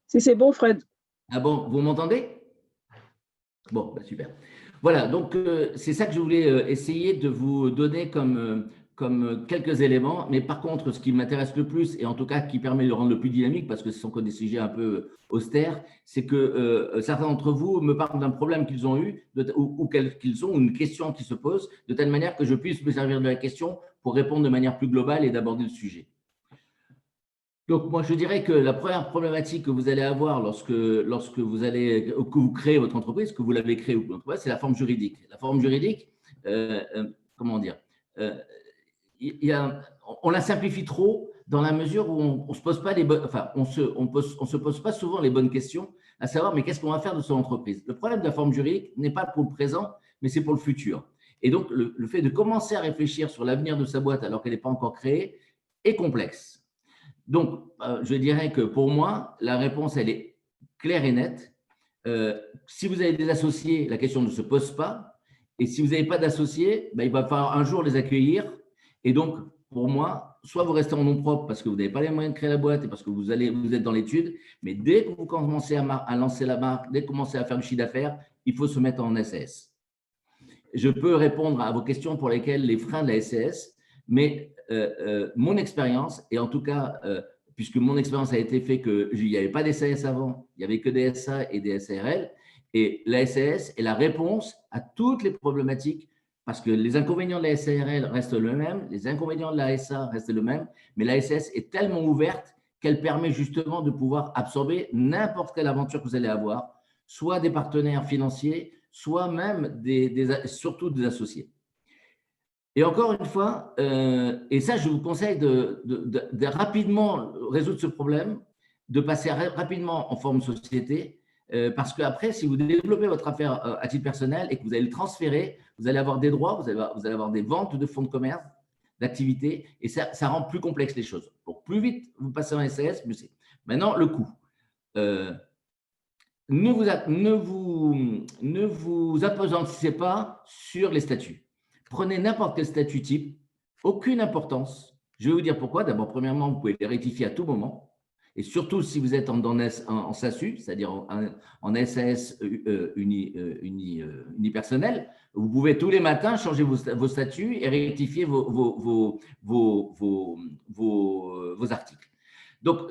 Si c'est bon, Fred. Ah bon, vous m'entendez? Bon, bah super. Voilà, donc c'est ça que je voulais essayer de vous donner comme quelques éléments. Mais par contre, ce qui m'intéresse le plus, et en tout cas qui permet de le rendre le plus dynamique, parce que ce sont que des sujets un peu austères, c'est que certains d'entre vous me parlent d'un problème qu'ils ont eu ou qu'ils ont, ou une question qui se pose, de telle manière que je puisse me servir de la question pour répondre de manière plus globale et d'aborder le sujet. Donc, moi, je dirais que la première problématique que vous allez avoir lorsque vous créez votre entreprise, que vous l'avez créée ou votre entreprise, c'est la forme juridique. La forme juridique, comment dire, euh, on la simplifie trop dans la mesure où on se pose pas les bonnes, enfin, on se pose pas souvent les bonnes questions, à savoir, mais qu'est-ce qu'on va faire de son entreprise? Le problème de la forme juridique n'est pas pour le présent, mais c'est pour le futur. Et donc, le fait de commencer à réfléchir sur l'avenir de sa boîte alors qu'elle n'est pas encore créée est complexe. Donc, je dirais que pour moi, la réponse, elle est claire et nette. Si vous avez des associés, la question ne se pose pas. Et si vous n'avez pas d'associés, ben, il va falloir un jour les accueillir. Et donc, pour moi, soit vous restez en nom propre parce que vous n'avez pas les moyens de créer la boîte et parce que vous êtes dans l'étude, mais dès que vous commencez à lancer la marque, dès que vous commencez à faire du chiffre d'affaires, il faut se mettre en SAS. Je peux répondre à vos questions pour lesquelles les freins de la SAS, mais mon expérience, et en tout cas, puisque mon expérience a été faite qu'il n'y avait pas des SAS avant, il n'y avait que des SA et des SARL, et la SAS est la réponse à toutes les problématiques, parce que les inconvénients de la SARL restent les mêmes, les inconvénients de la SA restent les mêmes, mais la SAS est tellement ouverte qu'elle permet justement de pouvoir absorber n'importe quelle aventure que vous allez avoir, soit des partenaires financiers, soit même surtout des associés. Et encore une fois, et ça, je vous conseille de rapidement résoudre ce problème, de passer rapidement en forme société, parce qu'après, si vous développez votre affaire à titre personnel et que vous allez le transférer, vous allez avoir des droits, vous allez avoir des ventes de fonds de commerce, d'activités, et ça rend plus complexe les choses. Donc, plus vite vous passez en SAS, mieux c'est. Maintenant, le coût. Ne vous appesantissez pas sur les statuts. Prenez n'importe quel statut type, aucune importance. Je vais vous dire pourquoi. D'abord, premièrement, vous pouvez les rectifier à tout moment. Et surtout si vous êtes en SASU, c'est-à-dire en SAS unipersonnel, vous pouvez tous les matins changer vos statuts et rectifier vos articles. Donc,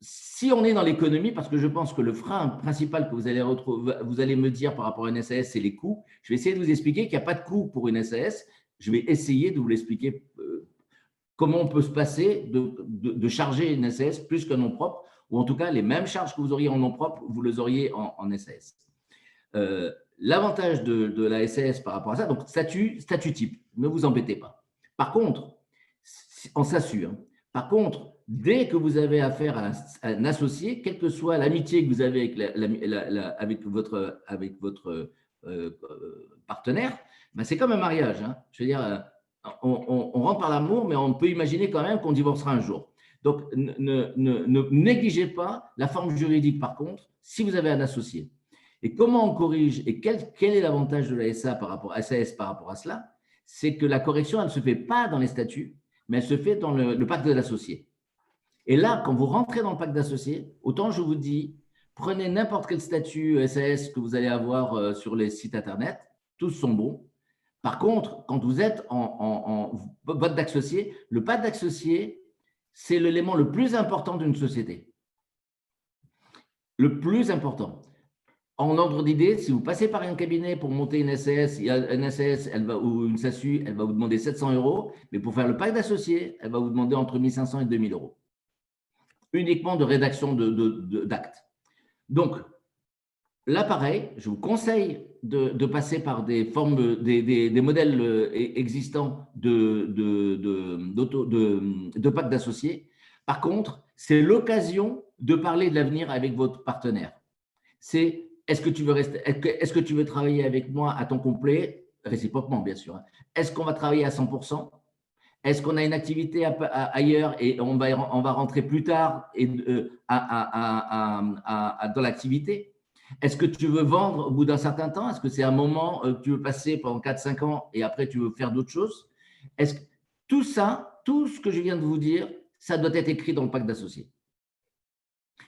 si on est dans l'économie, parce que je pense que le frein principal que vous allez me dire par rapport à une SAS, c'est les coûts. Je vais essayer de vous expliquer qu'il n'y a pas de coût pour une SAS. Je vais essayer de vous l'expliquer comment on peut se passer de charger une SAS plus qu'un nom propre, ou en tout cas les mêmes charges que vous auriez en nom propre, vous les auriez en SAS. L'avantage de la SAS par rapport à ça, donc statut type, ne vous embêtez pas. Par contre, on s'assure. Par contre, dès que vous avez affaire à un associé, quelle que soit l'amitié que vous avez avec votre partenaire, ben c'est comme un mariage. Hein. Je veux dire, on rentre par l'amour, mais on peut imaginer quand même qu'on divorcera un jour. Donc, ne négligez pas la forme juridique, par contre, si vous avez un associé. Et comment on corrige et quel est l'avantage de la SAS par rapport à cela? C'est que la correction, elle ne se fait pas dans les statuts, mais elle se fait dans le pacte de l'associé. Et là, quand vous rentrez dans le pacte d'associé, autant je vous dis, prenez n'importe quel statut SAS que vous allez avoir sur les sites Internet, tous sont bons. Par contre, quand vous êtes en boîte d'associé, le pacte d'associé, c'est l'élément le plus important d'une société. Le plus important. En ordre d'idée, si vous passez par un cabinet pour monter une SAS, une SAS ou une SASU, elle va vous demander 700 €, mais pour faire le pacte d'associés, elle va vous demander entre 1 500 et 2 000 €. Uniquement de rédaction d'actes. Donc, là, pareil, je vous conseille de passer par des formes, des modèles existants de pacte d'associés. Par contre, c'est l'occasion de parler de l'avenir avec votre partenaire. C'est est-ce que tu veux rester, est-ce que tu veux travailler avec moi à temps complet, réciproquement bien sûr. Est-ce qu'on va travailler à 100%? Est-ce qu'on a une activité ailleurs et on va rentrer plus tard dans l'activité? Est-ce que tu veux vendre au bout d'un certain temps? Est-ce que c'est un moment que tu veux passer pendant 4-5 ans et après tu veux faire d'autres choses? Est-ce que tout ça, tout ce que je viens de vous dire, ça doit être écrit dans le pacte d'associés.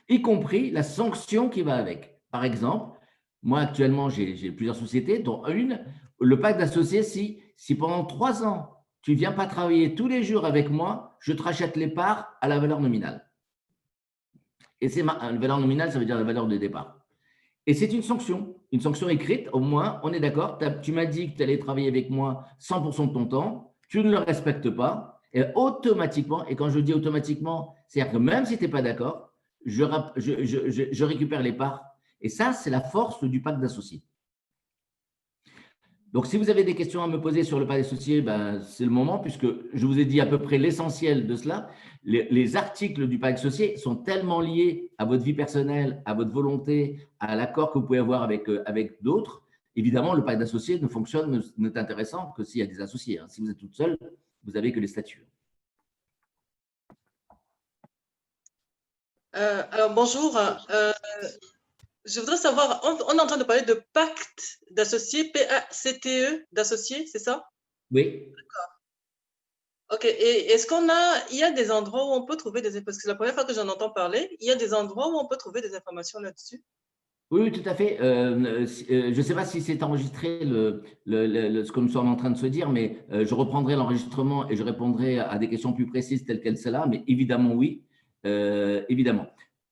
y compris la sanction qui va avec. Par exemple, moi actuellement, j'ai plusieurs sociétés, dont une, le pacte d'associés, si pendant 3 ans, tu ne viens pas travailler tous les jours avec moi, je te rachète les parts à la valeur nominale. Et c'est la valeur nominale, ça veut dire la valeur de départ. Et c'est une sanction écrite, au moins, on est d'accord, tu m'as dit que tu allais travailler avec moi 100% de ton temps, tu ne le respectes pas, et automatiquement, et quand je dis automatiquement, c'est-à-dire que même si tu n'es pas d'accord, je récupère les parts. Et ça, c'est la force du pacte d'associés. Donc, si vous avez des questions à me poser sur le pacte d'associés, ben, c'est le moment, puisque je vous ai dit à peu près l'essentiel de cela. Les articles du pacte d'associés sont tellement liés à votre vie personnelle, à votre volonté, à l'accord que vous pouvez avoir avec d'autres. Évidemment, le pacte d'associés ne fonctionne, n'est intéressant que s'il y a des associés. Si vous êtes toute seule, vous n'avez que les statuts. Alors, bonjour. Je voudrais savoir, on est en train de parler de pacte d'associés, P-A-C-T-E d'associés, c'est ça? Oui. D'accord. Ok, et est-ce il y a des endroits où on peut trouver des, parce que c'est la première fois que j'en entends parler, il y a des endroits où on peut trouver des informations là-dessus? Oui, tout à fait. Je ne sais pas si c'est enregistré ce que nous sommes en train de se dire, mais je reprendrai l'enregistrement et je répondrai à des questions plus précises telles qu'elles sont là, mais évidemment, oui. Évidemment.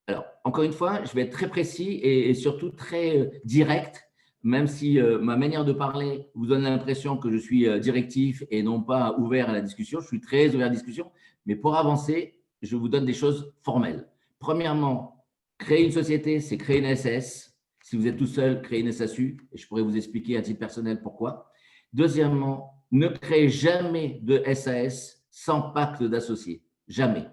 Alors, encore une fois, je vais être très précis et surtout très direct, même si ma manière de parler vous donne l'impression que je suis directif et non pas ouvert à la discussion. Je suis très ouvert à la discussion, mais pour avancer, je vous donne des choses formelles. Premièrement, créer une société, c'est créer une SS. Si vous êtes tout seul, créez une SASU, et je pourrais vous expliquer à titre personnel pourquoi. Deuxièmement, ne créez jamais de SAS sans pacte d'associés. Jamais.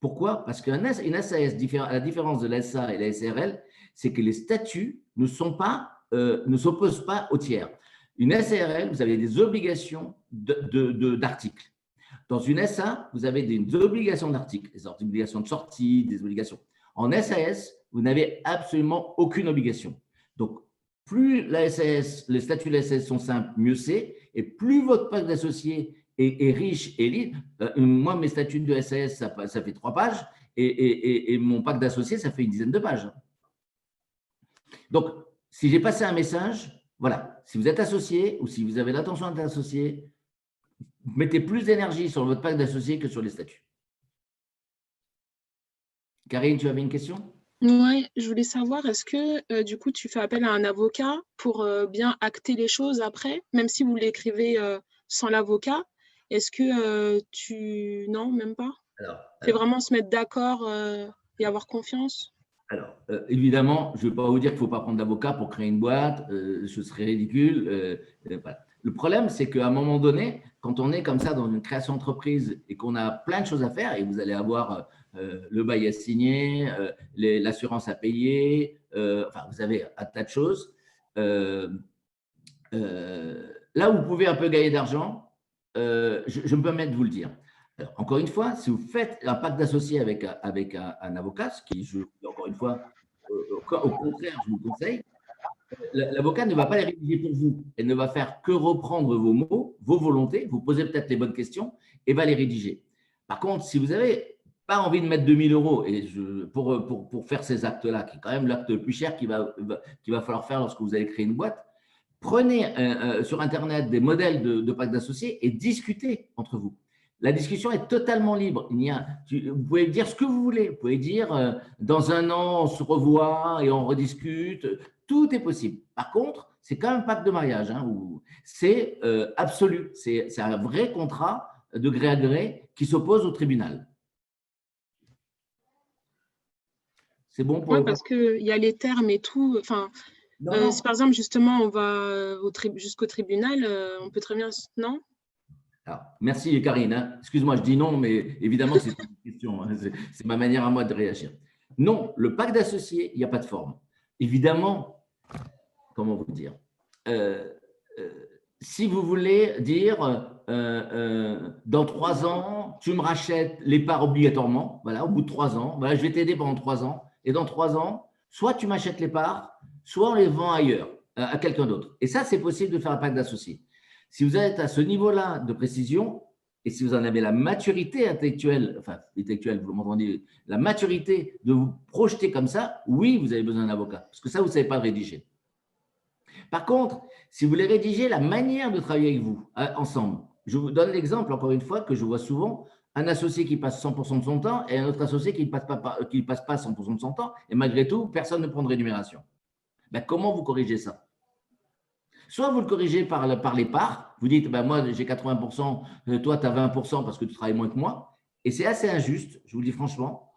Pourquoi? Parce qu'une SAS, à la différence de l'SA et la SRL, c'est que les statuts ne s'opposent pas aux tiers. Une SARL, vous avez des obligations d'articles. Dans une SA, vous avez des obligations d'articles, des obligations de sortie, des obligations. En SAS, vous n'avez absolument aucune obligation. Donc, plus la SAS, les statuts de la SAS sont simples, mieux c'est. Et plus votre pacte d'associés est riche et libre. Moi, mes statuts de SAS, ça fait 3 pages. Et mon pacte d'associés, ça fait une dizaine de pages. Donc, si j'ai passé un message, voilà. Si vous êtes associé ou si vous avez l'intention d'être associé, mettez plus d'énergie sur votre pacte d'associés que sur les statuts. Karine, tu avais une question? Oui, je voulais savoir, est-ce que du coup tu fais appel à un avocat pour bien acter les choses après, même si vous l'écrivez sans l'avocat? Est-ce que tu... Non, même pas? C'est vraiment se mettre d'accord et avoir confiance? Alors, évidemment, je ne vais pas vous dire qu'il ne faut pas prendre d'avocat pour créer une boîte, ce serait ridicule. Voilà. Le problème, c'est qu'à un moment donné, quand on est comme ça dans une création d'entreprise et qu'on a plein de choses à faire, et vous allez avoir le bail à signer, l'assurance à payer, enfin, vous avez un tas de choses. Là où vous pouvez un peu gagner d'argent, je me permets de vous le dire. Alors, encore une fois, si vous faites un pacte d'associés avec un avocat, ce qui, encore une fois, au contraire, je vous conseille, l'avocat ne va pas les rédiger pour vous. Elle ne va faire que reprendre vos mots, vos volontés, vous poser peut-être les bonnes questions et va les rédiger. Par contre, si vous n'avez pas envie de mettre 2 000 euros pour faire ces actes-là, qui est quand même l'acte le plus cher qu'il va falloir faire lorsque vous allez créer une boîte, prenez sur Internet des modèles de pacte d'associés et discutez entre vous. La discussion est totalement libre. Vous pouvez dire ce que vous voulez. Vous pouvez dire dans 1 an, on se revoit et on rediscute. Tout est possible. Par contre, c'est quand même un pacte de mariage. Où c'est absolu. C'est un vrai contrat de gré à gré qui s'oppose au tribunal. C'est bon pour… Oui, parce qu'il y a les termes et tout. Enfin, si par exemple, justement, on va jusqu'au tribunal, on peut très bien… Non? Alors, merci Karine. Excuse-moi, je dis non, mais évidemment, c'est une question. C'est ma manière à moi de réagir. Non, le pacte d'associés, il n'y a pas de forme. Évidemment, comment vous dire, si vous voulez dire dans 3 ans, tu me rachètes les parts obligatoirement, voilà, au bout de 3 ans, voilà, je vais t'aider pendant 3 ans, et dans 3 ans, soit tu m'achètes les parts, soit on les vend ailleurs, à quelqu'un d'autre. Et ça, c'est possible de faire un pacte d'associés. Si vous êtes à ce niveau-là de précision, et si vous en avez la maturité intellectuelle, enfin intellectuelle, vous m'entendez, la maturité de vous projeter comme ça, oui, vous avez besoin d'un avocat, parce que ça, vous ne savez pas le rédiger. Par contre, si vous voulez rédiger la manière de travailler avec vous, ensemble, je vous donne l'exemple, encore une fois, que je vois souvent, un associé qui passe 100% de son temps et un autre associé qui ne passe pas 100% de son temps, et malgré tout, personne ne prend de rémunération. Ben, comment vous corrigez ça? Soit vous le corrigez par les parts, vous dites, ben moi j'ai 80%, toi tu as 20% parce que tu travailles moins que moi, et c'est assez injuste, je vous le dis franchement,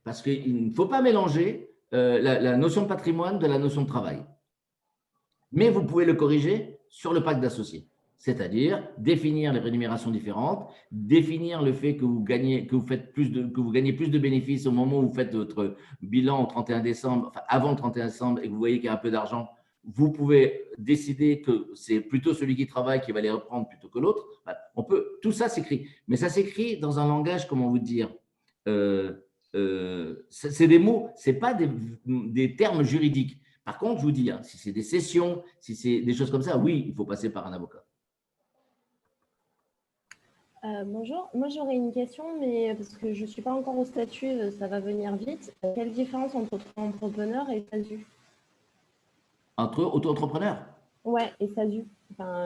parce qu'il ne faut pas mélanger la notion de patrimoine de la notion de travail. Mais vous pouvez le corriger sur le pacte d'associés, c'est-à-dire définir les rémunérations différentes, définir le fait que vous gagnez plus de bénéfices au moment où vous faites votre bilan au 31 décembre, enfin avant le 31 décembre, et que vous voyez qu'il y a un peu d'argent, vous pouvez décider que c'est plutôt celui qui travaille qui va les reprendre plutôt que l'autre. On peut, tout ça s'écrit, mais ça s'écrit dans un langage, comment vous dire, c'est des mots, c'est pas des termes juridiques. Par contre, je vous dis, hein, si c'est des sessions, si c'est des choses comme ça, oui, il faut passer par un avocat. Bonjour, moi j'aurais une question, mais parce que je ne suis pas encore au statut, ça va venir vite. Quelle différence entre entrepreneur et SASU? Entre auto-entrepreneurs? Ouais, et SASU, enfin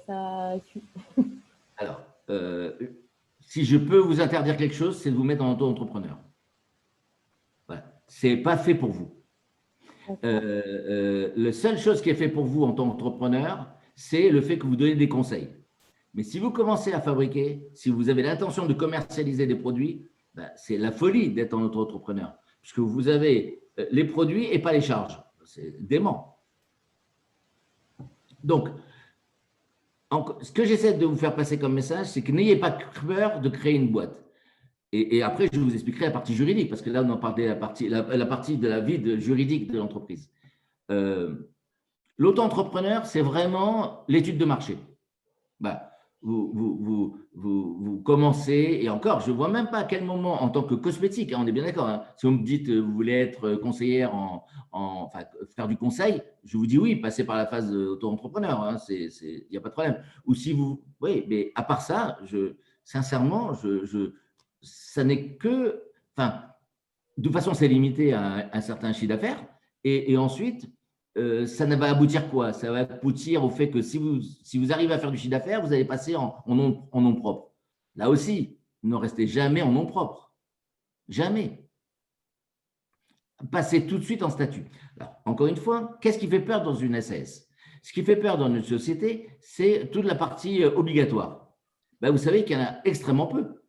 SASU. Alors, si je peux vous interdire quelque chose, c'est de vous mettre en auto-entrepreneur. Voilà. Ce n'est pas fait pour vous. La seule chose qui est fait pour vous en tant qu'entrepreneur, c'est le fait que vous donnez des conseils. Mais si vous commencez à fabriquer, si vous avez l'intention de commercialiser des produits, ben, c'est la folie d'être en auto-entrepreneur, puisque vous avez les produits et pas les charges. C'est dément. Donc, ce que j'essaie de vous faire passer comme message, c'est que n'ayez pas peur de créer une boîte. Et après, je vous expliquerai la partie juridique, parce que là, on en parlait, la partie de la vie juridique de l'entreprise. L'auto-entrepreneur, c'est vraiment l'étude de marché. Ben, vous commencez, et encore, je ne vois même pas à quel moment, en tant que cosmétique, hein, on est bien d'accord, hein, si vous me dites vous voulez être conseillère, enfin, faire du conseil, je vous dis oui, passez par la phase auto-entrepreneur, hein, il n'y a pas de problème. Ou si vous, oui, mais à part ça, sincèrement, ça n'est que, enfin, de toute façon, c'est limité à un certain chiffre d'affaires, et ensuite, ça ne va aboutir quoi? Ça va aboutir au fait que si vous arrivez à faire du chiffre d'affaires, vous allez passer en nom propre. Là aussi, ne restez jamais en nom propre. Jamais. Passez tout de suite en statut. Alors, encore une fois, qu'est-ce qui fait peur dans une SAS? Ce qui fait peur dans une société, c'est toute la partie obligatoire. Ben, vous savez qu'il y en a extrêmement peu.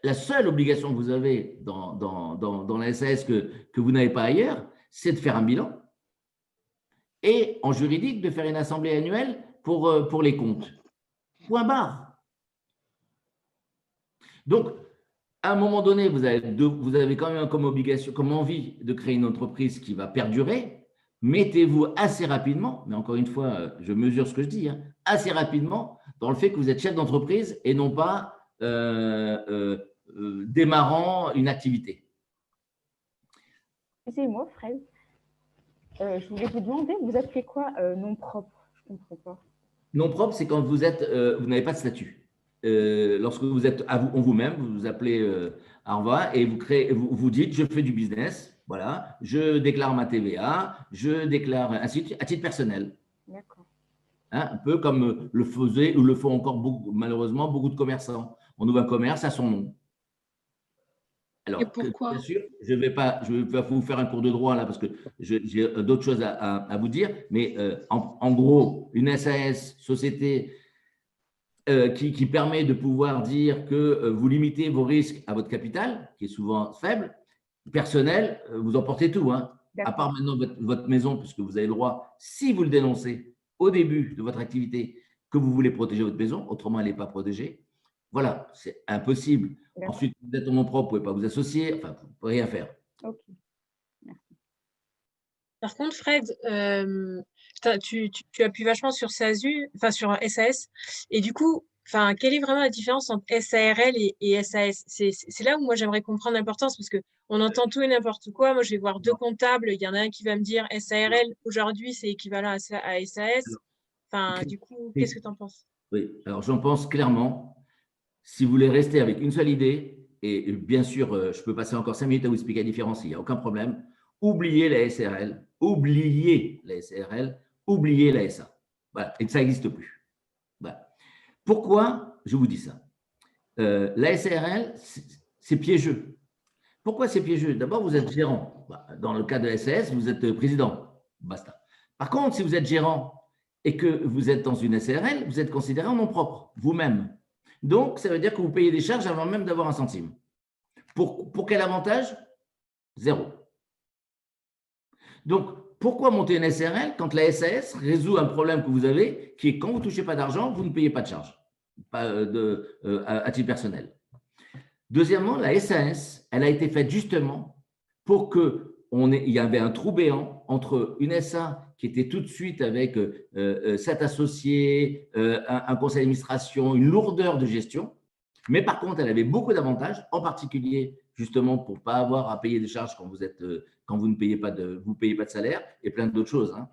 La seule obligation que vous avez dans la SAS que vous n'avez pas ailleurs, c'est de faire un bilan. Et en juridique, de faire une assemblée annuelle pour les comptes. Point barre. Donc, à un moment donné, vous avez quand même comme obligation, comme envie de créer une entreprise qui va perdurer. Mettez-vous assez rapidement, mais encore une fois, je mesure ce que je dis, hein, assez rapidement dans le fait que vous êtes chef d'entreprise et non pas démarrant une activité. Excusez-moi, Fred. Je voulais vous demander, vous appelez quoi nom propre? Je ne comprends pas. Nom propre, c'est quand vous n'avez pas de statut. Lorsque vous êtes en vous-même, vous vous appelez Arva et vous dites je fais du business, voilà, je déclare ma TVA, je déclare à titre personnel. D'accord. Hein, un peu comme le faisaient ou le font encore malheureusement beaucoup de commerçants. On ouvre un commerce à son nom. Alors, et pourquoi? bien sûr, je ne vais pas vous faire un cours de droit là parce que j'ai d'autres choses à vous dire, mais en gros, une SAS, société qui permet de pouvoir dire que vous limitez vos risques à votre capital, qui est souvent faible, personnel, vous emportez tout, hein, à part maintenant votre maison, puisque vous avez le droit, si vous le dénoncez au début de votre activité, que vous voulez protéger votre maison, autrement elle n'est pas protégée. Voilà, c'est impossible. Ensuite, vous êtes en nom propre, vous ne pouvez pas vous associer, enfin, vous ne pouvez rien faire. Ok, merci. Par contre, Fred, tu appuies vachement sur SASU, enfin sur SAS, et du coup, enfin, quelle est vraiment la différence entre SARL et SAS? C'est là où moi j'aimerais comprendre l'importance, parce qu'on entend tout et n'importe quoi. Moi, je vais voir deux comptables, il y en a un qui va me dire SARL, aujourd'hui, c'est équivalent à SAS. Enfin, du coup, qu'est-ce que tu en penses? Oui, alors j'en pense clairement si vous voulez rester avec une seule idée, et bien sûr, je peux passer encore 5 minutes à vous expliquer la différence, il n'y a aucun problème, oubliez la SARL, oubliez la SARL, oubliez la SA. Voilà, et que ça n'existe plus. Voilà. Pourquoi je vous dis ça? La SARL, c'est piégeux. Pourquoi c'est piégeux? D'abord, vous êtes gérant. Dans le cas de la SAS, vous êtes président. Basta. Par contre, si vous êtes gérant et que vous êtes dans une SARL, vous êtes considéré en nom propre, vous-même. Donc, ça veut dire que vous payez des charges avant même d'avoir un centime. Pour quel avantage? Zéro. Donc, pourquoi monter une SARL quand la SAS résout un problème que vous avez, qui est quand vous ne touchez pas d'argent, vous ne payez pas de charges à titre personnel. Deuxièmement, la SAS, elle a été faite justement pour qu'il y avait un trou béant entre une SA qui était tout de suite avec 7 associés, un conseil d'administration, une lourdeur de gestion, mais par contre, elle avait beaucoup d'avantages, en particulier justement pour ne pas avoir à payer des charges quand vous ne payez pas de salaire et plein d'autres choses. Hein.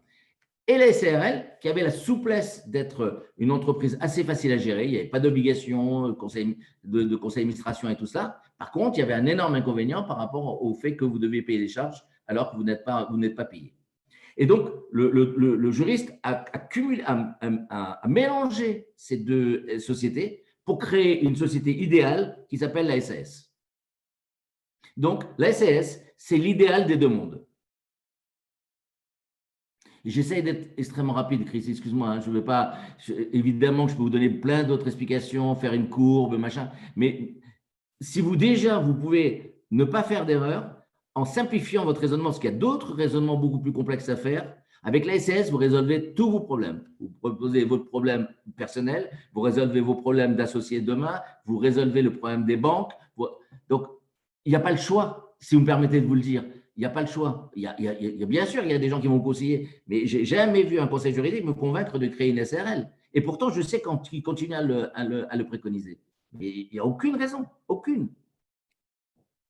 Et la SARL, qui avait la souplesse d'être une entreprise assez facile à gérer, il n'y avait pas d'obligation de conseil d'administration et tout ça. Par contre, il y avait un énorme inconvénient par rapport au fait que vous deviez payer des charges alors que vous n'êtes pas payé. Et donc, le juriste a mélangé ces deux sociétés pour créer une société idéale qui s'appelle la SAS. Donc, la SAS, c'est l'idéal des deux mondes. J'essaie d'être extrêmement rapide, Chris, excuse-moi, hein, je ne veux pas… évidemment, je peux vous donner plein d'autres explications, faire une courbe, machin, mais si vous pouvez ne pas faire d'erreur en simplifiant votre raisonnement, parce qu'il y a d'autres raisonnements beaucoup plus complexes à faire, avec la SAS, vous résolvez tous vos problèmes. Vous proposez votre problème personnel, vous résolvez vos problèmes d'associés demain, vous résolvez le problème des banques. Donc, il n'y a pas le choix, si vous me permettez de vous le dire. Il n'y a pas le choix. Bien sûr, il y a des gens qui vont conseiller, mais je n'ai jamais vu un conseil juridique me convaincre de créer une SARL. Et pourtant, je sais qu'ils continuent à le préconiser. Mais il n'y a aucune raison, aucune.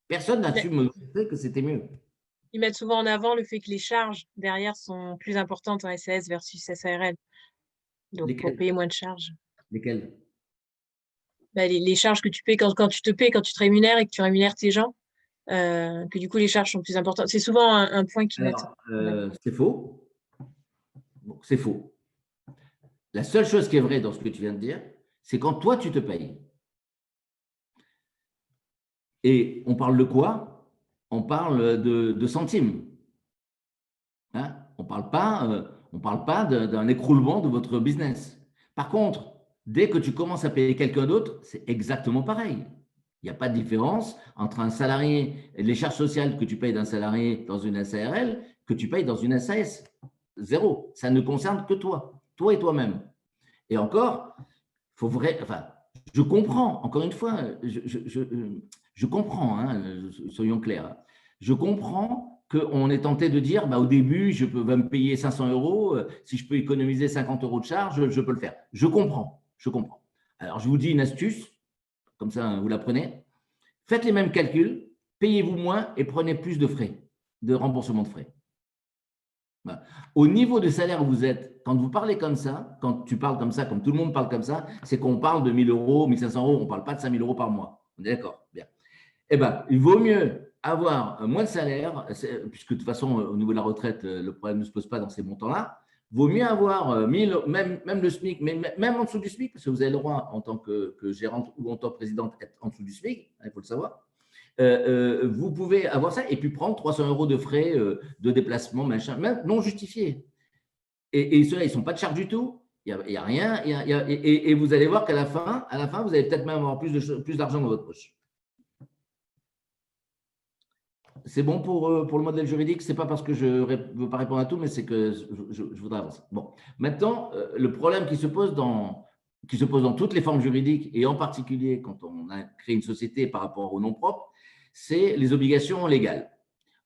Personne n'a su me montrer que c'était mieux. Ils mettent souvent en avant le fait que les charges derrière sont plus importantes en SAS versus SARL. Donc, pour payer moins de charges. Lesquelles? Les charges que tu payes quand tu te rémunères et que tu rémunères tes gens. Que du coup, les charges sont plus importantes. C'est souvent un point qui met. C'est faux. Bon, c'est faux. La seule chose qui est vraie dans ce que tu viens de dire, c'est quand toi, tu te payes. Et on parle de quoi? On parle de centimes. Hein? On ne parle pas d'un écroulement de votre business. Par contre, dès que tu commences à payer quelqu'un d'autre, c'est exactement pareil. Il n'y a pas de différence entre un salarié et les charges sociales que tu payes d'un salarié dans une SARL que tu payes dans une SAS. Zéro. Ça ne concerne que toi et toi-même. Et encore, je comprends, encore une fois, je comprends, hein, soyons clairs. Je comprends qu'on est tenté de dire, au début, je peux me payer 500 €, si je peux économiser 50 € de charge, je peux le faire. Je comprends. Alors, je vous dis une astuce. Comme ça, vous la prenez. Faites les mêmes calculs, payez-vous moins et prenez plus de frais, de remboursement de frais. Voilà. Au niveau de salaire où vous êtes, quand vous parlez comme ça, quand tu parles comme ça, comme tout le monde parle comme ça, c'est qu'on parle de 1 000 €, 1 500 €, on ne parle pas de 5 000 € par mois. On est d'accord? Bien. Eh bien, il vaut mieux avoir moins de salaire, puisque de toute façon, au niveau de la retraite, le problème ne se pose pas dans ces montants-là. Vaut mieux avoir 1000, même le SMIC, mais même en dessous du SMIC, parce que vous avez le droit en tant que gérante ou en tant que présidente d'être en dessous du SMIC, il faut le savoir. Vous pouvez avoir ça et puis prendre 300 € de frais de déplacement, machin, même non justifiés. Et ceux-là, ils ne sont pas de charge du tout. Il n'y a rien. Et vous allez voir qu'à la fin, vous allez peut-être même avoir plus d'argent dans votre poche. C'est bon pour le modèle juridique, ce n'est pas parce que je ne veux pas répondre à tout, mais c'est que je voudrais avancer. Bon, maintenant, le problème qui se pose dans toutes les formes juridiques, et en particulier quand on a créé une société par rapport au nom propre, c'est les obligations légales.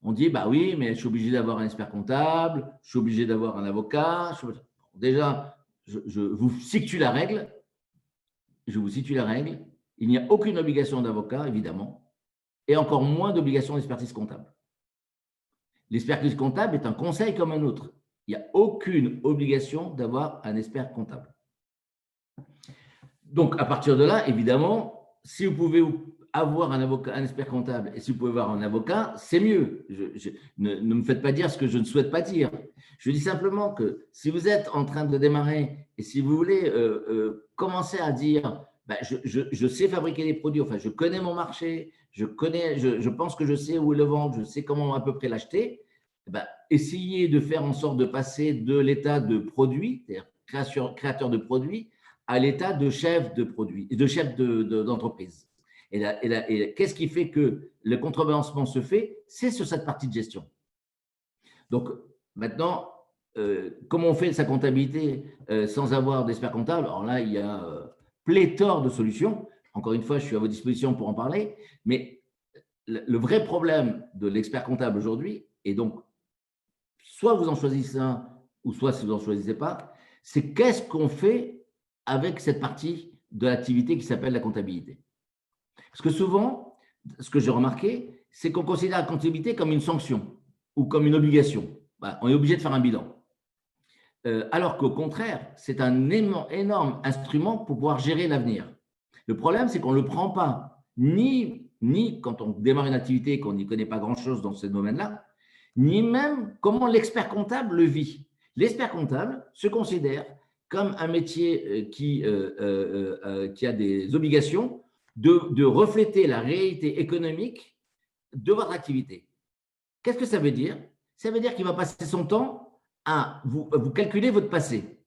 On dit, oui, mais je suis obligé d'avoir un expert comptable, je suis obligé d'avoir un avocat. Déjà, je vous situe la règle. Il n'y a aucune obligation d'avocat, évidemment. Et encore moins d'obligation d'expertise comptable. L'expertise comptable est un conseil comme un autre. Il n'y a aucune obligation d'avoir un expert comptable. Donc, à partir de là, évidemment, si vous pouvez avoir un avocat, un expert comptable, et si vous pouvez avoir un avocat, c'est mieux. Ne me faites pas dire ce que je ne souhaite pas dire. Je dis simplement que si vous êtes en train de démarrer et si vous voulez commencer à dire ben, je sais fabriquer des produits, enfin je connais mon marché, je pense que je sais où le vendre, je sais comment à peu près l'acheter, ben, essayez de faire en sorte de passer de l'état de produit, c'est-à-dire créateur de produits, à l'état de chef de produit, de chef d'entreprise. Et qu'est-ce qui fait que le contrebalancement se fait? C'est sur cette partie de gestion. Donc, maintenant, comment on fait sa comptabilité sans avoir d'expert comptable? Alors là, il y a pléthore de solutions. Encore une fois, je suis à votre disposition pour en parler. Mais le vrai problème de l'expert comptable aujourd'hui, et donc, soit vous en choisissez un, ou soit si vous n'en choisissez pas, c'est qu'est-ce qu'on fait avec cette partie de l'activité qui s'appelle la comptabilité. Parce que souvent, ce que j'ai remarqué, c'est qu'on considère la comptabilité comme une sanction ou comme une obligation. Voilà, on est obligé de faire un bilan. Alors qu'au contraire, c'est un énorme instrument pour pouvoir gérer l'avenir. Le problème, c'est qu'on ne le prend pas, ni quand on démarre une activité et qu'on n'y connaît pas grand-chose dans ce domaine-là, ni même comment l'expert comptable le vit. L'expert comptable se considère comme un métier qui a des obligations de refléter la réalité économique de votre activité. Qu'est-ce que ça veut dire? Ça veut dire qu'il va passer son temps à vous calculer votre passé.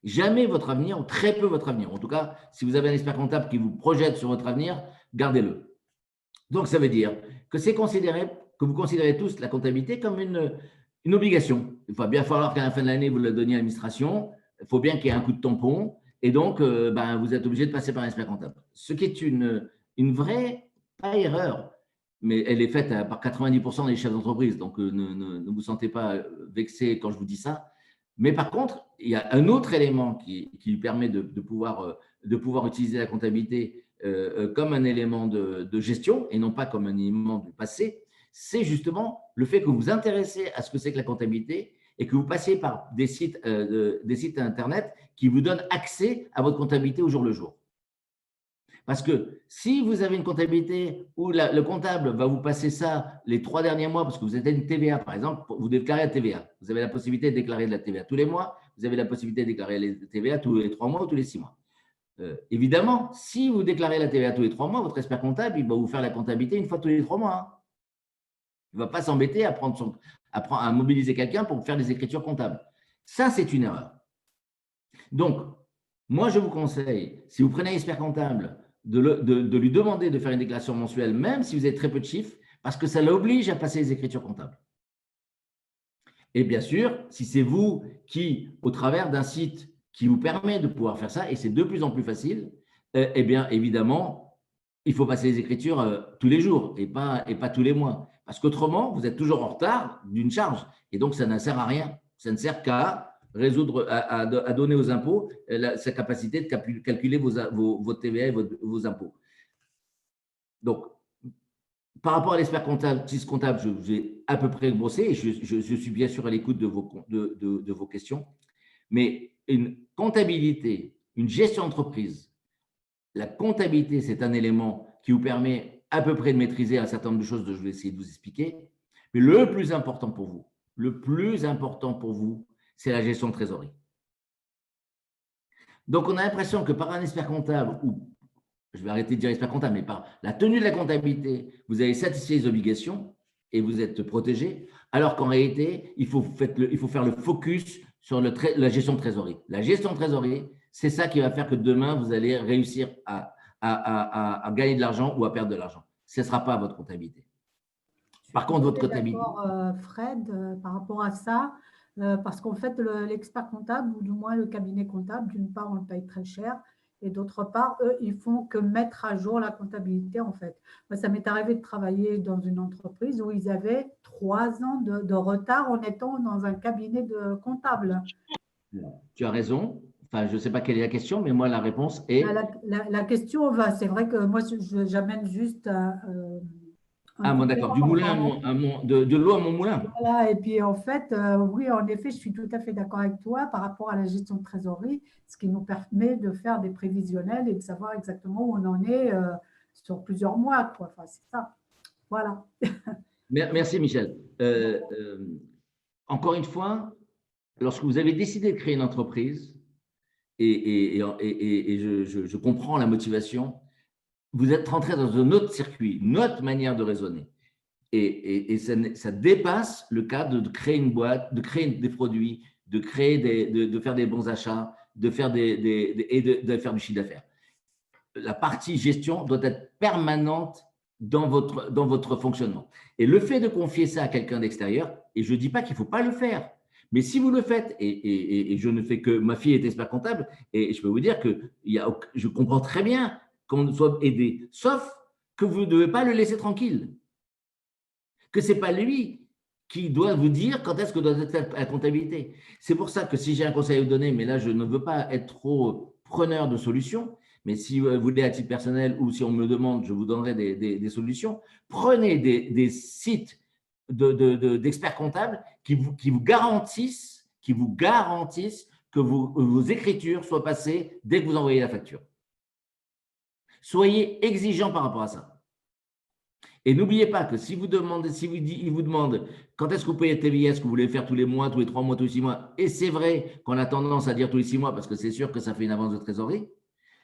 Jamais votre avenir, ou très peu votre avenir. En tout cas, si vous avez un expert comptable qui vous projette sur votre avenir, gardez-le. Donc, ça veut dire que vous considérez tous la comptabilité comme une obligation. Il va bien falloir qu'à la fin de l'année, vous le donniez à l'administration. Il faut bien qu'il y ait un coup de tampon. Et donc, vous êtes obligé de passer par un expert comptable. Ce qui est une vraie, pas erreur, mais elle est faite par 90% des chefs d'entreprise. Donc, ne vous sentez pas vexé quand je vous dis ça. Mais par contre, il y a un autre élément qui lui permet de pouvoir utiliser la comptabilité comme un élément de gestion et non pas comme un élément du passé, c'est justement le fait que vous vous intéressez à ce que c'est que la comptabilité et que vous passiez par des sites Internet qui vous donnent accès à votre comptabilité au jour le jour. Parce que si vous avez une comptabilité où le comptable va vous passer ça les 3 derniers mois, parce que vous êtes une TVA, par exemple, vous déclarez la TVA. Vous avez la possibilité de déclarer de la TVA tous les mois. Vous avez la possibilité de déclarer la TVA tous les 3 mois ou tous les 6 mois. Évidemment, si vous déclarez la TVA tous les 3 mois, votre expert comptable, il va vous faire la comptabilité une fois tous les 3 mois. Hein. Il ne va pas s'embêter à mobiliser quelqu'un pour faire des écritures comptables. Ça, c'est une erreur. Donc, moi, je vous conseille, si vous prenez un expert comptable, de lui demander de faire une déclaration mensuelle, même si vous avez très peu de chiffres, parce que ça l'oblige à passer les écritures comptables. Et bien sûr, si c'est vous qui, au travers d'un site qui vous permet de pouvoir faire ça, et c'est de plus en plus facile, eh bien, évidemment, il faut passer les écritures tous les jours et pas tous les mois. Parce qu'autrement, vous êtes toujours en retard d'une charge. Et donc, ça ne sert à rien. Ça ne sert qu'à résoudre, à donner aux impôts sa capacité de calculer vos TVA et vos impôts. Donc, par rapport à l'expert comptable, j'ai à peu près brossé et je suis bien sûr à l'écoute de vos questions. Mais une comptabilité, une gestion d'entreprise, la comptabilité, c'est un élément qui vous permet à peu près de maîtriser un certain nombre de choses que je vais essayer de vous expliquer. Mais le plus important pour vous, c'est la gestion de trésorerie. Donc, on a l'impression que par un expert comptable, ou je vais arrêter de dire expert comptable, mais par la tenue de la comptabilité, vous avez satisfait les obligations et vous êtes protégé, alors qu'en réalité, il faut faire le focus sur la gestion de trésorerie. La gestion de trésorerie, c'est ça qui va faire que demain, vous allez réussir à gagner de l'argent ou à perdre de l'argent. Ce ne sera pas votre comptabilité. Par contre, votre comptabilité… Fred, par rapport à ça, parce qu'en fait, l'expert comptable, ou du moins le cabinet comptable, d'une part, on le paye très cher, et d'autre part, eux, ils font que mettre à jour la comptabilité, en fait. Moi, ça m'est arrivé de travailler dans une entreprise où ils avaient 3 ans de retard en étant dans un cabinet de comptable. Tu as raison. Enfin, je ne sais pas quelle est la question, mais moi, la réponse est… La question, c'est vrai que moi, j'amène juste Ah, bon, d'accord. Du moulin de l'eau à mon moulin. Voilà, et puis en fait, oui, en effet, je suis tout à fait d'accord avec toi par rapport à la gestion de trésorerie, ce qui nous permet de faire des prévisionnels et de savoir exactement où on en est sur plusieurs mois, quoi. Enfin, c'est ça. Voilà. Merci, Michel. Encore une fois, lorsque vous avez décidé de créer une entreprise, et je comprends la motivation, vous êtes rentré dans un autre circuit, une autre manière de raisonner. Et ça dépasse le cadre de créer une boîte, de créer des produits, de faire des bons achats, de faire de faire du chiffre d'affaires. La partie gestion doit être permanente dans votre fonctionnement. Et le fait de confier ça à quelqu'un d'extérieur, et je ne dis pas qu'il ne faut pas le faire, mais si vous le faites, et je ne fais que, ma fille est expert comptable, et je peux vous dire que je comprends très bien qu'on soit aidé, sauf que vous ne devez pas le laisser tranquille. Que ce n'est pas lui qui doit vous dire quand est-ce que doit être la comptabilité. C'est pour ça que si j'ai un conseil à vous donner, mais là, je ne veux pas être trop preneur de solutions, mais si vous voulez à titre personnel ou si on me demande, je vous donnerai des solutions. Prenez des sites d'experts comptables qui vous garantissent que vos écritures soient passées dès que vous envoyez la facture. Soyez exigeant par rapport à ça. Et n'oubliez pas que si vous demandez, il vous demande quand est-ce que vous payez la TVA, est-ce que vous voulez le faire tous les mois, tous les 3 mois, tous les 6 mois, et c'est vrai qu'on a tendance à dire tous les 6 mois parce que c'est sûr que ça fait une avance de trésorerie,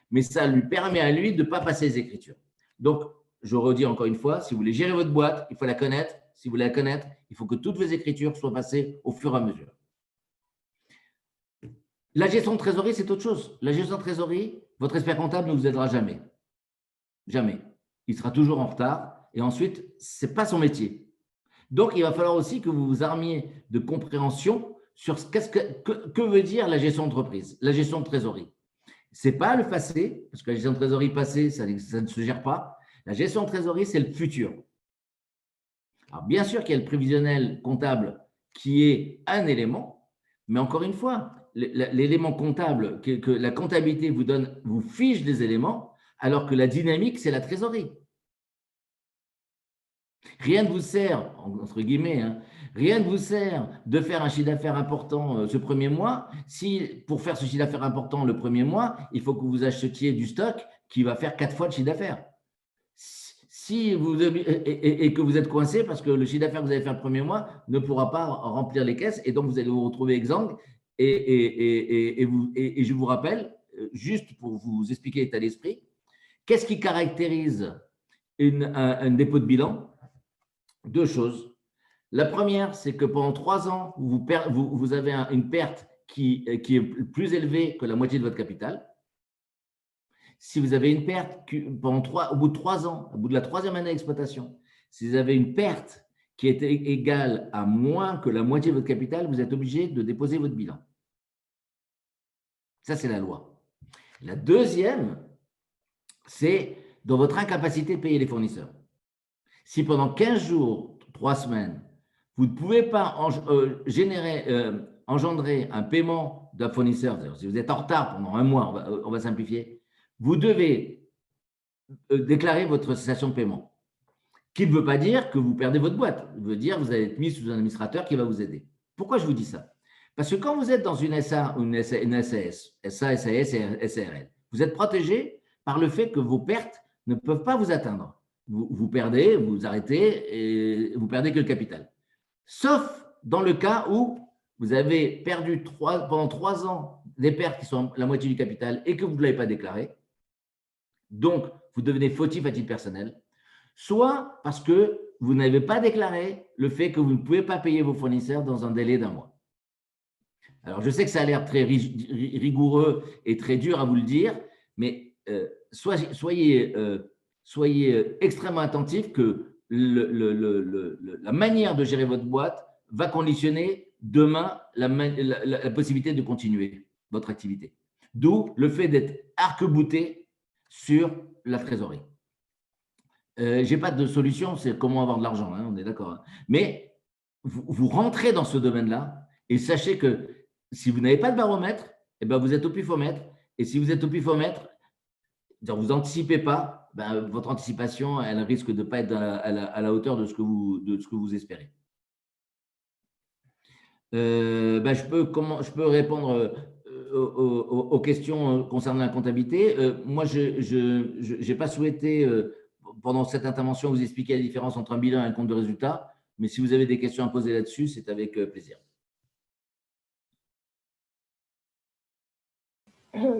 mais ça lui permet à lui de ne pas passer les écritures. Donc, je redis encore une fois, si vous voulez gérer votre boîte, il faut la connaître. Si vous voulez la connaître, il faut que toutes vos écritures soient passées au fur et à mesure. La gestion de trésorerie, c'est autre chose. La gestion de trésorerie, votre expert comptable ne vous aidera jamais. Jamais. Il sera toujours en retard. Et ensuite, ce n'est pas son métier. Donc, il va falloir aussi que vous vous armiez de compréhension sur que veut dire la gestion d'entreprise, la gestion de trésorerie. Ce n'est pas le passé, parce que la gestion de trésorerie passée, ça ne se gère pas. La gestion de trésorerie, c'est le futur. Alors, bien sûr qu'il y a le prévisionnel comptable qui est un élément, mais encore une fois, l'élément comptable que la comptabilité vous donne, vous fiche des éléments, alors que la dynamique, c'est la trésorerie. Rien ne vous sert, entre guillemets, rien ne vous sert de faire un chiffre d'affaires important ce premier mois si, pour faire ce chiffre d'affaires important le premier mois, il faut que vous achetiez du stock qui va faire 4 fois le chiffre d'affaires. Si vous, et que vous êtes coincé parce que le chiffre d'affaires que vous avez fait le premier mois ne pourra pas remplir les caisses et donc vous allez vous retrouver exsangue. Et je vous rappelle, juste pour vous expliquer l'état d'esprit, qu'est-ce qui caractérise un dépôt de bilan? 2 choses. La première, c'est que pendant 3 ans, vous avez une perte qui est plus élevée que la moitié de votre capital. Si vous avez une perte au bout de 3 ans, au bout de la 3e année d'exploitation, si vous avez une perte qui est égale à moins que la moitié de votre capital, vous êtes obligé de déposer votre bilan. Ça, c'est la loi. La deuxième, c'est dans votre incapacité de payer les fournisseurs. Si pendant 15 jours, 3 semaines, vous ne pouvez pas engendrer un paiement d'un fournisseur, si vous êtes en retard pendant 1 mois, on va simplifier, vous devez déclarer votre cessation de paiement, qui ne veut pas dire que vous perdez votre boîte, il veut dire que vous allez être mis sous un administrateur qui va vous aider. Pourquoi je vous dis ça? Parce que quand vous êtes dans une SA ou une SAS, SAS et SARL, vous êtes protégé par le fait que vos pertes ne peuvent pas vous atteindre. Vous perdez, vous arrêtez et vous perdez que le capital. Sauf dans le cas où vous avez perdu pendant 3 ans des pertes qui sont la moitié du capital et que vous ne l'avez pas déclaré. Donc, vous devenez fautif à titre personnel, soit parce que vous n'avez pas déclaré le fait que vous ne pouvez pas payer vos fournisseurs dans un délai d'1 mois. Alors, je sais que ça a l'air très rigoureux et très dur à vous le dire, mais soyez extrêmement attentif que la manière de gérer votre boîte va conditionner demain la possibilité de continuer votre activité. D'où le fait d'être arc-bouté sur la trésorerie. Je n'ai pas de solution, c'est comment avoir de l'argent, on est d'accord. Mais vous rentrez dans ce domaine-là et sachez que si vous n'avez pas de baromètre, eh ben vous êtes au pifomètre. Et si vous êtes au pifomètre, vous anticipez pas, ben, votre anticipation, elle risque de ne pas être à la hauteur de ce que vous espérez. Ben, je peux répondre aux questions concernant la comptabilité. Moi, je n'ai pas souhaité, pendant cette intervention, vous expliquer la différence entre un bilan et un compte de résultat. Mais si vous avez des questions à poser là-dessus, c'est avec plaisir.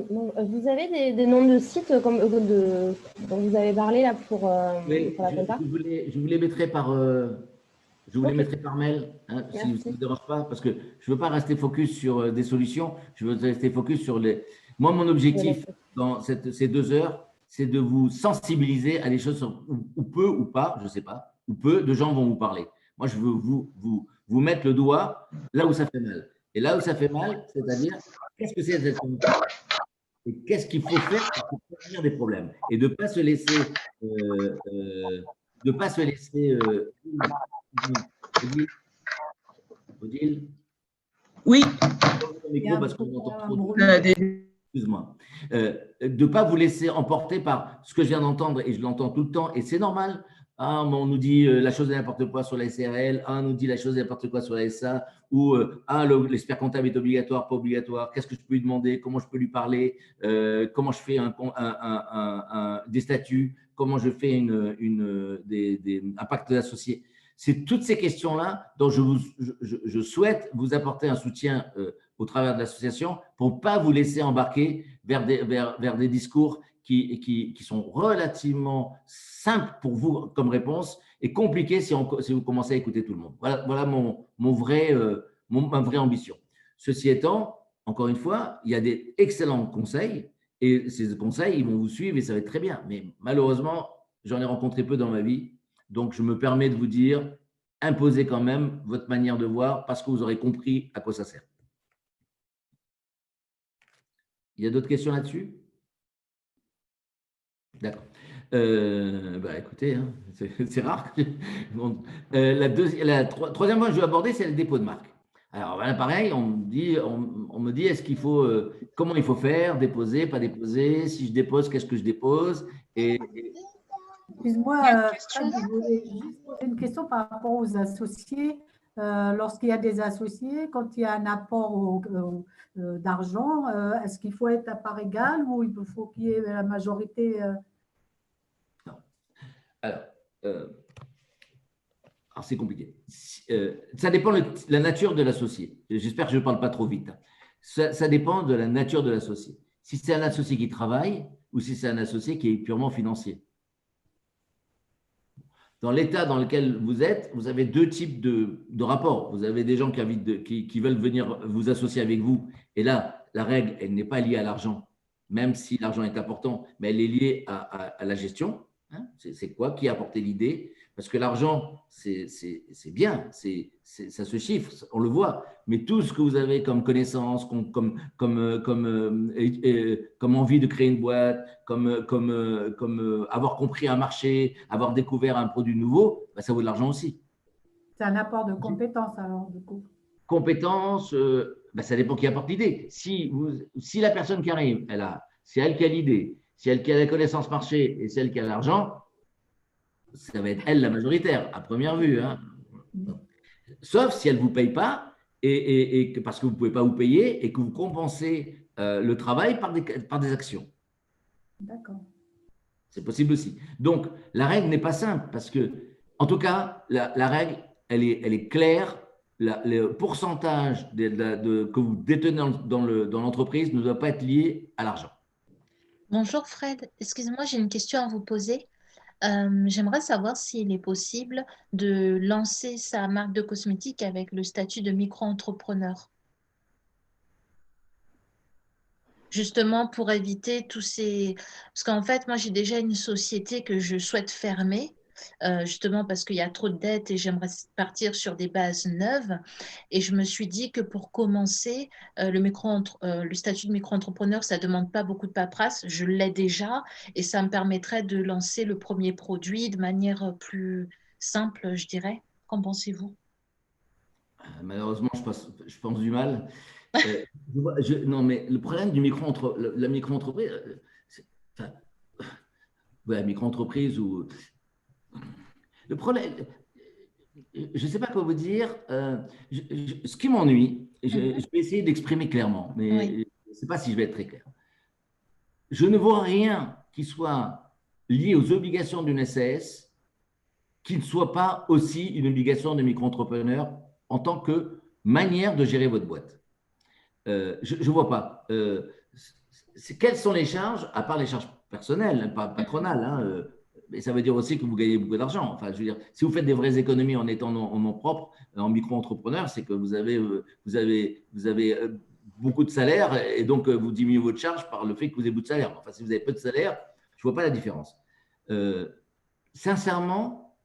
Bon, vous avez des noms de sites dont vous avez parlé là pour la compta? Je vous les mettrai par, mail, hein, si ça ne vous dérange pas, parce que je ne veux pas rester focus sur des solutions, je veux rester focus sur les… Moi, mon objectif dans ces 2 heures, c'est de vous sensibiliser à des choses où peu ou pas, je ne sais pas, où peu de gens vont vous parler. Moi, je veux vous mettre le doigt là où ça fait mal. Et là où ça fait mal, c'est-à-dire, qu'est-ce que c'est cette compta? Et qu'est-ce qu'il faut faire pour prévenir des problèmes? Et de ne pas se laisser… Odile? Oui. Parce qu'on entend trop. Excuse-moi. De ne pas vous laisser emporter par ce que je viens d'entendre, et je l'entends tout le temps, et c'est normal. Ah, on nous dit la chose de n'importe quoi sur la SRL, on nous dit la chose de n'importe quoi sur la SA, ou l'expert comptable est obligatoire, pas obligatoire, qu'est-ce que je peux lui demander, comment je peux lui parler, comment je fais des statuts, comment je fais un pacte d'associés. C'est toutes ces questions-là dont je souhaite vous apporter un soutien au travers de l'association pour ne pas vous laisser embarquer vers des discours qui sont relativement simples pour vous comme réponse et compliqués si vous commencez à écouter tout le monde. Voilà ma vraie ambition. Ceci étant, encore une fois, il y a des excellents conseils et ces conseils, ils vont vous suivre et ça va être très bien. Mais malheureusement, j'en ai rencontré peu dans ma vie. Donc, je me permets de vous dire, imposez quand même votre manière de voir parce que vous aurez compris à quoi ça sert. Il y a d'autres questions là-dessus? D'accord. Écoutez, hein, c'est rare. Bon, la troisième point que je vais aborder, c'est le dépôt de marque. Alors, voilà, pareil, on me dit est-ce qu'il faut, comment il faut faire, déposer, pas déposer, si je dépose, qu'est-ce que je dépose Excuse-moi, Fred, je voulais juste poser une question par rapport aux associés. Lorsqu'il y a des associés, quand il y a un apport d'argent, est-ce qu'il faut être à part égale ou il faut qu'il y ait la majorité Non. Alors, c'est compliqué. Ça dépend de la nature de l'associé. J'espère que je ne parle pas trop vite. Ça dépend de la nature de l'associé. Si c'est un associé qui travaille ou si c'est un associé qui est purement financier. Dans l'état dans lequel vous êtes, vous avez 2 types de rapports. Vous avez des gens qui veulent venir vous associer avec vous. Et là, la règle, elle n'est pas liée à l'argent, même si l'argent est important, mais elle est liée à la gestion. Hein, c'est quoi qui a apporté l'idée? Parce que l'argent, c'est bien, ça se chiffre, on le voit. Mais tout ce que vous avez comme connaissance, comme envie de créer une boîte, comme avoir compris un marché, avoir découvert un produit nouveau, bah, ça vaut de l'argent aussi. C'est un apport de compétences alors, du coup. Compétences, bah, ça dépend qui apporte l'idée. Si la personne qui arrive, c'est elle qui a l'idée, c'est elle qui a la connaissance marché et c'est elle qui a l'argent, ça va être elle la majoritaire, à première vue. Hein. Sauf si elle ne vous paye pas, et parce que vous ne pouvez pas vous payer et que vous compensez le travail par des actions. D'accord. C'est possible aussi. Donc, la règle n'est pas simple parce que, en tout cas, la règle, elle est claire. Le pourcentage que vous détenez dans l'entreprise ne doit pas être lié à l'argent. Bonjour Fred, excusez-moi, j'ai une question à vous poser. J'aimerais savoir s'il est possible de lancer sa marque de cosmétiques avec le statut de micro-entrepreneur. Justement pour éviter tous ces… Parce qu'en fait, moi, j'ai déjà une société que je souhaite fermer, justement parce qu'il y a trop de dettes et j'aimerais partir sur des bases neuves. Et je me suis dit que pour commencer, le statut de micro-entrepreneur, ça ne demande pas beaucoup de paperasse. Je l'ai déjà et ça me permettrait de lancer le premier produit de manière plus simple, je dirais. Qu'en pensez-vous? Malheureusement, je pense du mal. Non, mais le problème du la micro-entreprise, ouais, micro-entreprise ou… Le problème, je ne sais pas quoi vous dire. Ce qui m'ennuie, je vais essayer d'exprimer clairement, mais Oui. je ne sais pas si je vais être très clair. Je ne vois rien qui soit lié aux obligations d'une SAS qui ne soit pas aussi une obligation de micro-entrepreneur en tant que manière de gérer votre boîte. Je ne vois pas. Quelles sont les charges, à part les charges personnelles, pas patronales, hein, mais ça veut dire aussi que vous gagnez beaucoup d'argent. Enfin, je veux dire, si vous faites des vraies économies en étant en nom propre, en micro-entrepreneur, c'est que vous avez beaucoup de salaire et donc vous diminuez votre charge par le fait que vous avez beaucoup de salaire. Enfin, si vous avez peu de salaire, je ne vois pas la différence. Sincèrement,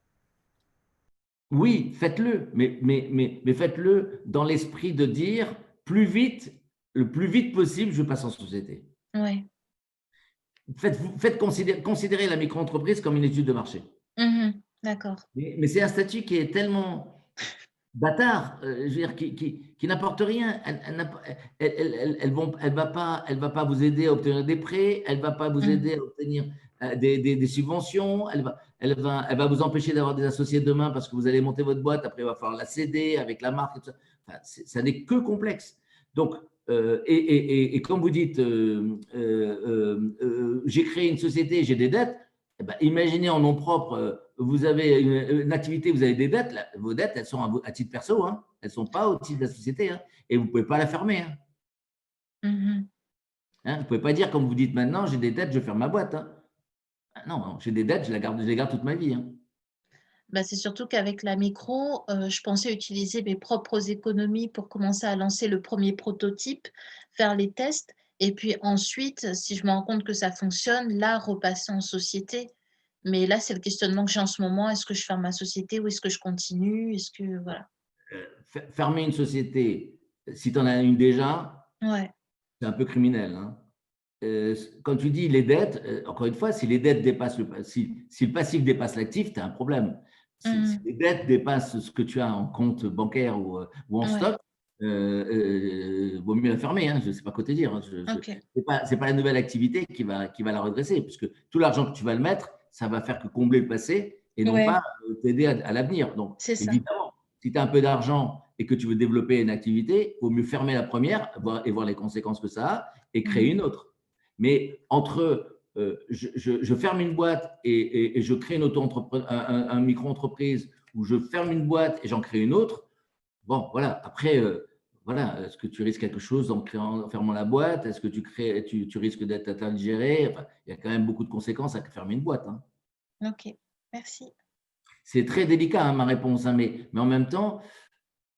oui, faites-le, mais faites-le dans l'esprit de dire plus vite, le plus vite possible, je passe en société. Oui. Faites considérer la micro-entreprise comme une étude de marché. D'accord. Mais c'est un statut qui est tellement bâtard, je veux dire, qui n'apporte rien. Elle va pas vous aider à obtenir des prêts, elle va pas vous aider à obtenir des subventions, elle va vous empêcher d'avoir des associés demain parce que vous allez monter votre boîte, après il va falloir la céder avec la marque, et tout ça. Enfin, ça n'est que complexe. Donc, et comme vous dites, j'ai créé une société, j'ai des dettes, eh ben, imaginez en nom propre, vous avez une activité, vous avez des dettes, là, vos dettes, elles sont à titre perso, hein, elles ne sont pas au titre de la société, hein, et vous ne pouvez pas la fermer. Hein. Hein, vous ne pouvez pas dire, comme vous dites maintenant, j'ai des dettes, je ferme ma boîte. Hein. Non, j'ai des dettes, je les garde toute ma vie. Hein. Bah, c'est surtout qu'avec la micro, je pensais utiliser mes propres économies pour commencer à lancer le premier prototype, faire les tests, et puis ensuite, si je me rends compte que ça fonctionne, là, repasser en société. Mais là, c'est le questionnement que j'ai en ce moment. Est-ce que je ferme ma société ou est-ce que je continue? Est-ce que voilà. Fermer une société, si tu en as une déjà, Ouais. c'est un peu criminel. Hein. Quand tu dis les dettes, encore une fois, si les dettes dépassent si le passif dépasse l'actif, tu as un problème. Si les dettes dépassent ce que tu as en compte bancaire ou en stock, vaut mieux la fermer. Hein, je ne sais pas quoi te dire. Hein, c'est pas la nouvelle activité qui va la redresser, puisque tout l'argent que tu vas le mettre, ça va faire que combler le passé et non pas t'aider à l'avenir. Donc, évidemment, si tu as un peu d'argent et que tu veux développer une activité, il vaut mieux fermer la première et voir les conséquences que ça a et créer une autre. Mais entre je ferme une boîte et je crée une un micro-entreprise, ou je ferme une boîte et j'en crée une autre, bon, voilà. Après, voilà, est-ce que tu risques quelque chose en fermant la boîte? Est-ce que tu risques d'être indigéré? Enfin, il y a quand même beaucoup de conséquences à fermer une boîte. Hein. Ok, merci. C'est très délicat, hein, ma réponse, hein, mais en même temps,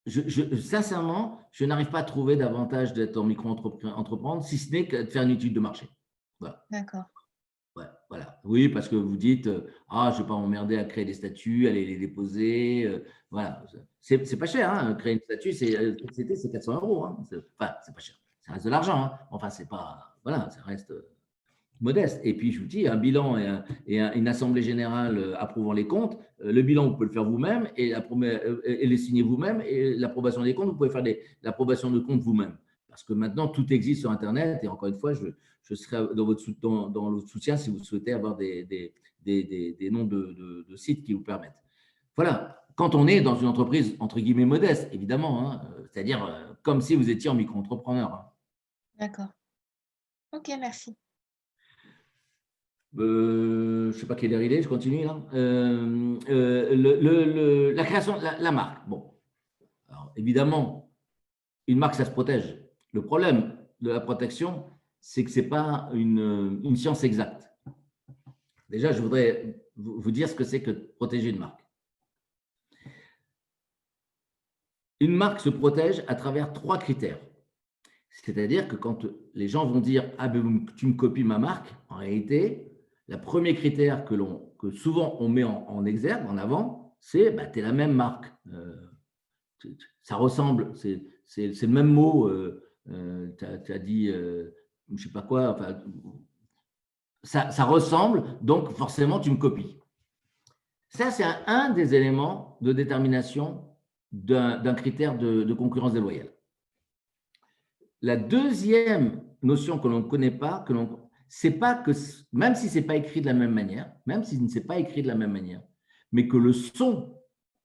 sincèrement, je n'arrive pas à trouver d'avantage d'être en micro-entreprendre, si ce n'est que de faire une étude de marché. Voilà. D'accord. Ouais, voilà. Oui, parce que vous dites, je ne vais pas m'emmerder à créer des statuts, aller les déposer. Voilà. C'est pas cher, hein. Créer une statut, c'est 400 €. Hein. Enfin, c'est pas cher. Ça reste de l'argent. Hein. Enfin, c'est pas. Voilà, ça reste modeste. Et puis, je vous dis, un bilan et une assemblée générale approuvant les comptes, le bilan, vous pouvez le faire vous-même et les signer vous-même. Et l'approbation des comptes, vous pouvez faire l'approbation de comptes vous-même. Parce que maintenant, tout existe sur Internet. Et encore une fois, je serai dans votre soutien si vous souhaitez avoir des noms de sites qui vous permettent. Voilà. Quand on est dans une entreprise, entre guillemets, modeste, évidemment, hein, c'est-à-dire comme si vous étiez en micro-entrepreneur. Hein. D'accord. Ok, merci. Je ne sais pas quelle heure il est, je continue là. La création, la marque. Bon, alors, évidemment, une marque, ça se protège. Le problème de la protection, c'est que ce n'est pas une science exacte. Déjà, je voudrais vous dire ce que c'est que de protéger une marque. Une marque se protège à travers 3 critères. C'est-à-dire que quand les gens vont dire « Ah, ben, tu me copies ma marque », en réalité, le premier critère que souvent on met en exergue, en avant, c'est tu es la même marque. Ça ressemble, c'est le même mot. Tu as dit, je ne sais pas quoi, enfin, ça ressemble, donc forcément tu me copies. Ça, c'est un des éléments de détermination d'un critère de concurrence déloyale. La deuxième notion que l'on ne connaît pas, c'est pas que, même si ce n'est pas écrit de la même manière, mais que le son,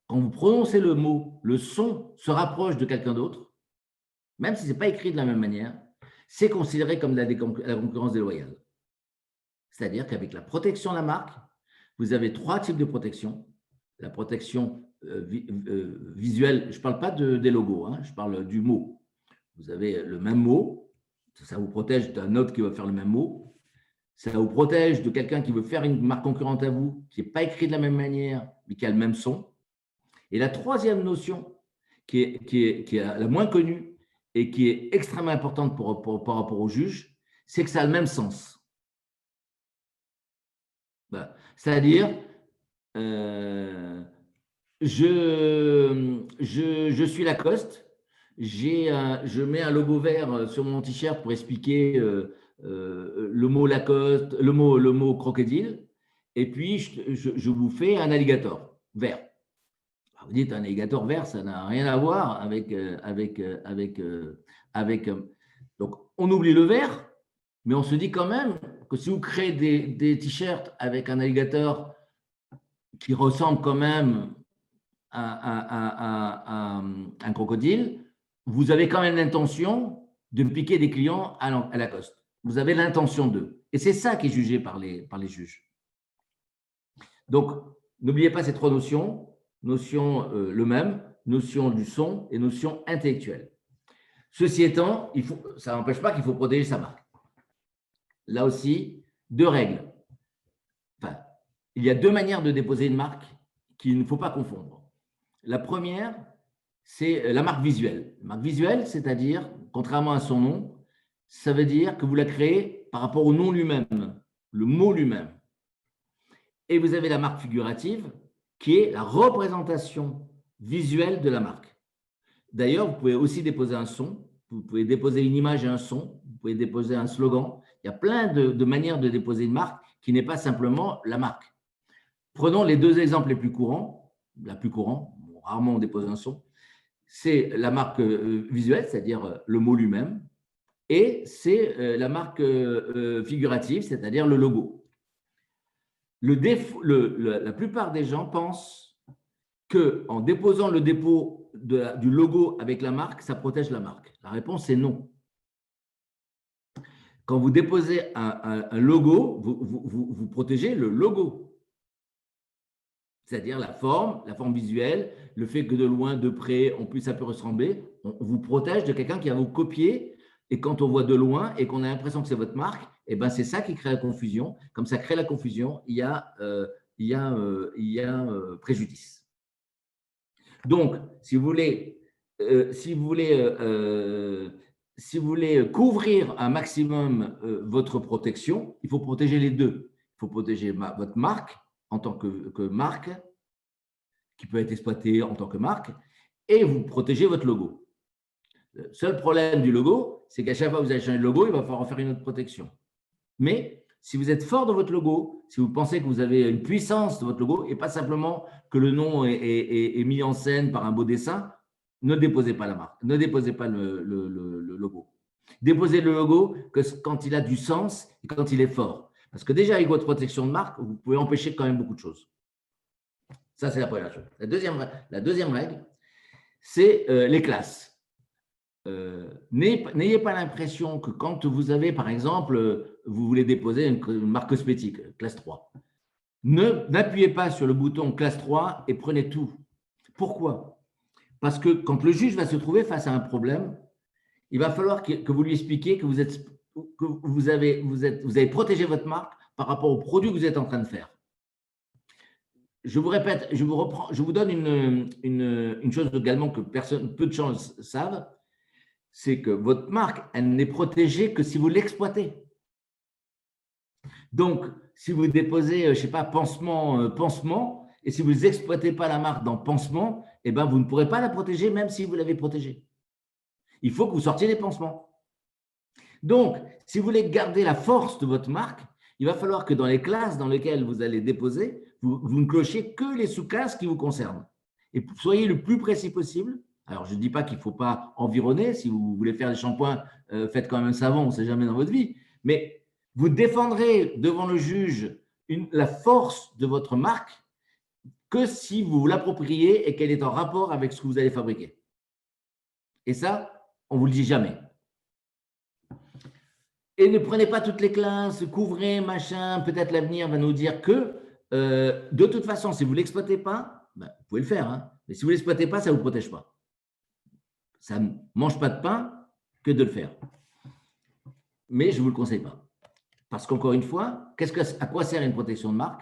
quand vous prononcez le mot, le son se rapproche de quelqu'un d'autre, même si ce n'est pas écrit de la même manière, c'est considéré comme la concurrence déloyale. C'est-à-dire qu'avec la protection de la marque, vous avez 3 types de protection. La protection visuelle, je ne parle pas des logos, hein, je parle du mot. Vous avez le même mot, ça vous protège d'un autre qui va faire le même mot. Ça vous protège de quelqu'un qui veut faire une marque concurrente à vous, qui n'est pas écrit de la même manière, mais qui a le même son. Et la troisième notion, qui est la moins connue et qui est extrêmement importante par rapport au juge, c'est que ça a le même sens. Voilà. C'est-à-dire, je suis Lacoste, je mets un logo vert sur mon t-shirt pour expliquer le mot Lacoste, le mot crocodile, et puis je vous fais un alligator vert. Alors vous dites un alligator vert, ça n'a rien à voir avec donc on oublie le vert, mais on se dit quand même que si vous créez des t-shirts avec un alligator qui ressemble quand même à un crocodile, vous avez quand même l'intention de piquer des clients à Lacoste. Vous avez l'intention d'eux. Et c'est ça qui est jugé par les juges. Donc, n'oubliez pas ces 3 notions. Notion le même, notion du son et notion intellectuelle. Ceci étant, ça n'empêche pas qu'il faut protéger sa marque. Là aussi, 2 règles. Enfin, il y a 2 manières de déposer une marque qu'il ne faut pas confondre. La première, c'est la marque visuelle. La marque visuelle, c'est-à-dire, contrairement à son nom, ça veut dire que vous la créez par rapport au nom lui-même, le mot lui-même. Et vous avez la marque figurative, qui est la représentation visuelle de la marque. D'ailleurs, vous pouvez aussi déposer un son, vous pouvez déposer une image et un son, vous pouvez déposer un slogan. Il y a plein de manières de déposer une marque qui n'est pas simplement la marque. Prenons les 2 exemples les plus courants. La plus courante, rarement on dépose un son, c'est la marque visuelle, c'est-à-dire le mot lui-même, et c'est la marque figurative, c'est-à-dire le logo. La plupart des gens pensent qu'en déposant le dépôt du logo avec la marque, ça protège la marque. La réponse est non. Quand vous déposez un logo, vous protégez le logo. C'est-à-dire la forme visuelle, le fait que de loin, de près, ça peut ressembler. On vous protège de quelqu'un qui va vous copier. Et quand on voit de loin et qu'on a l'impression que c'est votre marque, eh ben c'est ça qui crée la confusion. Comme ça crée la confusion, il y a préjudice. Donc, si vous voulez couvrir un maximum votre protection, il faut protéger les 2. Il faut protéger votre marque en tant que marque, qui peut être exploitée en tant que marque, et vous protégez votre logo. Le seul problème du logo, c'est qu'à chaque fois que vous allez changer de logo, il va falloir en faire une autre protection. Mais si vous êtes fort dans votre logo, si vous pensez que vous avez une puissance de votre logo et pas simplement que le nom est mis en scène par un beau dessin, ne déposez pas la marque, ne déposez pas le logo. Déposez le logo quand il a du sens et quand il est fort. Parce que déjà, avec votre protection de marque, vous pouvez empêcher quand même beaucoup de choses. Ça, c'est la première chose. La deuxième règle, c'est les classes. N'ayez pas l'impression que quand vous avez, par exemple, vous voulez déposer une marque cosmétique, classe 3, n'appuyez pas sur le bouton classe 3 et prenez tout. Pourquoi? Parce que quand le juge va se trouver face à un problème, il va falloir que vous lui expliquiez que vous avez protégé votre marque par rapport au produit que vous êtes en train de faire. Je vous répète, je vous donne une chose également que peu de gens savent, c'est que votre marque, elle n'est protégée que si vous l'exploitez. Donc, si vous déposez, je ne sais pas, pansement, et si vous n'exploitez pas la marque dans pansement, eh ben, vous ne pourrez pas la protéger même si vous l'avez protégée. Il faut que vous sortiez des pansements. Donc, si vous voulez garder la force de votre marque, il va falloir que dans les classes dans lesquelles vous allez déposer, vous ne clochiez que les sous-classes qui vous concernent. Et soyez le plus précis possible. Alors, je ne dis pas qu'il ne faut pas environner. Si vous voulez faire des shampoings, faites quand même un savon, on ne sait jamais dans votre vie. Mais Vous défendrez devant le juge la force de votre marque que si vous vous l'appropriez et qu'elle est en rapport avec ce que vous allez fabriquer. Et ça, on ne vous le dit jamais. Et ne prenez pas toutes les classes, couvrez, machin, peut-être l'avenir va nous dire que de toute façon, si vous ne l'exploitez pas, ben, vous pouvez le faire, hein, mais si vous ne l'exploitez pas, ça ne vous protège pas. Ça ne mange pas de pain que de le faire. Mais je ne vous le conseille pas. Parce qu'encore une fois, à quoi sert une protection de marque?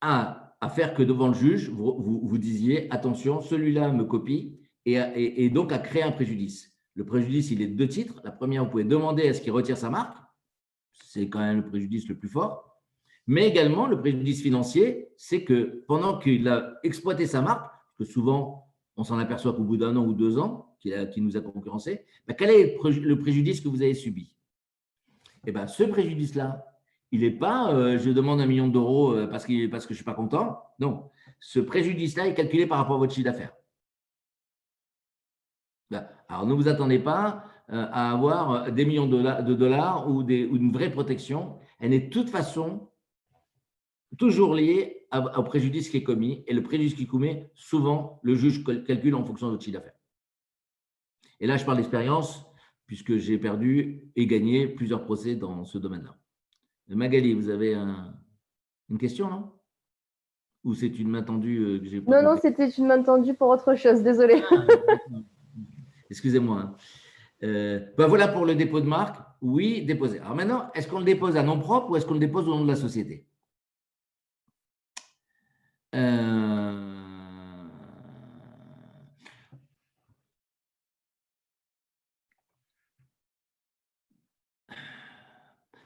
À faire que devant le juge, vous disiez, attention, celui-là me copie, et donc à créer un préjudice. Le préjudice, il est de deux titres. La première, vous pouvez demander à ce qu'il retire sa marque. C'est quand même le préjudice le plus fort. Mais également, le préjudice financier, c'est que pendant qu'il a exploité sa marque, que souvent, on s'en aperçoit qu'au bout d'1 an ou 2 ans, qu'il nous a concurrencé, ben, quel est le préjudice que vous avez subi? Eh ben, ce préjudice-là, il n'est pas je demande 1 million d'euros parce que je ne suis pas content. Non, ce préjudice-là est calculé par rapport à votre chiffre d'affaires. Alors, ne vous attendez pas à avoir des millions de dollars ou une vraie protection. Elle est de toute façon toujours liée au préjudice qui est commis. Et le préjudice qui est commis, souvent, le juge calcule en fonction de votre chiffre d'affaires. Et là, je parle d'expérience, puisque j'ai perdu et gagné plusieurs procès dans ce domaine-là. Magali, vous avez une question, non? Ou c'est une main tendue que j'ai pas Non, compris? c'était une main tendue pour autre chose, désolé. Excusez-moi. Ben voilà pour le dépôt de marque. Oui, déposer. Alors maintenant, est-ce qu'on le dépose à nom propre ou est-ce qu'on le dépose au nom de la société?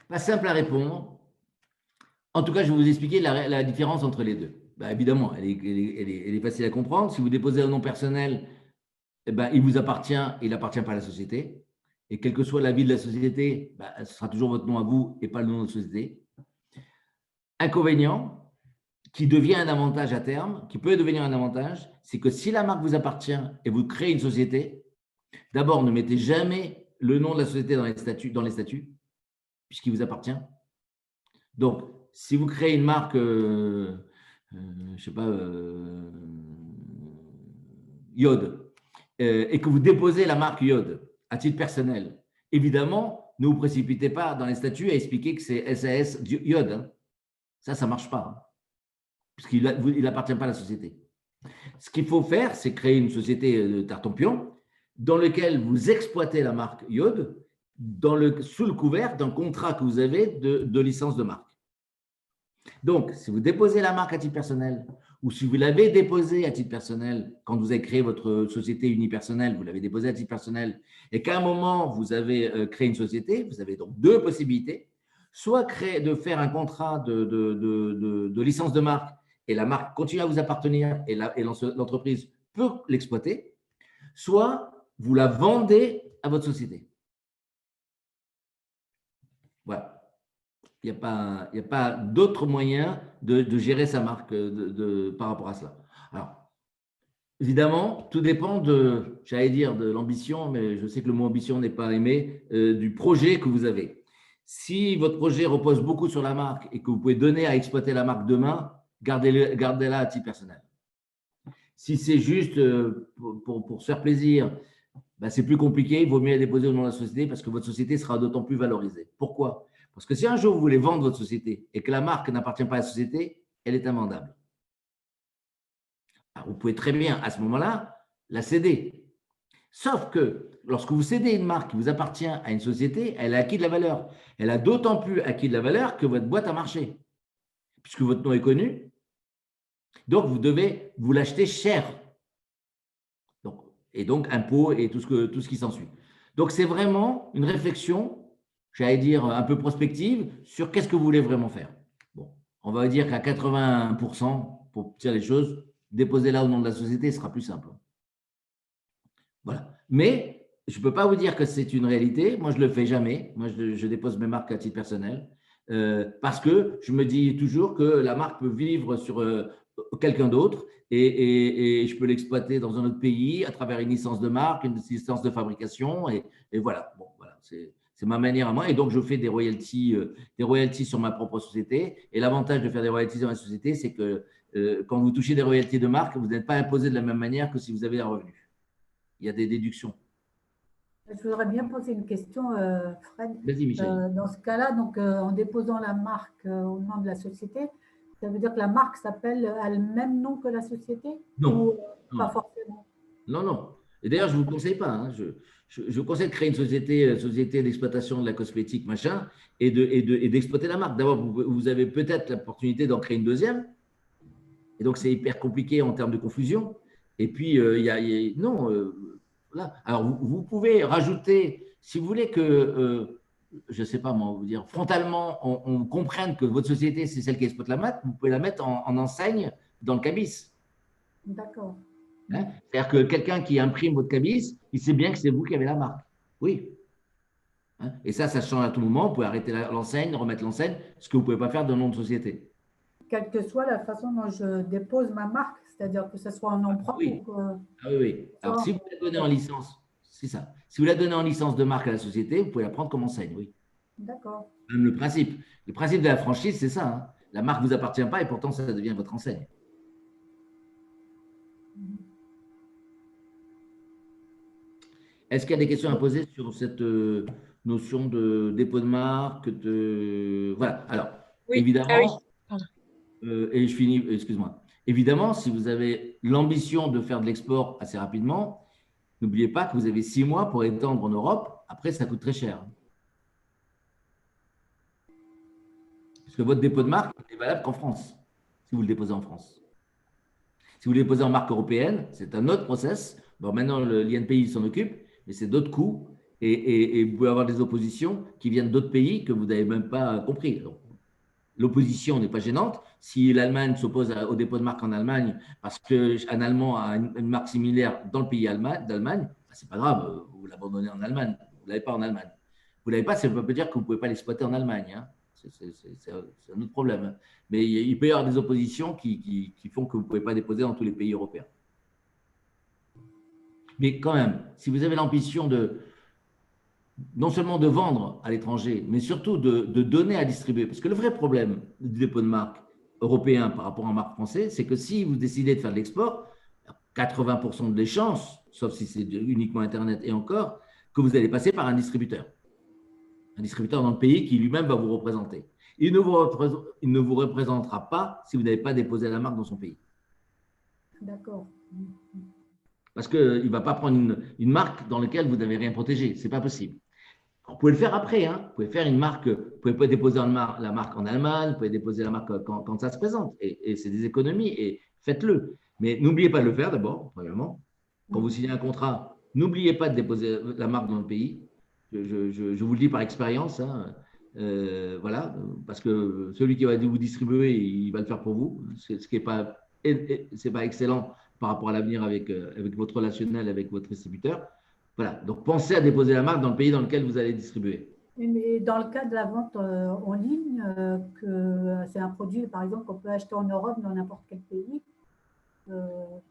Pas simple à répondre. En tout cas, je vais vous expliquer la différence entre les deux. Ben, évidemment, elle est facile à comprendre. Si vous déposez un nom personnel, eh ben, il vous appartient, il n'appartient pas à la société. Et quelle que soit la vie de la société, ben, ce sera toujours votre nom à vous et pas le nom de la société. Inconvénient, qui devient un avantage à terme, qui peut devenir un avantage, c'est que si la marque vous appartient et vous créez une société, d'abord, ne mettez jamais le nom de la société dans les statuts puisqu'il vous appartient. Donc, si vous créez une marque, je ne sais pas, Iode, et que vous déposez la marque Iode à titre personnel, évidemment, ne vous précipitez pas dans les statuts à expliquer que c'est SAS Iode. Hein. Ça ne marche pas, hein, puisqu'il n'appartient pas à la société. Ce qu'il faut faire, c'est créer une société de Tartampion dans laquelle vous exploitez la marque Iode sous le couvert d'un contrat que vous avez de licence de marque. Donc, si vous déposez la marque à titre personnel ou si vous l'avez déposée à titre personnel, quand vous avez créé votre société unipersonnelle, vous l'avez déposée à titre personnel et qu'à un moment, vous avez créé une société, vous avez donc deux possibilités. Soit de faire un contrat de licence de marque et la marque continue à vous appartenir et l'entreprise peut l'exploiter, soit vous la vendez à votre société. Voilà. Il n'y a pas d'autre moyen de gérer sa marque par rapport à cela. Alors, évidemment, tout dépend j'allais dire, de l'ambition, mais je sais que le mot ambition n'est pas aimé, du projet que vous avez. Si votre projet repose beaucoup sur la marque et que vous pouvez donner à exploiter la marque demain, gardez-la à titre personnel. Si c'est juste pour se faire plaisir, ben c'est plus compliqué, il vaut mieux la déposer au nom de la société parce que votre société sera d'autant plus valorisée. Pourquoi ? Parce que si un jour vous voulez vendre votre société et que la marque n'appartient pas à la société, elle est invendable. Alors, vous pouvez très bien, à ce moment-là, la céder. Sauf que lorsque vous cédez une marque qui vous appartient à une société, elle a acquis de la valeur. Elle a d'autant plus acquis de la valeur que votre boîte a marché, puisque votre nom est connu. Donc, vous devez vous l'acheter cher. Et donc, impôts et tout ce qui s'ensuit. Donc, c'est vraiment une réflexion, j'allais dire un peu prospective, sur qu'est-ce que vous voulez vraiment faire. Bon, on va dire qu'à 80%, pour dire les choses, déposez-la au nom de la société, ce sera plus simple. Voilà. Mais je ne peux pas vous dire que c'est une réalité. Moi, je ne le fais jamais. Moi, je dépose mes marques à titre personnel parce que je me dis toujours que la marque peut vivre sur quelqu'un d'autre et je peux l'exploiter dans un autre pays à travers une licence de marque, une licence de fabrication et voilà. Bon, voilà. C'est ma manière à moi. Et donc, je fais des royalties sur ma propre société. Et l'avantage de faire des royalties dans ma société, c'est que quand vous touchez des royalties de marque, vous n'êtes pas imposé de la même manière que si vous avez un revenu. Il y a des déductions. Je voudrais bien poser une question, Fred. Vas-y, Michel. Dans ce cas-là, donc, en déposant la marque au nom de la société, ça veut dire que la marque a le même nom que la société? Non. Ou pas forcément? Non, non. Et d'ailleurs, je ne vous conseille pas. Hein. Je vous conseille de créer une société d'exploitation de la cosmétique, machin, et d'exploiter la marque. D'abord, vous avez peut-être l'opportunité d'en créer une deuxième. Et donc, c'est hyper compliqué en termes de confusion. Et puis, voilà. Alors, vous pouvez rajouter, si vous voulez que, je ne sais pas moi, vous dire, frontalement, on comprenne que votre société, c'est celle qui exploite la marque, vous pouvez la mettre en enseigne dans le cabis. D'accord. Hein? C'est-à-dire que quelqu'un qui imprime votre cabis, il sait bien que c'est vous qui avez la marque. Oui. Hein? Et ça change à tout moment. Vous pouvez arrêter l'enseigne, remettre l'enseigne, ce que vous ne pouvez pas faire d'un nom de société. Quelle que soit la façon dont je dépose ma marque, c'est-à-dire que ce soit en nom propre oui. ou Ah oui, oui. Alors, si vous la donnez en licence, c'est ça. Si vous la donnez en licence de marque à la société, vous pouvez la prendre comme enseigne, oui. D'accord. Même le principe. Le principe de la franchise, c'est ça. Hein. La marque ne vous appartient pas et pourtant, ça devient votre enseigne. Est-ce qu'il y a des questions à poser sur cette notion de dépôt de marque Voilà. Alors, Oui. évidemment, Ah oui. et je finis, excuse-moi. Évidemment, si vous avez l'ambition de faire de l'export assez rapidement, n'oubliez pas que vous avez 6 mois pour étendre en Europe. Après, ça coûte très cher. Parce que votre dépôt de marque n'est valable qu'en France, si vous le déposez en France. Si vous le déposez en marque européenne, c'est un autre process. Bon, maintenant, l'INPI s'en occupe, mais c'est d'autres coûts. Et vous pouvez avoir des oppositions qui viennent d'autres pays que vous n'avez même pas compris. L'opposition n'est pas gênante. Si l'Allemagne s'oppose au dépôt de marque en Allemagne parce qu'un Allemand a une marque similaire dans le pays d'Allemagne, ce n'est pas grave, vous l'abandonnez en Allemagne. Vous ne l'avez pas en Allemagne. Vous ne l'avez pas, ça ne veut pas dire que vous ne pouvez pas l'exploiter en Allemagne. Hein. C'est un autre problème. Mais il peut y avoir des oppositions qui font que vous ne pouvez pas déposer dans tous les pays européens. Mais quand même, si vous avez l'ambition non seulement de vendre à l'étranger, mais surtout de donner à distribuer. Parce que le vrai problème du dépôt de marque européen par rapport à une marque française, c'est que si vous décidez de faire de l'export, 80% des chances, sauf si c'est uniquement Internet et encore, que vous allez passer par un distributeur. Un distributeur dans le pays qui lui-même va vous représenter. Il ne vous représentera pas si vous n'avez pas déposé la marque dans son pays. D'accord. Parce qu'il ne va pas prendre une marque dans laquelle vous n'avez rien protégé. Ce n'est pas possible. Vous pouvez le faire après. Hein. Vous pouvez faire une marque, vous pouvez pas déposer la marque en Allemagne, vous pouvez déposer la marque quand ça se présente. Et c'est des économies et faites-le. Mais n'oubliez pas de le faire d'abord, premièrement. Quand vous signez un contrat, n'oubliez pas de déposer la marque dans le pays. Je vous le dis par expérience. Hein. Voilà, parce que celui qui va vous distribuer, il va le faire pour vous. Ce qui n'est pas, c'est pas excellent par rapport à l'avenir avec votre relationnel avec votre distributeur. Voilà, donc pensez à déposer la marque dans le pays dans lequel vous allez distribuer. Mais dans le cas de la vente en ligne, que c'est un produit, par exemple, qu'on peut acheter en Europe dans n'importe quel pays.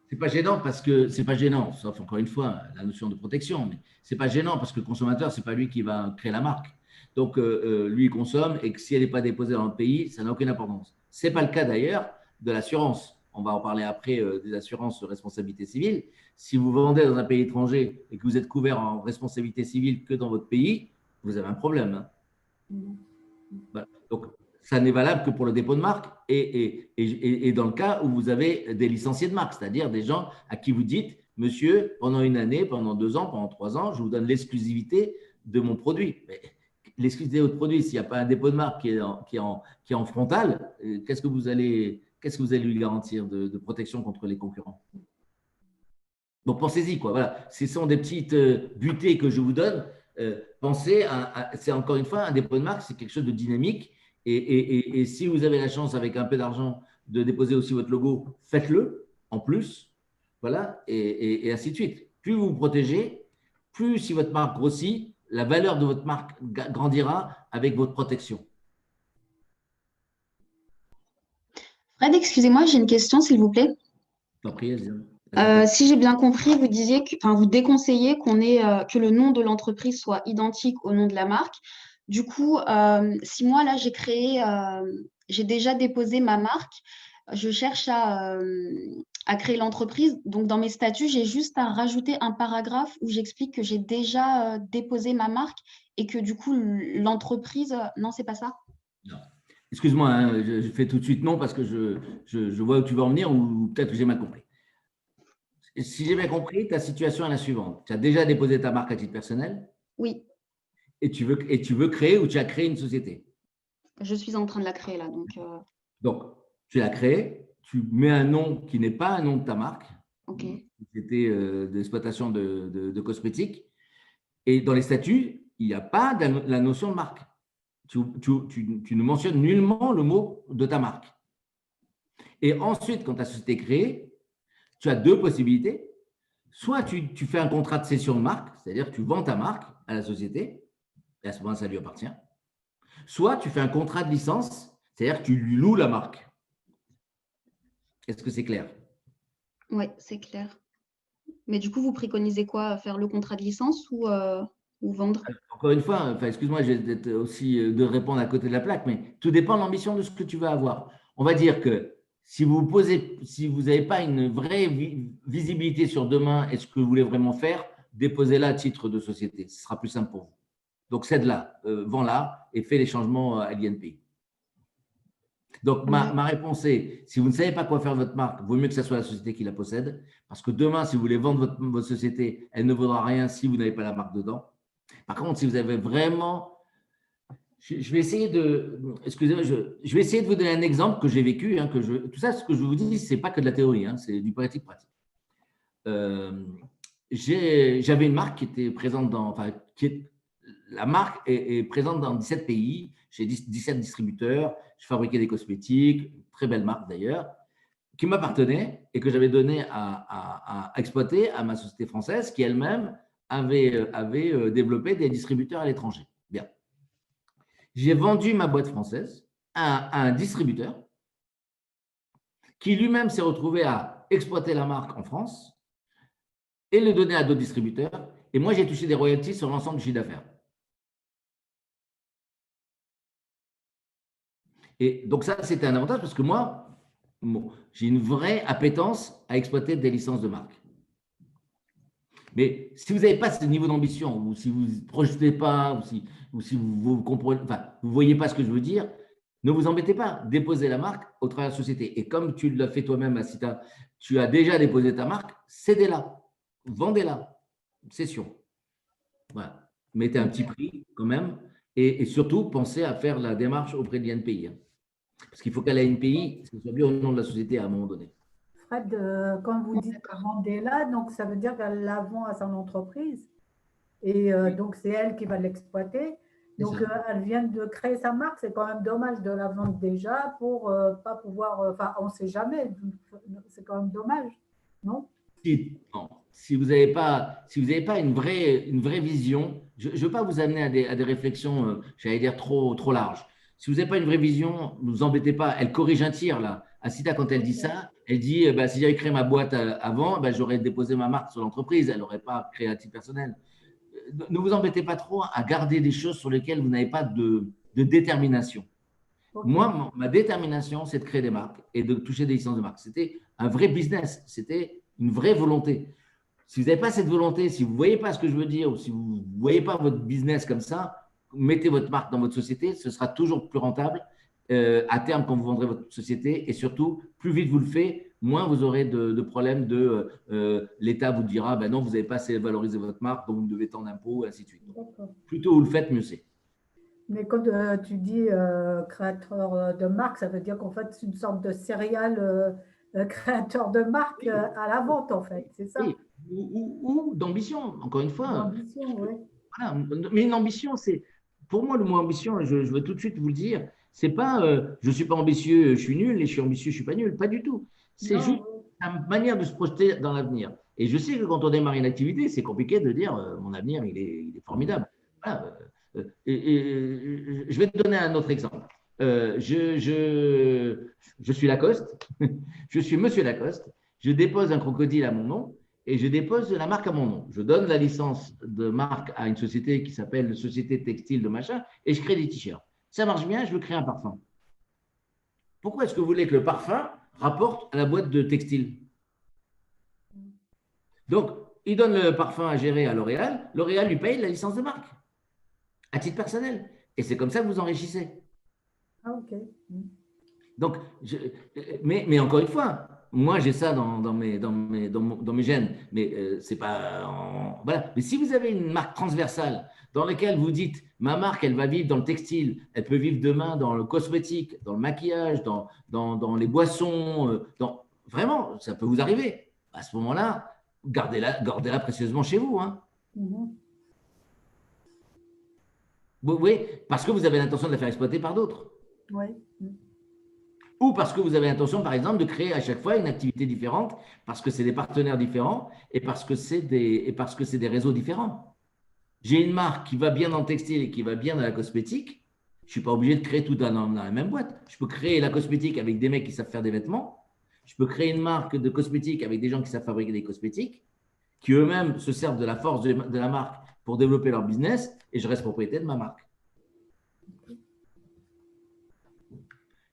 C'est pas gênant parce que c'est pas gênant, sauf encore une fois la notion de protection, mais c'est pas gênant parce que le consommateur, c'est pas lui qui va créer la marque. Donc lui il consomme et que si elle n'est pas déposée dans le pays, ça n'a aucune importance. C'est pas le cas d'ailleurs de l'assurance. On va en parler après des assurances de responsabilité civile. Si vous vendez dans un pays étranger et que vous êtes couvert en responsabilité civile que dans votre pays, vous avez un problème. Hein. Voilà. Donc, ça n'est valable que pour le dépôt de marque et dans le cas où vous avez des licenciés de marque, c'est-à-dire des gens à qui vous dites, monsieur, pendant 1 année, pendant 2 ans, pendant 3 ans, je vous donne l'exclusivité de mon produit. L'exclusivité de votre produit, s'il n'y a pas un dépôt de marque qui est en frontal, qu'est-ce que vous allez lui garantir de protection contre les concurrents? Donc, pensez-y, quoi. Voilà. Ce sont des petites butées que je vous donne. Pensez c'est encore une fois, un dépôt de marque, c'est quelque chose de dynamique. Et si vous avez la chance, avec un peu d'argent, de déposer aussi votre logo, faites-le en plus. Voilà. Et ainsi de suite. Plus vous vous protégez, plus si votre marque grossit, la valeur de votre marque grandira avec votre protection. Fred, excusez-moi, j'ai une question, s'il vous plaît. T'en prie, Elsa. Si j'ai bien compris, vous disiez vous déconseillez que le nom de l'entreprise soit identique au nom de la marque. Du coup, si moi, là, j'ai déjà déposé ma marque, je cherche à créer l'entreprise. Donc, dans mes statuts, j'ai juste à rajouter un paragraphe où j'explique que j'ai déjà déposé ma marque et que du coup, l'entreprise… non, c'est pas ça? Non. Excuse-moi, hein, je fais tout de suite non parce que je vois où tu veux en venir ou peut-être que j'ai mal compris. Si j'ai bien compris, ta situation est la suivante. Tu as déjà déposé ta marque à titre personnel Oui, et tu veux créer ou tu as créé une société. je suis en train de la créer là. Donc, tu l'as créée, tu mets un nom qui n'est pas un nom de ta marque, OK. société d'exploitation de cosmétiques, et dans les statuts, il n'y a pas la notion de marque. Tu ne mentionnes nullement le mot de ta marque. Et ensuite, quand ta société est créée, tu as deux possibilités. Soit tu fais un contrat de cession de marque, c'est-à-dire que tu vends ta marque à la société, et à ce moment ça lui appartient. Soit tu fais un contrat de licence, c'est-à-dire que tu lui loues la marque. Est-ce que c'est clair? Oui, c'est clair. Mais du coup, vous préconisez quoi? Faire le contrat de licence ou vendre? Encore une fois, enfin, excuse-moi, je vais peut-être aussi de répondre à côté de la plaque, mais tout dépend de l'ambition de ce que tu veux avoir. On va dire que si vous n'avez pas une vraie visibilité sur demain et ce que vous voulez vraiment faire, déposez-la à titre de société. Ce sera plus simple pour vous. Donc, cède-la, vends-la et fais les changements à l'INPI. Donc, ma réponse est, si vous ne savez pas quoi faire de votre marque, il vaut mieux que ce soit la société qui la possède, parce que demain, si vous voulez vendre votre société, elle ne vaudra rien si vous n'avez pas la marque dedans. Par contre, si vous avez vraiment… Je vais essayer de… Excusez-moi, je vais essayer de vous donner un exemple que j'ai vécu. Hein, tout ça, ce que je vous dis, ce n'est pas que de la théorie, hein, c'est du pratique. J'avais une marque qui était présente dans… Enfin, la marque est présente dans 17 pays. J'ai 17 distributeurs. Je fabriquais des cosmétiques, très belle marque d'ailleurs, qui m'appartenait et que j'avais donné à exploiter à ma société française qui elle-même avait développé des distributeurs à l'étranger. Bien. J'ai vendu ma boîte française à un distributeur qui lui-même s'est retrouvé à exploiter la marque en France et le donner à d'autres distributeurs. Et moi, j'ai touché des royalties sur l'ensemble du chiffre d'affaires. Et donc ça, c'était un avantage parce que moi, j'ai une vraie appétence à exploiter des licences de marque. Mais si vous n'avez pas ce niveau d'ambition, ou si vous ne projetez pas, ou si vous comprenez, enfin, vous voyez pas ce que je veux dire, ne vous embêtez pas. Déposez la marque au travers de la société. Et comme tu l'as fait toi-même, Asita, tu as déjà déposé ta marque, cédez-la, vendez-la, cession. Voilà. Mettez un petit prix quand même. Et surtout, pensez à faire la démarche auprès de l'INPI. Parce qu'il faut qu'à l'INPI, ce soit bien au nom de la société à un moment donné. Fred, quand vous dites vendez-la, donc ça veut dire qu'elle la vend à son entreprise et donc c'est elle qui va l'exploiter. Donc elle vient de créer sa marque, c'est quand même dommage de la vendre déjà pour pas pouvoir, enfin on ne sait jamais, c'est quand même dommage, non? Si vous n'avez pas une vraie vision, je ne veux pas vous amener à des réflexions, j'allais dire, trop larges. Si vous n'avez pas une vraie vision, ne vous embêtez pas. Elle corrige un tir, là. Asita, quand elle dit ça, elle dit si j'avais créé ma boîte avant, j'aurais déposé ma marque sur l'entreprise. Elle n'aurait pas créé à titre personnel. Ne vous embêtez pas trop à garder des choses sur lesquelles vous n'avez pas de détermination. Moi, ma détermination, c'est de créer des marques et de toucher des licences de marque. C'était un vrai business. C'était une vraie volonté. Si vous n'avez pas cette volonté, si vous ne voyez pas ce que je veux dire, ou si vous ne voyez pas votre business comme ça, mettez votre marque dans votre société, ce sera toujours plus rentable à terme quand vous vendrez votre société. Et surtout, plus vite vous le faites, moins vous aurez de problèmes de l'État vous dira non, vous n'avez pas assez valorisé votre marque, donc vous devez tant d'impôts, et ainsi de suite. Plus tôt vous le faites, mieux c'est. Mais quand tu dis créateur de marque, ça veut dire qu'en fait, c'est une sorte de serial créateur de marque à la vente, en fait, c'est ça? Oui. Ou d'ambition, encore une fois. D'ambition, oui. Voilà. Mais une ambition, c'est… Pour moi, le mot ambition, je veux tout de suite vous le dire, c'est pas je ne suis pas ambitieux, je suis nul, et je suis ambitieux, je ne suis pas nul. Pas du tout. C'est juste la manière de se projeter dans l'avenir. Et je sais que quand on démarre une activité, c'est compliqué de dire mon avenir, il est formidable. Voilà. Je vais te donner un autre exemple. Je suis Lacoste, je suis Monsieur Lacoste, je dépose un crocodile à mon nom et je dépose la marque à mon nom. Je donne la licence de marque à une société qui s'appelle Société Textile de machin et je crée des t-shirts. Ça marche bien, je veux créer un parfum. Pourquoi est-ce que vous voulez que le parfum rapporte à la boîte de textile? Donc, il donne le parfum à gérer à L'Oréal. L'Oréal lui paye la licence de marque à titre personnel. Et c'est comme ça que vous enrichissez. Ah, ok. Donc, mais encore une fois, moi j'ai ça dans mes gènes, mais c'est pas. Voilà. Mais si vous avez une marque transversale dans laquelle vous dites ma marque, elle va vivre dans le textile, elle peut vivre demain dans le cosmétique, dans le maquillage, dans les boissons, vraiment, ça peut vous arriver. À ce moment-là, gardez-la précieusement chez vous. Hein. Oui, parce que vous avez l'intention de la faire exploiter par d'autres. Oui. Ou parce que vous avez l'intention, par exemple, de créer à chaque fois une activité différente, parce que c'est des partenaires différents et parce que c'est des réseaux différents. J'ai une marque qui va bien dans le textile et qui va bien dans la cosmétique. Je ne suis pas obligé de créer tout dans la même boîte. Je peux créer la cosmétique avec des mecs qui savent faire des vêtements. Je peux créer une marque de cosmétique avec des gens qui savent fabriquer des cosmétiques, qui eux-mêmes se servent de la force de la marque pour développer leur business et je reste propriétaire de ma marque.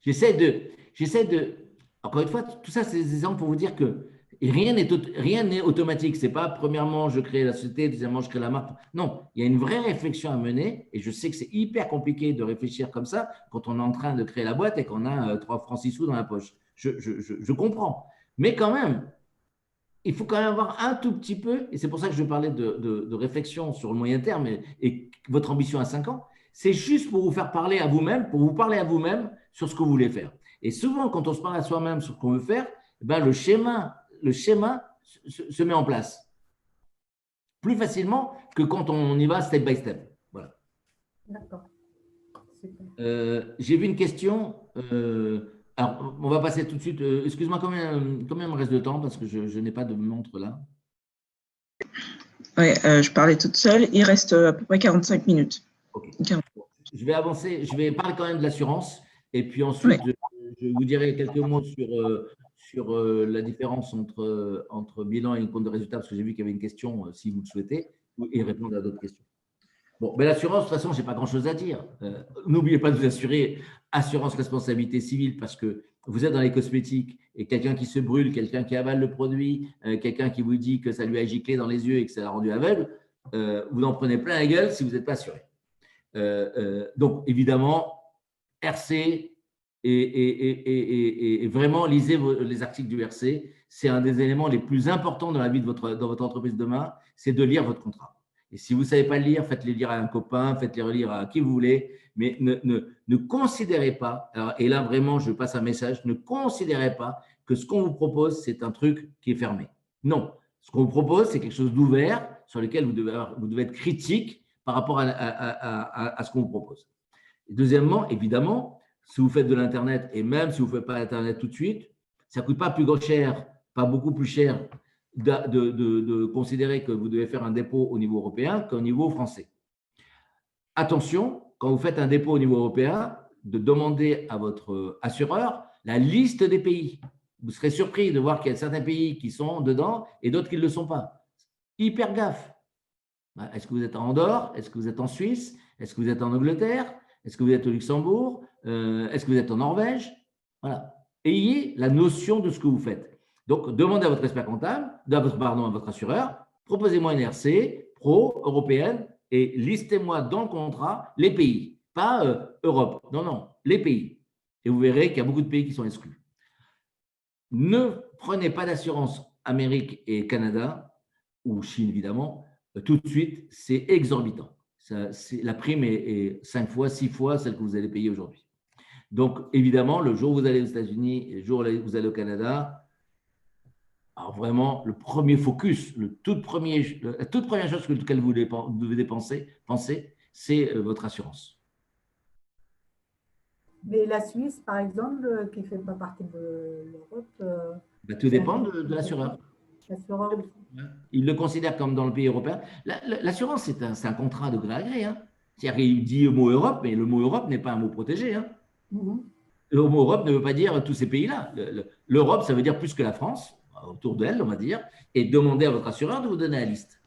J'essaie de, encore une fois, tout ça, c'est des exemples pour vous dire que rien n'est automatique. Ce n'est pas, premièrement, je crée la société, deuxièmement, je crée la marque. Non, il y a une vraie réflexion à mener et je sais que c'est hyper compliqué de réfléchir comme ça quand on est en train de créer la boîte et qu'on a 3 francs 6 sous dans la poche. Je comprends. Mais quand même, il faut quand même avoir un tout petit peu, et c'est pour ça que je parlais de réflexion sur le moyen terme et votre ambition à 5 ans, c'est juste pour vous faire parler à vous-même, pour vous parler à vous-même sur ce que vous voulez faire. Et souvent, quand on se parle à soi-même sur ce qu'on veut faire, ben le schéma se met en place plus facilement que quand on y va step by step. Voilà. D'accord. J'ai vu une question. Alors, on va passer tout de suite. Excuse-moi, combien me reste de temps parce que je n'ai pas de montre là. Oui, je parlais toute seule. Il reste à peu près 45 minutes. Okay. Je vais avancer. Je vais parler quand même de l'assurance. Et puis ensuite, je vous dirai quelques mots sur la différence entre bilan et compte de résultat, parce que j'ai vu qu'il y avait une question, si vous le souhaitez, et répondre à d'autres questions. Bon, mais l'assurance, de toute façon, je n'ai pas grand-chose à dire. N'oubliez pas de vous assurer assurance responsabilité civile, parce que vous êtes dans les cosmétiques et quelqu'un qui se brûle, quelqu'un qui avale le produit, quelqu'un qui vous dit que ça lui a giclé dans les yeux et que ça l'a rendu aveugle, vous en prenez plein la gueule si vous n'êtes pas assuré. Donc, évidemment, RC et vraiment lisez les articles du RC. C'est un des éléments les plus importants dans la vie de dans votre entreprise demain, c'est de lire votre contrat. Et si vous ne savez pas le lire, faites-les lire à un copain, faites-les relire à qui vous voulez, mais ne considérez pas, alors, et là vraiment je passe un message, ne considérez pas que ce qu'on vous propose, c'est un truc qui est fermé. Non, ce qu'on vous propose, c'est quelque chose d'ouvert sur lequel vous devez être critique par rapport à ce qu'on vous propose. Et deuxièmement, évidemment, si vous faites de l'Internet, et même si vous ne faites pas l'Internet tout de suite, ça ne coûte pas plus cher, pas beaucoup plus cher de considérer que vous devez faire un dépôt au niveau européen qu'au niveau français. Attention, quand vous faites un dépôt au niveau européen, de demander à votre assureur la liste des pays. Vous serez surpris de voir qu'il y a certains pays qui sont dedans et d'autres qui ne le sont pas. Hyper gaffe. Est-ce que vous êtes en Andorre? Est-ce que vous êtes en Suisse? Est-ce que vous êtes en Angleterre? Est-ce que vous êtes au Luxembourg? Est-ce que vous êtes en Norvège? Voilà. Ayez la notion de ce que vous faites. Donc, demandez à votre expert comptable, à votre assureur, proposez-moi une RC pro européenne et listez-moi dans le contrat les pays, pas Europe. Non, non, les pays. Et vous verrez qu'il y a beaucoup de pays qui sont exclus. Ne prenez pas d'assurance Amérique et Canada, ou Chine évidemment, tout de suite, c'est exorbitant. La prime est 5 fois, 6 fois celle que vous allez payer aujourd'hui. Donc, évidemment, le jour où vous allez aux États-Unis et le jour où vous allez au Canada, alors vraiment, le premier focus, la toute première chose sur laquelle vous devez penser, c'est votre assurance. Mais la Suisse, par exemple, qui ne fait pas partie de l'Europe… Tout dépend de l'assureur. L'assureur aussi. Il le considère comme dans le pays européen. L'assurance, c'est un contrat de gré à gré. Hein. C'est-à-dire qu'il dit le mot Europe, mais le mot Europe n'est pas un mot protégé. Hein. Le mot Europe ne veut pas dire tous ces pays-là. L'Europe, ça veut dire plus que la France. autour d'elle, on va dire, et demandez à votre assureur de vous donner la liste.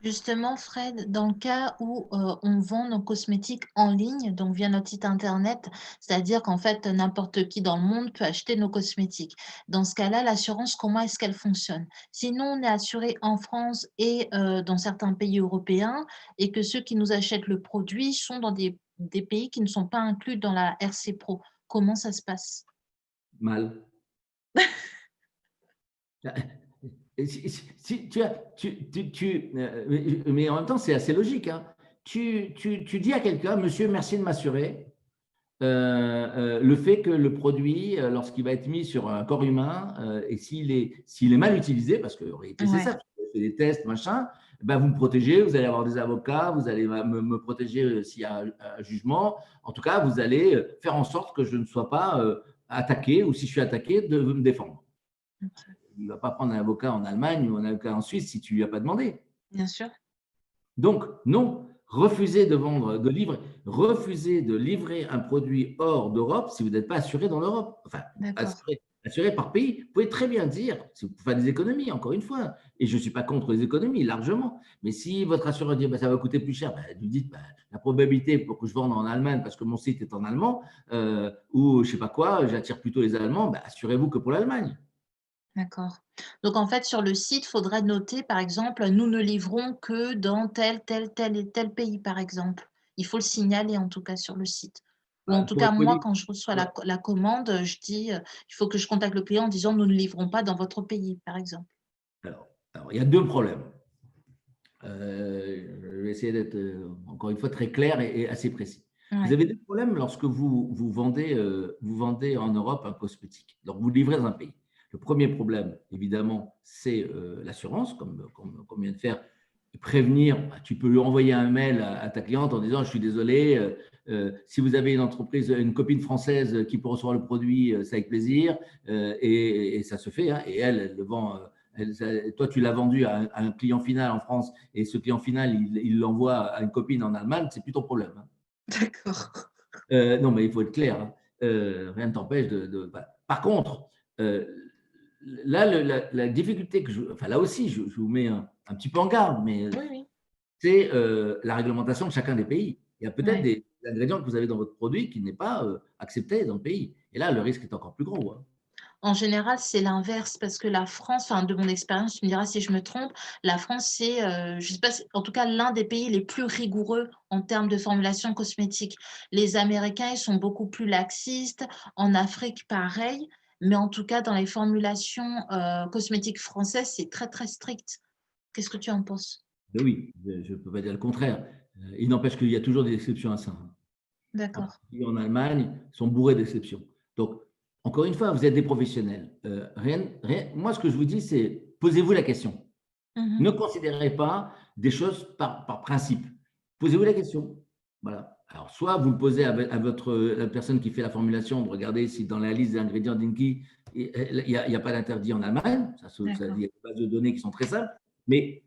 Justement, Fred, dans le cas où on vend nos cosmétiques en ligne, donc via notre site internet, c'est-à-dire qu'en fait, n'importe qui dans le monde peut acheter nos cosmétiques. Dans ce cas-là, l'assurance, comment est-ce qu'elle fonctionne? Sinon, on est assuré en France et dans certains pays européens, et que ceux qui nous achètent le produit sont dans des pays qui ne sont pas inclus dans la RC Pro. Comment ça se passe? Mal. Mais en même temps, c'est assez logique. Hein. Tu dis à quelqu'un, monsieur, merci de m'assurer le fait que le produit, lorsqu'il va être mis sur un corps humain, et s'il est mal utilisé, parce que en réalité, c'est ça, vous faites des tests, machin, ben vous me protégez, vous allez avoir des avocats, vous allez me protéger s'il y a un jugement. En tout cas, vous allez faire en sorte que je ne sois pas attaqué, ou si je suis attaqué, de me défendre. Il ne va pas prendre un avocat en Allemagne ou un avocat en Suisse si tu ne lui as pas demandé. Bien sûr. Donc, non, refusez de livrer un produit hors d'Europe si vous n'êtes pas assuré dans l'Europe. Enfin, assuré par pays. Vous pouvez très bien dire, si vous faites des économies, encore une fois, et je ne suis pas contre les économies, largement, mais si votre assureur dit ça va coûter plus cher, vous dites la probabilité pour que je vende en Allemagne parce que mon site est en allemand, ou je ne sais pas quoi, j'attire plutôt les Allemands, assurez-vous que pour l'Allemagne. D'accord. Donc, en fait, sur le site, il faudrait noter, par exemple, nous ne livrons que dans tel et tel pays, par exemple. Il faut le signaler, en tout cas, sur le site. Ou en tout cas, moi, quand je reçois la commande, je dis, il faut que je contacte le client en disant, nous ne livrons pas dans votre pays, par exemple. Alors il y a deux problèmes. Je vais essayer d'être, encore une fois, très clair et assez précis. Ouais. Vous avez deux problèmes lorsque vous vendez en Europe un cosmétique. Donc, vous livrez dans un pays. Le premier problème, évidemment, c'est l'assurance, comme on vient de faire. Prévenir, tu peux lui envoyer un mail à ta cliente en disant « Je suis désolé, si vous avez une entreprise, une copine française qui peut recevoir le produit, c'est avec plaisir. » Et ça se fait. Hein, et elle le vend. Toi, tu l'as vendu à un client final en France et ce client final, il l'envoie à une copine en Allemagne, c'est plus ton problème. Hein. D'accord. Non, mais il faut être clair. Hein. Rien ne t'empêche de… Par contre… là, la difficulté là aussi, je vous mets un petit peu en garde, mais oui. C'est la réglementation de chacun des pays. Il y a peut-être des ingrédients que vous avez dans votre produit qui n'est pas accepté dans le pays. Et là, le risque est encore plus gros. Hein. En général, c'est l'inverse parce que la France, de mon expérience, tu me diras si je me trompe, la France, c'est, je sais pas, en tout cas, l'un des pays les plus rigoureux en termes de formulation cosmétique. Les Américains, ils sont beaucoup plus laxistes. En Afrique, pareil. Mais en tout cas, dans les formulations cosmétiques françaises, c'est très, très strict. Qu'est-ce que tu en penses? Oui, je ne peux pas dire le contraire. Il n'empêche qu'il y a toujours des exceptions à ça. D'accord. En Allemagne, ils sont bourrés d'exceptions. Donc, encore une fois, vous êtes des professionnels. Moi, ce que je vous dis, c'est posez-vous la question. Ne considérez pas des choses par principe. Posez-vous la question. Voilà. Alors, soit vous le posez à la personne qui fait la formulation, de regarder si dans la liste des ingrédients d'Inki, il n'y a pas d'interdit en Allemagne. Il y a des bases de données qui sont très simples. Mais,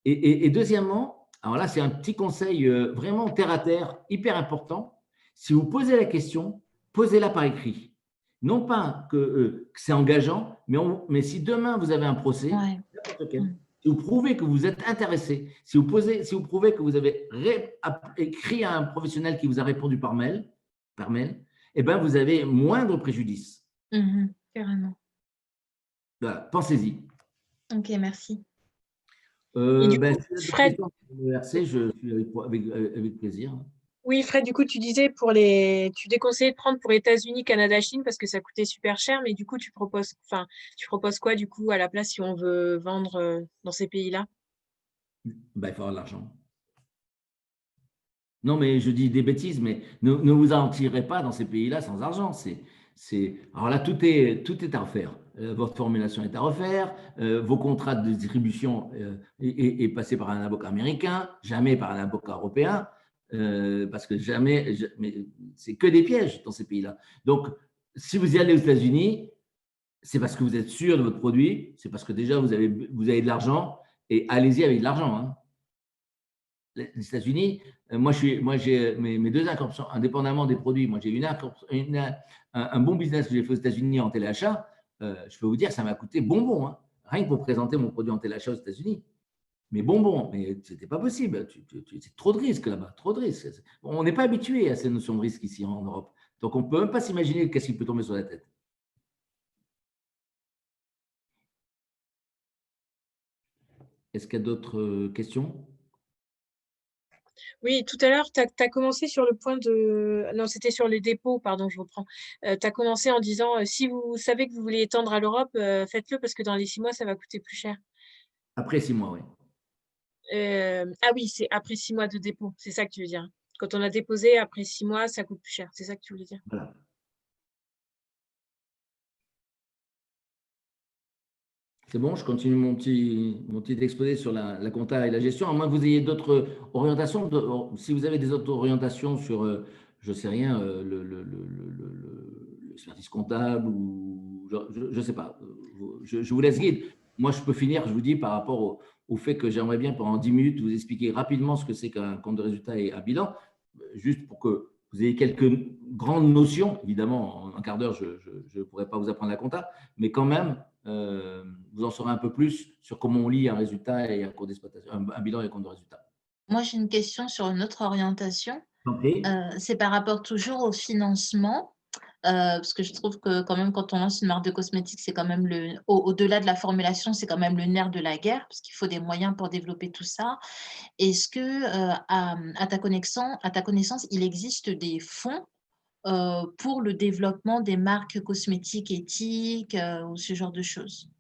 et deuxièmement, alors là, c'est un petit conseil vraiment terre à terre, hyper important. Si vous posez la question, posez-la par écrit. Non pas que c'est engageant, mais si demain vous avez un procès, si vous prouvez que vous êtes intéressé, si vous prouvez que vous avez écrit à un professionnel qui vous a répondu par mail, eh ben vous avez moindre préjudice. Carrément. Voilà, pensez-y. Ok, merci. Fred, je suis avec plaisir. Oui, Fred, du coup, tu disais tu déconseillais de prendre pour États-Unis, Canada, Chine parce que ça coûtait super cher, mais du coup, tu proposes quoi du coup à la place si on veut vendre dans ces pays-là? Il faut avoir de l'argent. Non, mais je dis des bêtises, mais ne vous en tirez pas dans ces pays-là sans argent. Alors là, tout est à refaire. Votre formulation est à refaire. Vos contrats de distribution est passé par un avocat américain, jamais par un avocat européen. Parce que mais c'est que des pièges dans ces pays-là. Donc, si vous y allez aux États-Unis, c'est parce que vous êtes sûr de votre produit, c'est parce que déjà vous avez de l'argent et allez-y avec de l'argent. Hein. Les États-Unis, moi j'ai mes deux incorporations, indépendamment des produits. Moi j'ai un bon business que j'ai fait aux États-Unis en téléachat. je peux vous dire, ça m'a coûté bonbon, hein, rien que pour présenter mon produit en téléachat aux États-Unis. Mais bonbon, mais ce n'était pas possible. C'est trop de risques là-bas, trop de risques. On n'est pas habitué à ces notions de risque ici en Europe. Donc, on ne peut même pas s'imaginer qu'est-ce qui peut tomber sur la tête. Est-ce qu'il y a d'autres questions? Oui, tout à l'heure, tu as commencé sur le point de… Non, c'était sur les dépôts, pardon, je reprends. Tu as commencé en disant, si vous savez que vous voulez étendre à l'Europe, faites-le parce que dans les 6 mois, ça va coûter plus cher. Après 6 mois, oui. Ah oui, c'est après 6 mois de dépôt, c'est ça que tu veux dire. Quand on a déposé, après 6 mois, ça coûte plus cher. C'est ça que tu voulais dire. Voilà. C'est bon, je continue mon petit exposé sur la compta et la gestion. À moins que vous ayez d'autres orientations. Si vous avez des autres orientations sur, je ne sais rien, le service comptable ou je ne sais pas. Je vous laisse guide. Moi, je peux finir, je vous dis, par rapport au fait que j'aimerais bien, pendant 10 minutes, vous expliquer rapidement ce que c'est qu'un compte de résultat et un bilan, juste pour que vous ayez quelques grandes notions. Évidemment, en un quart d'heure, je ne pourrais pas vous apprendre la compta, mais quand même, vous en saurez un peu plus sur comment on lit un résultat et un compte d'exploitation, un bilan et un compte de résultat. Moi, j'ai une question sur une autre orientation. Okay. C'est par rapport toujours au financement, parce que je trouve que quand même, quand on lance une marque de cosmétiques, c'est quand même au-delà de la formulation, c'est quand même le nerf de la guerre, parce qu'il faut des moyens pour développer tout ça. Est-ce que, à ta connaissance, il existe des fonds pour le développement des marques cosmétiques éthiques ou ce genre de choses?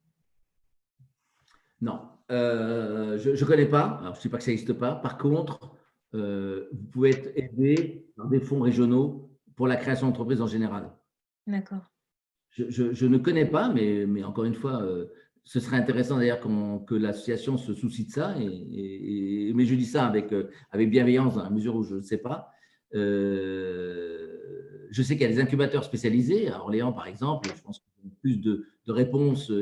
Non, je ne connais pas. Alors, je ne dis pas que ça n'existe pas. Par contre, vous pouvez être aidé par des fonds régionaux pour la création d'entreprises en général. D'accord. Je ne connais pas, mais encore une fois, ce serait intéressant d'ailleurs que l'association se soucie de ça. Mais je dis ça avec bienveillance dans la mesure où je ne sais pas. Je sais qu'il y a des incubateurs spécialisés. À Orléans, par exemple, je pense qu'ils ont plus de réponses.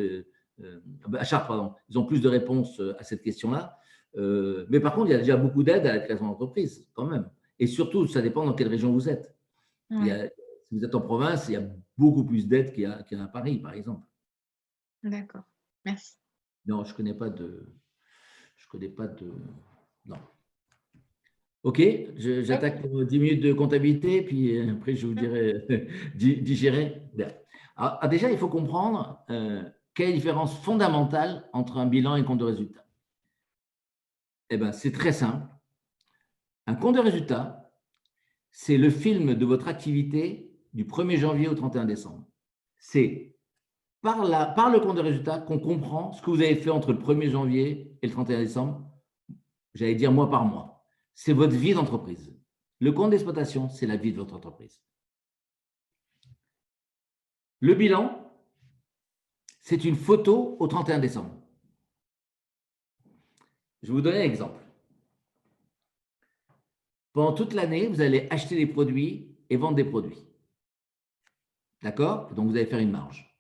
À Chartres, pardon, ils ont plus de réponses à cette question-là. Mais par contre, il y a déjà beaucoup d'aide à la création d'entreprise, quand même. Et surtout, ça dépend dans quelle région vous êtes. Ouais. Si vous êtes en province, il y a beaucoup plus d'aide qu'il y a à Paris, par exemple. D'accord, merci. Non, je ne connais pas de… Non. OK, j'attaque pour 10 minutes de comptabilité, puis après, je vous dirai digérer. Alors, déjà, il faut comprendre quelle est la différence fondamentale entre un bilan et un compte de résultat. Eh bien, c'est très simple. Un compte de résultat, c'est le film de votre activité du 1er janvier au 31 décembre. C'est par le compte de résultat qu'on comprend ce que vous avez fait entre le 1er janvier et le 31 décembre, j'allais dire mois par mois. C'est votre vie d'entreprise. Le compte d'exploitation, c'est la vie de votre entreprise. Le bilan, c'est une photo au 31 décembre. Je vais vous donner un exemple. Pendant toute l'année, vous allez acheter des produits et vendre des produits. D'accord? Donc, vous allez faire une marge.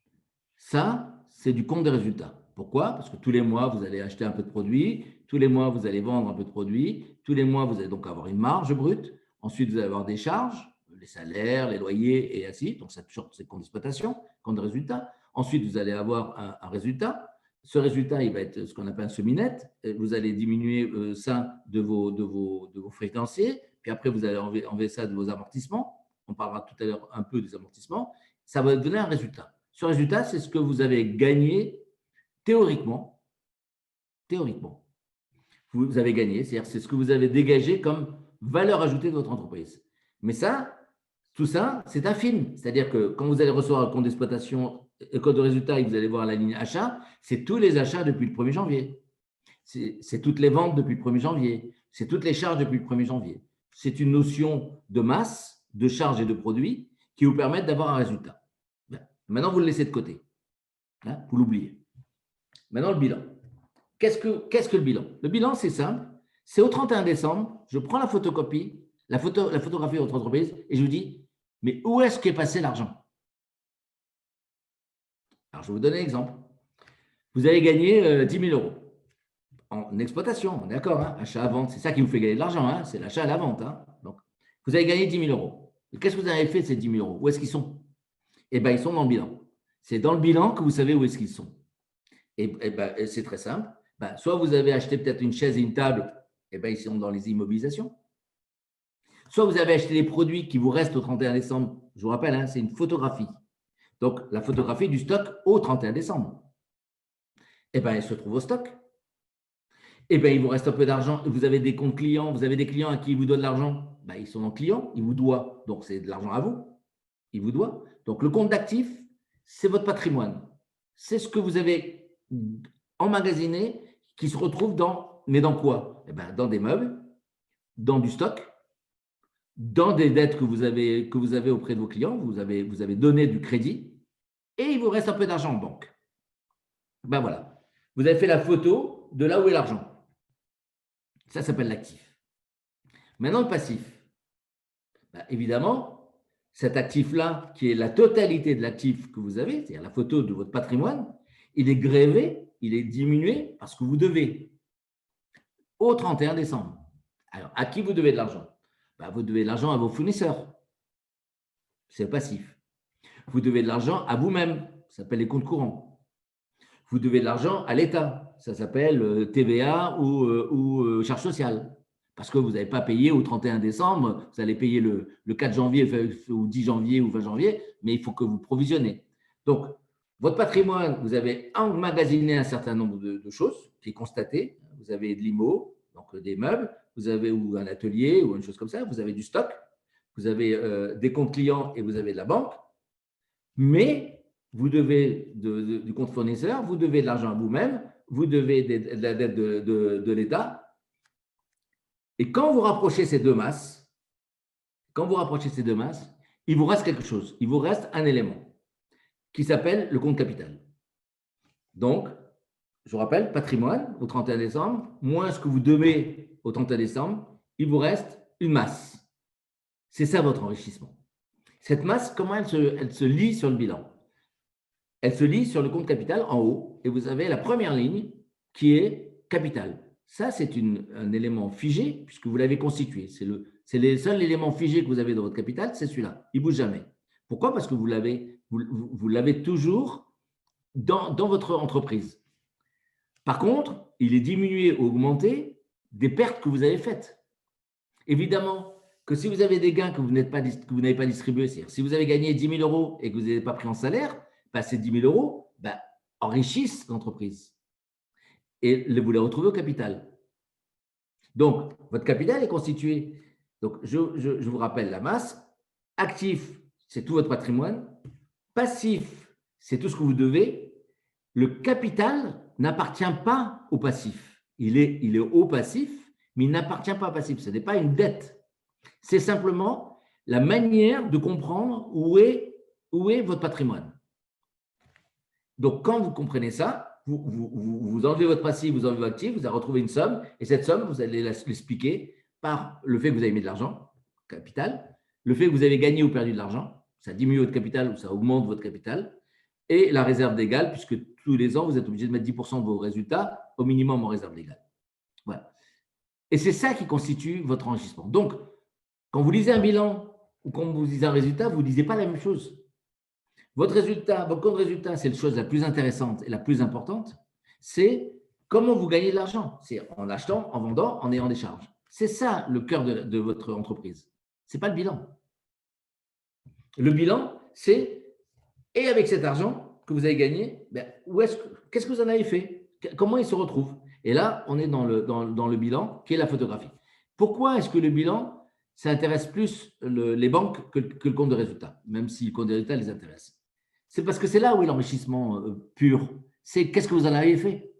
Ça, c'est du compte de résultat. Pourquoi? Parce que tous les mois, vous allez acheter un peu de produits. Tous les mois, vous allez vendre un peu de produits. Tous les mois, vous allez donc avoir une marge brute. Ensuite, vous allez avoir des charges, les salaires, les loyers et ainsi. Donc, ça, c'est le compte d'exploitation, compte de résultat. Ensuite, vous allez avoir un résultat. Ce résultat, il va être ce qu'on appelle un semi-net. Vous allez diminuer ça de vos frais financiers. Puis après, vous allez enlever ça de vos amortissements. On parlera tout à l'heure un peu des amortissements. Ça va donner un résultat. Ce résultat, c'est ce que vous avez gagné théoriquement. Théoriquement. Vous avez gagné, c'est-à-dire c'est ce que vous avez dégagé comme valeur ajoutée de votre entreprise. Mais ça, tout ça, c'est un film. C'est-à-dire que quand vous allez recevoir un compte d'exploitation, le compte de résultat et que vous allez voir la ligne achat, c'est tous les achats depuis le 1er janvier. C'est toutes les ventes depuis le 1er janvier. C'est toutes les charges depuis le 1er janvier. C'est une notion de masse, de charges et de produits qui vous permettent d'avoir un résultat. Bien. Maintenant, vous le laissez de côté. Hein, vous l'oubliez. Maintenant, le bilan. Qu'est-ce que le bilan? Le bilan, c'est simple. C'est au 31 décembre, je prends la photocopie, la photographie de votre entreprise et je vous dis, mais où est-ce qu'est passé l'argent? Alors, je vais vous donner un exemple. Vous avez gagné 10 000 euros en exploitation, d'accord, hein, achat à vente, c'est ça qui vous fait gagner de l'argent, hein, c'est l'achat à la vente. Hein. Donc, vous avez gagné 10 000 euros. Qu'est-ce que vous avez fait de ces 10 000 euros? Où est-ce qu'ils sont? Eh bien, ils sont dans le bilan. C'est dans le bilan que vous savez où est-ce qu'ils sont. Et ben, c'est très simple. Ben, soit vous avez acheté peut-être une chaise et une table, et ben, ils sont dans les immobilisations. Soit vous avez acheté des produits qui vous restent au 31 décembre. Je vous rappelle, hein, c'est une photographie. Donc, la photographie du stock au 31 décembre. Et ben, elle se trouve au stock. Et bien, il vous reste un peu d'argent. Vous avez des comptes clients, vous avez des clients à qui ils vous donnent de l'argent. Ben, ils sont en client, ils vous doivent. Donc, c'est de l'argent à vous. Ils vous doivent. Donc, le compte d'actifs, c'est votre patrimoine. C'est ce que vous avez emmagasiné qui se retrouve dans… Mais dans quoi? Eh ben, dans des meubles, dans du stock, dans des dettes que vous avez auprès de vos clients. Vous avez donné du crédit et il vous reste un peu d'argent en banque. Ben voilà. Vous avez fait la photo de là où est l'argent. Ça s'appelle l'actif. Maintenant, le passif. Ben, évidemment, cet actif-là, qui est la totalité de l'actif que vous avez, c'est-à-dire la photo de votre patrimoine, il est grévé, il est diminué parce que vous devez au 31 décembre. Alors, à qui vous devez de l'argent? Ben, vous devez de l'argent à vos fournisseurs. C'est le passif. Vous devez de l'argent à vous-même. Ça s'appelle les comptes courants. Vous devez de l'argent à l'État. Ça s'appelle TVA ou charges sociales. Parce que vous n'avez pas payé au 31 décembre, vous allez payer le 4 janvier ou 10 janvier ou 20 janvier, mais il faut que vous provisionnez. Donc, votre patrimoine, vous avez emmagasiné un certain nombre de choses qui est constaté. Vous avez de l'IMO, donc des meubles, vous avez ou un atelier ou une chose comme ça, vous avez du stock, vous avez des comptes clients et vous avez de la banque, mais vous devez du compte fournisseur, vous devez de l'argent à vous-même, vous devez de la dette de l'État. Et quand vous rapprochez ces deux masses, il vous reste quelque chose, il vous reste un élément qui s'appelle le compte capital. Donc, je vous rappelle, patrimoine au 31 décembre, moins ce que vous devez au 31 décembre, il vous reste une masse. C'est ça votre enrichissement. Cette masse, comment elle se lit sur le bilan? Elle se lit sur le compte capital en haut et vous avez la première ligne qui est capital. Ça, c'est un élément figé puisque vous l'avez constitué. C'est le seul élément figé que vous avez dans votre capital, c'est celui-là. Il ne bouge jamais. Pourquoi? Parce que vous l'avez toujours dans votre entreprise. Par contre, il est diminué ou augmenté des pertes que vous avez faites. Évidemment que si vous avez des gains que vous n'avez pas distribués, c'est-à-dire si vous avez gagné 10 000 euros et que vous n'avez pas pris en salaire, ben ces 10 000 euros enrichissent l'entreprise. Et vous les retrouvez au capital. Donc, votre capital est constitué. Donc, je vous rappelle la masse. Actif, c'est tout votre patrimoine. Passif, c'est tout ce que vous devez. Le capital n'appartient pas au passif. Il est au passif, mais il n'appartient pas au passif. Ce n'est pas une dette. C'est simplement la manière de comprendre où est votre patrimoine. Donc, quand vous comprenez ça, vous enlevez votre passif, vous enlevez votre actif, vous allez retrouver une somme, et cette somme, vous allez l'expliquer par le fait que vous avez mis de l'argent, capital, le fait que vous avez gagné ou perdu de l'argent, ça diminue votre capital ou ça augmente votre capital, et la réserve légale, puisque tous les ans, vous êtes obligé de mettre 10% de vos résultats au minimum en réserve légale. Voilà. Et c'est ça qui constitue votre enrichissement. Donc, quand vous lisez un bilan ou quand vous lisez un résultat, vous ne lisez pas la même chose. Votre résultat, votre compte résultat, c'est la chose la plus intéressante et la plus importante, c'est comment vous gagnez de l'argent. C'est en achetant, en vendant, en ayant des charges. C'est ça le cœur de votre entreprise. Ce n'est pas le bilan. Le bilan, c'est, et avec cet argent que vous avez gagné, qu'est-ce que vous en avez fait? Comment il se retrouve? Et là, on est dans le bilan qui est la photographie. Pourquoi est-ce que le bilan, ça intéresse plus les banques que le compte de résultat, même si le compte de résultat les intéresse? C'est parce que c'est là où est l'enrichissement pur. C'est qu'est-ce que vous en avez fait?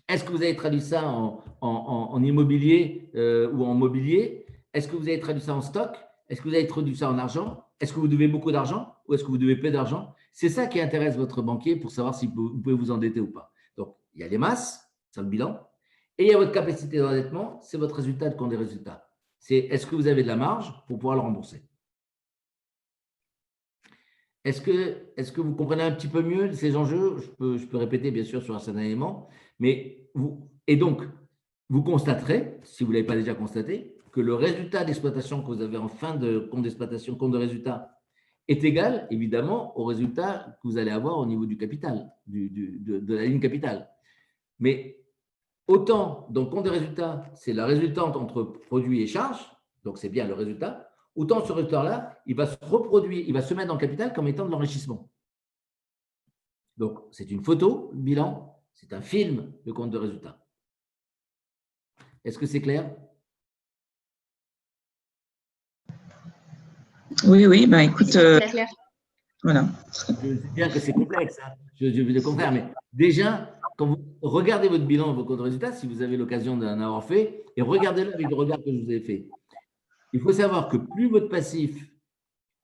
Est-ce que vous avez traduit ça en immobilier ou en mobilier? Est-ce que vous avez traduit ça en stock? Est-ce que vous avez traduit ça en argent? Est-ce que vous devez beaucoup d'argent ou est-ce que vous devez peu d'argent? C'est ça qui intéresse votre banquier pour savoir si vous pouvez vous endetter ou pas. Donc, il y a les masses, c'est le bilan, et il y a votre capacité d'endettement, c'est votre résultat de compte des résultats. C'est est-ce que vous avez de la marge pour pouvoir le rembourser? Est-ce que vous comprenez un petit peu mieux ces enjeux? Je peux répéter bien sûr sur un certain élément, mais vous constaterez, si vous ne l'avez pas déjà constaté, que le résultat d'exploitation que vous avez en fin de compte d'exploitation, compte de résultat, est égal, évidemment, au résultat que vous allez avoir au niveau du capital, de la ligne capitale. Mais autant, dans le compte des résultats, c'est la résultante entre produit et charge, donc c'est bien le résultat, autant ce résultat-là, il va se reproduire, il va se mettre dans le capital comme étant de l'enrichissement. Donc, c'est une photo, le bilan, c'est un film, le compte de résultat. Est-ce que c'est clair? Oui, oui, ben écoute, Claire. voilà. Je sais bien que c'est complexe, hein. Je veux le contraire, mais déjà, quand vous regardez votre bilan, vos comptes de résultats, si vous avez l'occasion d'en avoir fait, et regardez-le avec le regard que je vous ai fait. Il faut savoir que plus votre passif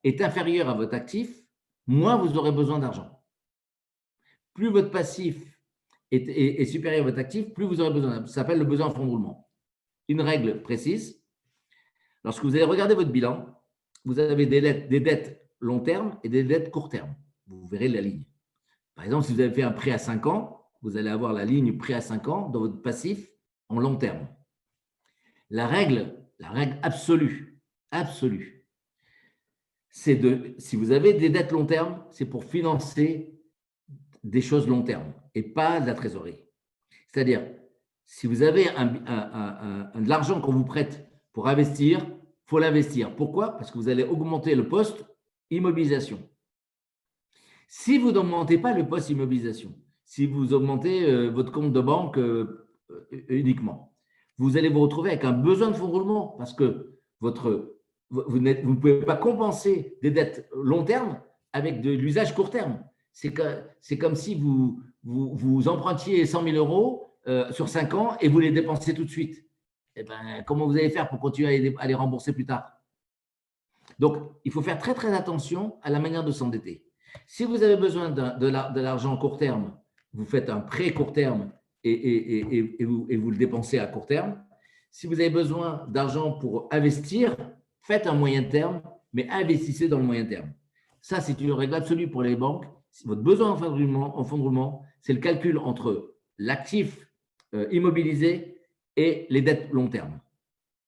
est inférieur à votre actif, moins vous aurez besoin d'argent. Plus votre passif est supérieur à votre actif, plus vous aurez besoin d'argent. Ça s'appelle le besoin en fonds de roulement. Une règle précise, lorsque vous allez regarder votre bilan, vous avez des dettes long terme et des dettes court terme. Vous verrez la ligne. Par exemple, si vous avez fait un prêt à 5 ans, vous allez avoir la ligne prêt à 5 ans dans votre passif en long terme. La règle absolue, c'est si vous avez des dettes long terme, c'est pour financer des choses long terme et pas de la trésorerie. C'est-à-dire, si vous avez de l'argent qu'on vous prête pour investir, il faut l'investir. Pourquoi? Parce que vous allez augmenter le poste immobilisation. Si vous n'augmentez pas le poste immobilisation, si vous augmentez votre compte de banque uniquement, vous allez vous retrouver avec un besoin de fonds de roulement parce que vous ne pouvez pas compenser des dettes long terme avec de l'usage court terme. C'est comme si vous empruntiez 100 000 euros sur 5 ans et vous les dépensez tout de suite. Eh ben, comment vous allez faire pour continuer à les rembourser plus tard? Donc, il faut faire très, très attention à la manière de s'endetter. Si vous avez besoin de l'argent court terme, vous faites un prêt court terme et vous le dépensez à court terme. Si vous avez besoin d'argent pour investir, faites un moyen terme, mais investissez dans le moyen terme. Ça, c'est une règle absolue pour les banques. Votre besoin en fonds de roulement, c'est le calcul entre l'actif immobilisé et les dettes long terme.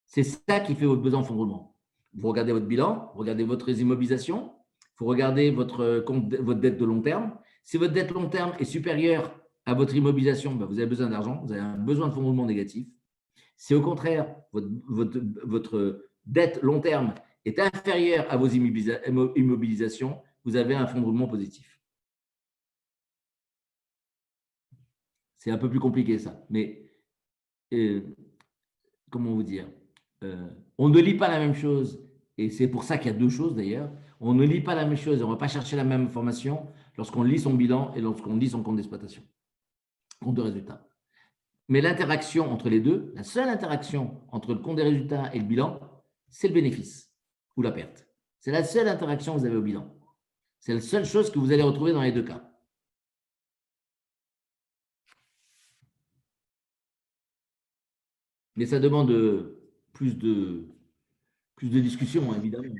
C'est ça qui fait votre besoin en fonds de roulement. Vous regardez votre bilan, vous regardez votre immobilisation, vous regardez votre dette de long terme. Si votre dette long terme est supérieure à votre immobilisation, ben vous avez besoin d'argent, vous avez un besoin de fonds de roulement négatif. Si au contraire, votre dette long terme est inférieure à vos immobilisations, vous avez un fonds de roulement positif. C'est un peu plus compliqué ça, mais comment vous dire, on ne lit pas la même chose, et c'est pour ça qu'il y a deux choses d'ailleurs. On ne lit pas la même chose, on ne va pas chercher la même information lorsqu'on lit son bilan et lorsqu'on lit son compte d'exploitation, compte de résultat. Mais l'interaction entre les deux, la seule interaction entre le compte des résultats et le bilan, c'est le bénéfice ou la perte. C'est la seule interaction que vous avez au bilan. C'est la seule chose que vous allez retrouver dans les deux cas. Mais ça demande plus de discussion, évidemment.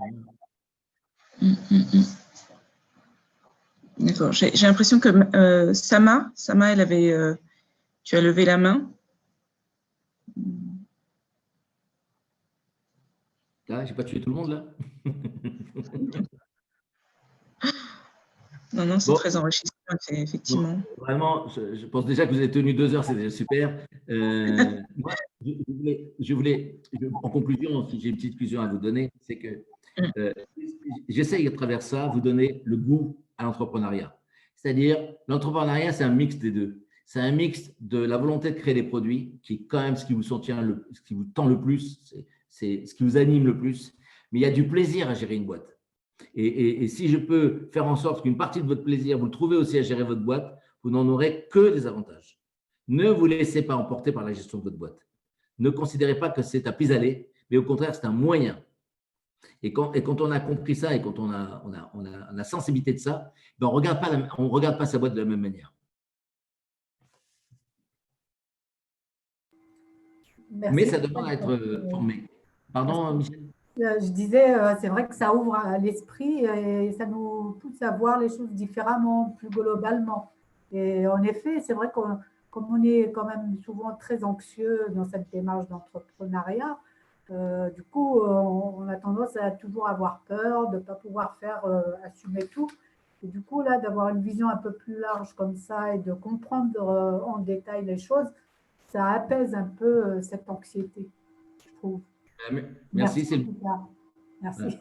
D'accord. J'ai l'impression que Sama, elle avait, tu as levé la main. Là, je n'ai pas tué tout le monde, là. Non, c'est très enrichissant, effectivement. Bon, vraiment, je pense déjà que vous avez tenu 2 heures, c'est déjà super. Moi, je voulais, en conclusion, si j'ai une petite conclusion à vous donner, c'est que j'essaye à travers ça vous donner le goût à l'entrepreneuriat. C'est-à-dire, l'entrepreneuriat, c'est un mix des deux. C'est un mix de la volonté de créer des produits, qui est quand même ce qui vous tend le plus, c'est ce qui vous anime le plus. Mais il y a du plaisir à gérer une boîte. Et si je peux faire en sorte qu'une partie de votre plaisir, vous le trouvez aussi à gérer votre boîte, vous n'en aurez que des avantages. Ne vous laissez pas emporter par la gestion de votre boîte. Ne considérez pas que c'est un pis-aller, mais au contraire, c'est un moyen. Et quand on a compris ça et quand on a la sensibilité de ça, ben on ne regarde pas sa boîte de la même manière. Merci. Mais ça demande à être formé. Pardon, Michel? Je disais, c'est vrai que ça ouvre l'esprit et ça nous pousse à voir les choses différemment, plus globalement. Et en effet, c'est vrai comme on est quand même souvent très anxieux dans cette démarche d'entrepreneuriat, Du coup, on a tendance à toujours avoir peur de ne pas pouvoir assumer tout. Et du coup, là, d'avoir une vision un peu plus large comme ça et de comprendre en détail les choses, ça apaise un peu cette anxiété, je trouve. Merci, Merci en tout cas. Merci.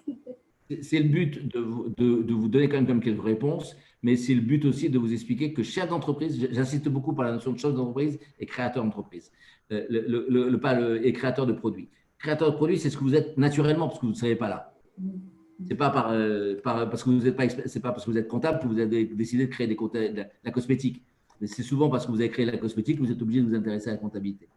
c'est le but de vous donner quand même comme quelques réponses, mais c'est le but aussi de vous expliquer que chef d'entreprise, j'insiste beaucoup par la notion de chef d'entreprise et créateur d'entreprise, et créateur de produits. Créateur de produits, c'est ce que vous êtes naturellement parce que vous ne savez pas là. C'est pas parce que vous n'êtes pas c'est pas parce que vous êtes comptable que vous avez décidé de créer de la cosmétique. Mais c'est souvent parce que vous avez créé la cosmétique que vous êtes obligé de vous intéresser à la comptabilité.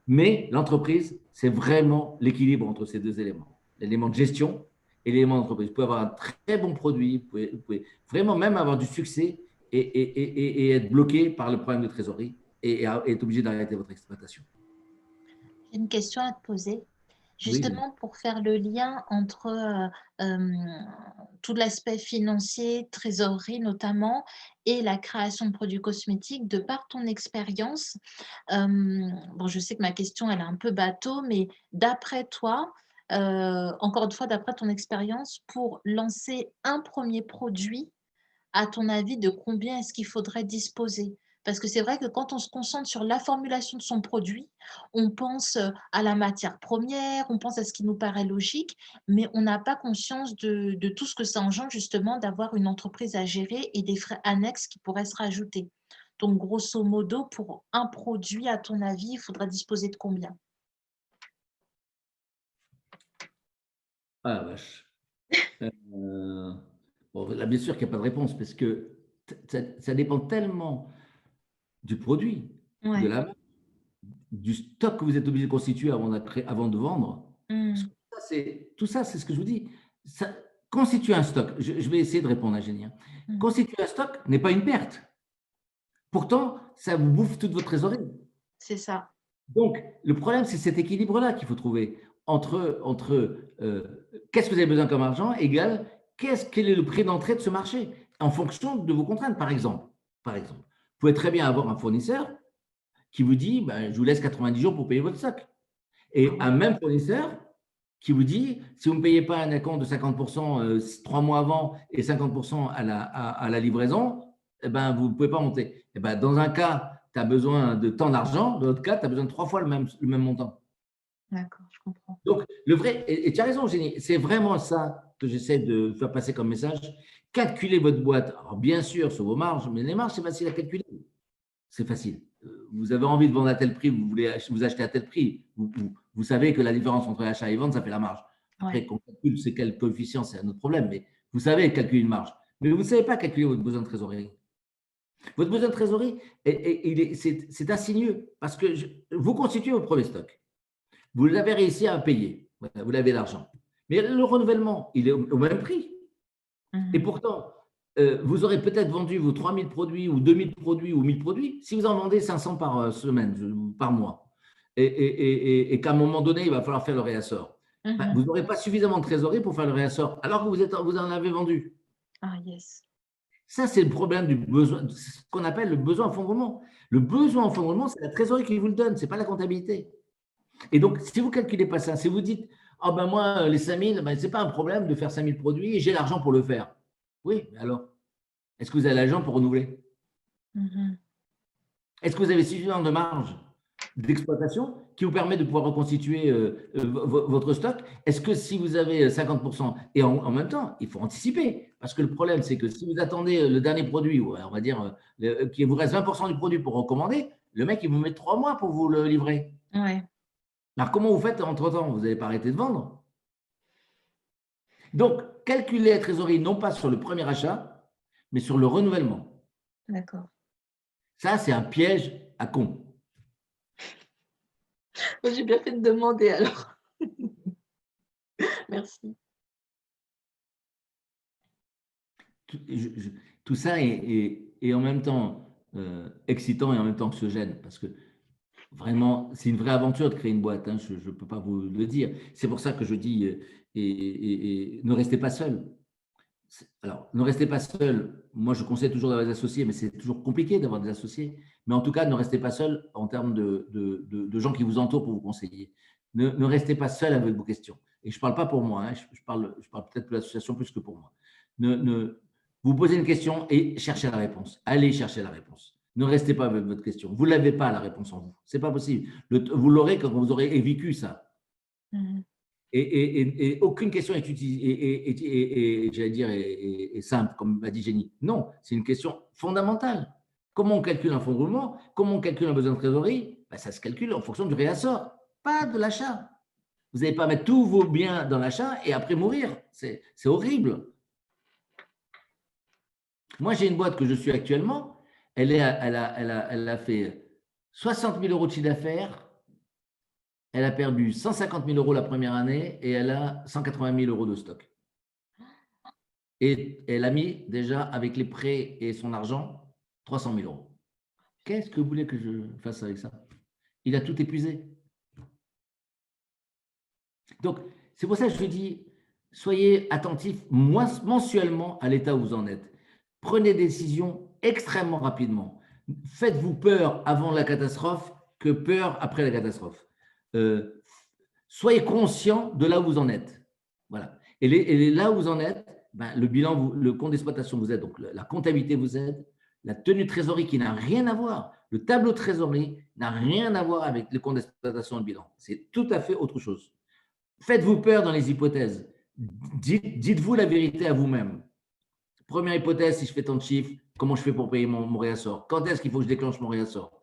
Mais l'entreprise, c'est vraiment l'équilibre entre ces deux éléments. L'élément de gestion et l'élément d'entreprise. Vous pouvez avoir un très bon produit, vous pouvez vraiment même avoir du succès et être bloqué par le problème de trésorerie et être obligé d'arrêter votre exploitation. J'ai une question à te poser. Oui. Justement, pour faire le lien entre tout l'aspect financier, trésorerie notamment, et la création de produits cosmétiques, de par ton expérience, bon, je sais que ma question, elle est un peu bateau, mais d'après toi, encore une fois, d'après ton expérience, pour lancer un premier produit, à ton avis, de combien est-ce qu'il faudrait disposer? Parce que c'est vrai que quand on se concentre sur la formulation de son produit, on pense à la matière première, on pense à ce qui nous paraît logique, mais on n'a pas conscience de tout ce que ça engendre justement d'avoir une entreprise à gérer et des frais annexes qui pourraient se rajouter. Donc, grosso modo, pour un produit, à ton avis, il faudra disposer de combien? Ah la vache. Bon, là, bien sûr qu'il n'y a pas de réponse parce que ça dépend tellement du produit, Ouais. de la marque, du stock que vous êtes obligé de constituer avant de vendre. Parce que tout ça, c'est ce que je vous dis. Constituer un stock, je vais essayer de répondre à Génie. Constituer un stock n'est pas une perte. Pourtant, ça vous bouffe toute votre trésorerie. C'est ça. Donc, le problème, c'est cet équilibre-là qu'il faut trouver entre qu'est-ce que vous avez besoin comme argent égale quel est le prix d'entrée de ce marché en fonction de vos contraintes. Par exemple, vous pouvez très bien avoir un fournisseur qui vous dit je vous laisse 90 jours pour payer votre stock. Et un même fournisseur qui vous dit si vous ne me payez pas un acompte de 50% 3 mois avant et 50% à la livraison, vous ne pouvez pas monter. Dans un cas, tu as besoin de tant d'argent, dans l'autre cas, tu as besoin de 3 fois le même montant. D'accord, je comprends. Donc, le vrai, et tu as raison, Génie, c'est vraiment ça que j'essaie de faire passer comme message. Calculez votre boîte. Alors, bien sûr, sur vos marges, mais les marges, c'est facile à calculer. C'est facile. Vous avez envie de vendre à tel prix, vous voulez vous acheter à tel prix. Vous savez que la différence entre achat et vente, ça fait la marge. Après, qu'on calcule c'est quel coefficient, c'est un autre problème, mais vous savez calculer une marge. Mais vous ne savez pas calculer votre besoin de trésorerie. Votre besoin de trésorerie, c'est insidieux parce que vous constituez votre premier stock. Vous l'avez réussi à payer. Voilà, vous avez l'argent. Mais le renouvellement, il est au même prix. Et pourtant, vous aurez peut-être vendu vos 3000 produits ou 2000 produits ou 1000 produits si vous en vendez 500 par semaine, par mois. Et qu'à un moment donné, il va falloir faire le réassort. Vous n'aurez pas suffisamment de trésorerie pour faire le réassort alors que vous en avez vendu. Ah, yes. Ça, c'est le problème du besoin, ce qu'on appelle le besoin en fonds de roulement. Le besoin en fonds de roulement, c'est la trésorerie qui vous le donne, ce n'est pas la comptabilité. Et donc, si vous ne calculez pas ça, si vous dites « moi, les 5000, ce n'est pas un problème de faire 5000 produits et j'ai l'argent pour le faire. » Oui, mais alors, est-ce que vous avez l'argent pour renouveler? Est-ce que vous avez suffisamment de marge d'exploitation qui vous permet de pouvoir reconstituer votre stock? Est-ce que si vous avez 50%, et en même temps, il faut anticiper, parce que le problème, c'est que si vous attendez le dernier produit, ou on va dire qu'il vous reste 20% du produit pour recommander, le mec, il vous met 3 mois pour vous le livrer. Ouais. Alors, comment vous faites entre-temps? Vous n'allez pas arrêter de vendre. Donc, calculez la trésorerie non pas sur le premier achat, mais sur le renouvellement. D'accord. Ça, c'est un piège à con. J'ai bien fait de demander alors. Merci. Tout ça est en même temps excitant et en même temps anxiogène parce que vraiment, c'est une vraie aventure de créer une boîte. Je ne peux pas vous le dire. C'est pour ça que je dis ne restez pas seul. Alors, ne restez pas seul. Moi, je conseille toujours d'avoir des associés, mais c'est toujours compliqué d'avoir des associés. Mais en tout cas, ne restez pas seul en termes de gens qui vous entourent pour vous conseiller. Ne restez pas seul avec vos questions. Et je ne parle pas pour moi, hein, je parle peut-être pour l'association plus que pour moi. Vous posez une question et cherchez la réponse. Allez chercher la réponse. Ne restez pas avec votre question. Vous ne l'avez pas, la réponse en vous. Ce n'est pas possible. Vous l'aurez quand vous aurez vécu ça. Et aucune question est simple, comme m'a dit Jenny. Non, c'est une question fondamentale. Comment on calcule un fonds de roulement? Comment on calcule un besoin de trésorerie? Ben, ça se calcule en fonction du réassort, pas de l'achat. Vous n'allez pas mettre tous vos biens dans l'achat et après mourir. C'est horrible. Moi, j'ai une boîte que je suis actuellement. Elle a fait 60 000 € de chiffre d'affaires. Elle a perdu 150 000 € la première année et elle a 180 000 € de stock. Et elle a mis déjà, avec les prêts et son argent, 300 000 €. Qu'est-ce que vous voulez que je fasse avec ça? Il a tout épuisé. Donc, c'est pour ça que je vous dis, soyez attentifs mensuellement à l'état où vous en êtes. Prenez des décisions extrêmement rapidement. Faites-vous peur avant la catastrophe que peur après la catastrophe. Soyez conscient de là où vous en êtes. Voilà. Et là où vous en êtes, ben, le bilan, le compte d'exploitation vous aide, donc la comptabilité vous aide, la tenue de trésorerie qui n'a rien à voir, le tableau de trésorerie n'a rien à voir avec le compte d'exploitation et le bilan. C'est tout à fait autre chose. Faites-vous peur dans les hypothèses. Dites-vous la vérité à vous-même. Première hypothèse, si je fais tant de chiffres, comment je fais pour payer mon réassort? Quand est-ce qu'il faut que je déclenche mon réassort?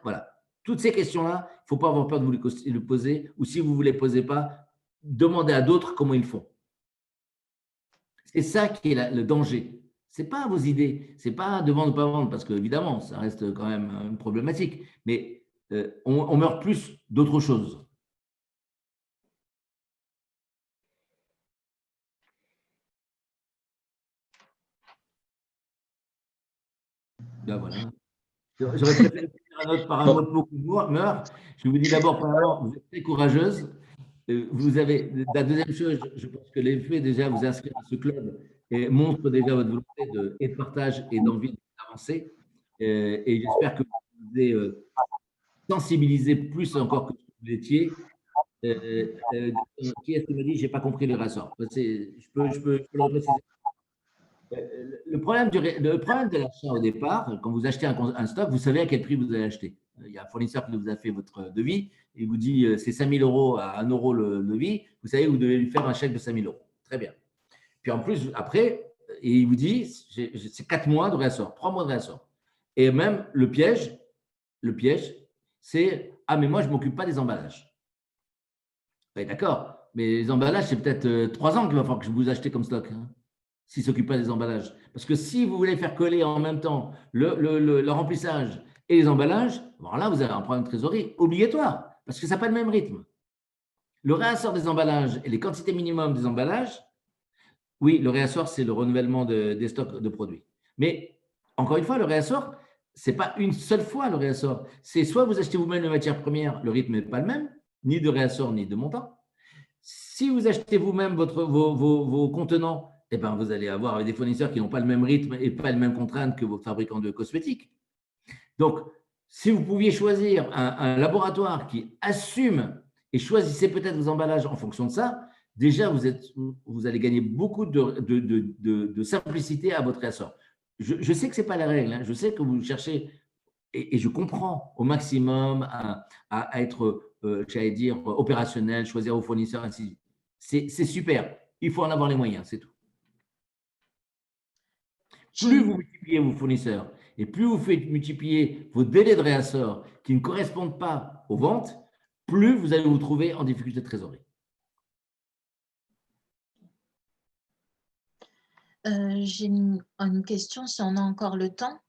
Voilà. Toutes ces questions-là, il ne faut pas avoir peur de vous les poser, ou si vous ne vous les posez pas, demandez à d'autres comment ils font. C'est ça qui est le danger. Ce n'est pas vos idées, ce n'est pas de vendre ou pas vendre, parce qu'évidemment, ça reste quand même une problématique, mais on meurt plus d'autres choses. Là, voilà. J'aurais préféré finir par un autre mot qui meurt. Je vous dis d'abord, premièrement, vous êtes très courageuse. Vous avez, la deuxième chose, je pense que l'effet déjà vous inscrire à ce club et montre déjà votre volonté de partage et d'envie d'avancer. Et j'espère que vous avez sensibilisé plus encore que vous l'étiez. Qui est-ce qui m'a dit j'ai pas compris le ressort? Je peux le repréciser. Le problème de l'achat au départ, quand vous achetez un stock, vous savez à quel prix vous allez acheter. Il y a un fournisseur qui vous a fait votre devis et il vous dit c'est 5 000 € à 1 € le devis. Vous savez que vous devez lui faire un chèque de 5 000 €. Très bien. Puis en plus, après, et il vous dit c'est 4 mois de réassort, 3 mois de réassort. Et même le piège, c'est ah, mais moi, je ne m'occupe pas des emballages. Oui, d'accord. Mais les emballages, c'est peut-être 3 ans qu'il va falloir que je vous achète comme stock. Hein. S'il ne s'occupe pas des emballages. Parce que si vous voulez faire coller en même temps le remplissage et les emballages, alors là, vous avez un problème de trésorerie obligatoire, parce que ça n'a pas le même rythme. Le réassort des emballages et les quantités minimum des emballages, oui, le réassort, c'est le renouvellement des stocks de produits. Mais encore une fois, le réassort, ce n'est pas une seule fois le réassort. C'est soit vous achetez vous-même les matières premières, le rythme n'est pas le même, ni de réassort, ni de montant. Si vous achetez vous-même vos contenants, eh ben, vous allez avoir des fournisseurs qui n'ont pas le même rythme et pas les mêmes contraintes que vos fabricants de cosmétiques. Donc, si vous pouviez choisir un laboratoire qui assume et choisissez peut-être vos emballages en fonction de ça, déjà, vous allez gagner beaucoup de simplicité à votre réassort. Je sais que ce n'est pas la règle, hein. Je sais que vous cherchez, et je comprends au maximum à être, j'allais dire, opérationnel, choisir vos fournisseurs, ainsi de suite. C'est super. Il faut en avoir les moyens, c'est tout. Plus vous multipliez vos fournisseurs et plus vous faites multiplier vos délais de réassort qui ne correspondent pas aux ventes, plus vous allez vous trouver en difficulté de trésorerie. J'ai une question, si on a encore le temps.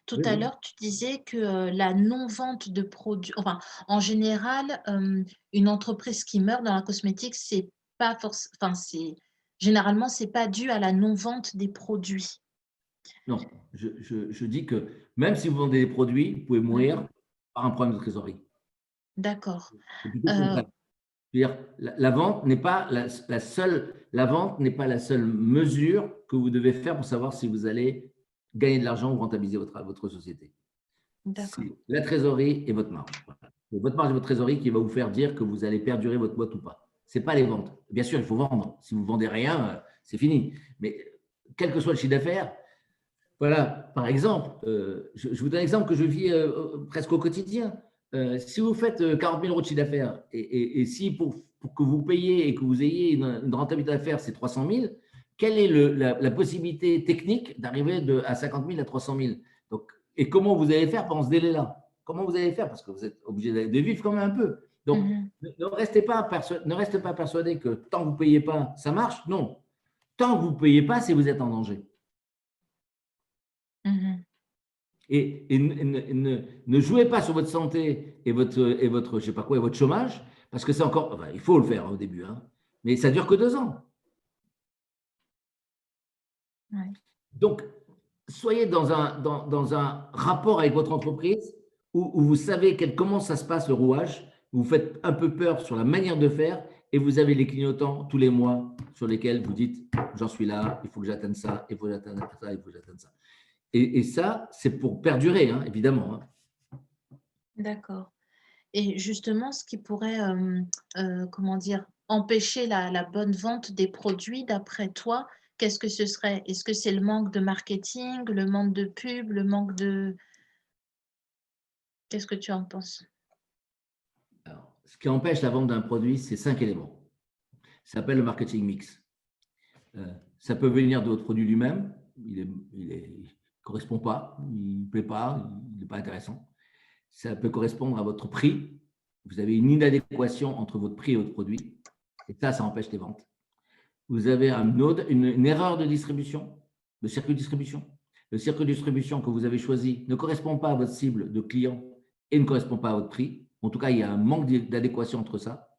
Tout à l'heure, tu disais que la non-vente de produits, enfin, en général, une entreprise qui meurt dans la cosmétique, c'est pas forcément, enfin, généralement, c'est pas dû à la non-vente des produits. Non, je dis que même si vous vendez des produits, vous pouvez mourir par un problème de trésorerie. D'accord. C'est-à-dire, la vente n'est pas la seule mesure que vous devez faire pour savoir si vous allez gagner de l'argent ou rentabiliser votre société. C'est la trésorerie et votre marge. Voilà. C'est votre marge et votre trésorerie qui va vous faire dire que vous allez perdurer votre boîte ou pas. Ce n'est pas les ventes. Bien sûr, il faut vendre. Si vous ne vendez rien, c'est fini. Mais quel que soit le chiffre d'affaires, voilà, par exemple, je vous donne un exemple que je vis presque au quotidien. Si vous faites 40 000 euros de chiffre d'affaires et si pour que vous payiez et que vous ayez une rentabilité d'affaires, c'est 300 000, quelle est la possibilité technique d'arriver à 50 000 à 300 000 Donc, et comment vous allez faire pendant ce délai-là? Comment vous allez faire? Parce que vous êtes obligé de vivre quand même un peu. Donc, ne restez pas persuadé que tant que vous ne payez pas, ça marche. Non. Tant que vous ne payez pas, c'est que vous êtes en danger. Et ne jouez pas sur votre santé et votre je sais pas quoi, et votre chômage, parce que c'est encore, enfin, il faut le faire au début, hein, mais ça dure que 2 ans. Ouais. Donc, soyez dans un rapport avec votre entreprise où vous savez comment ça se passe le rouage, vous faites un peu peur sur la manière de faire et vous avez les clignotants tous les mois sur lesquels vous dites j'en suis là, il faut que j'atteigne ça, il faut que j'atteigne ça, il faut que j'atteigne ça. Et ça, c'est pour perdurer, hein, évidemment. Hein. D'accord. Et justement, ce qui pourrait, comment dire, empêcher la bonne vente des produits, d'après toi, qu'est-ce que ce serait? Est-ce que c'est le manque de marketing, le manque de pub, le manque de… Qu'est-ce que tu en penses? Alors, ce qui empêche la vente d'un produit, c'est 5 éléments. Ça s'appelle le marketing mix. Ça peut venir de votre produit lui-même. Il ne correspond pas, il ne plaît pas, il n'est pas intéressant. Ça peut correspondre à votre prix. Vous avez une inadéquation entre votre prix et votre produit. Et ça empêche les ventes. Vous avez une erreur de distribution, de circuit de distribution. Le circuit de distribution que vous avez choisi ne correspond pas à votre cible de client et ne correspond pas à votre prix. En tout cas, il y a un manque d'adéquation entre ça.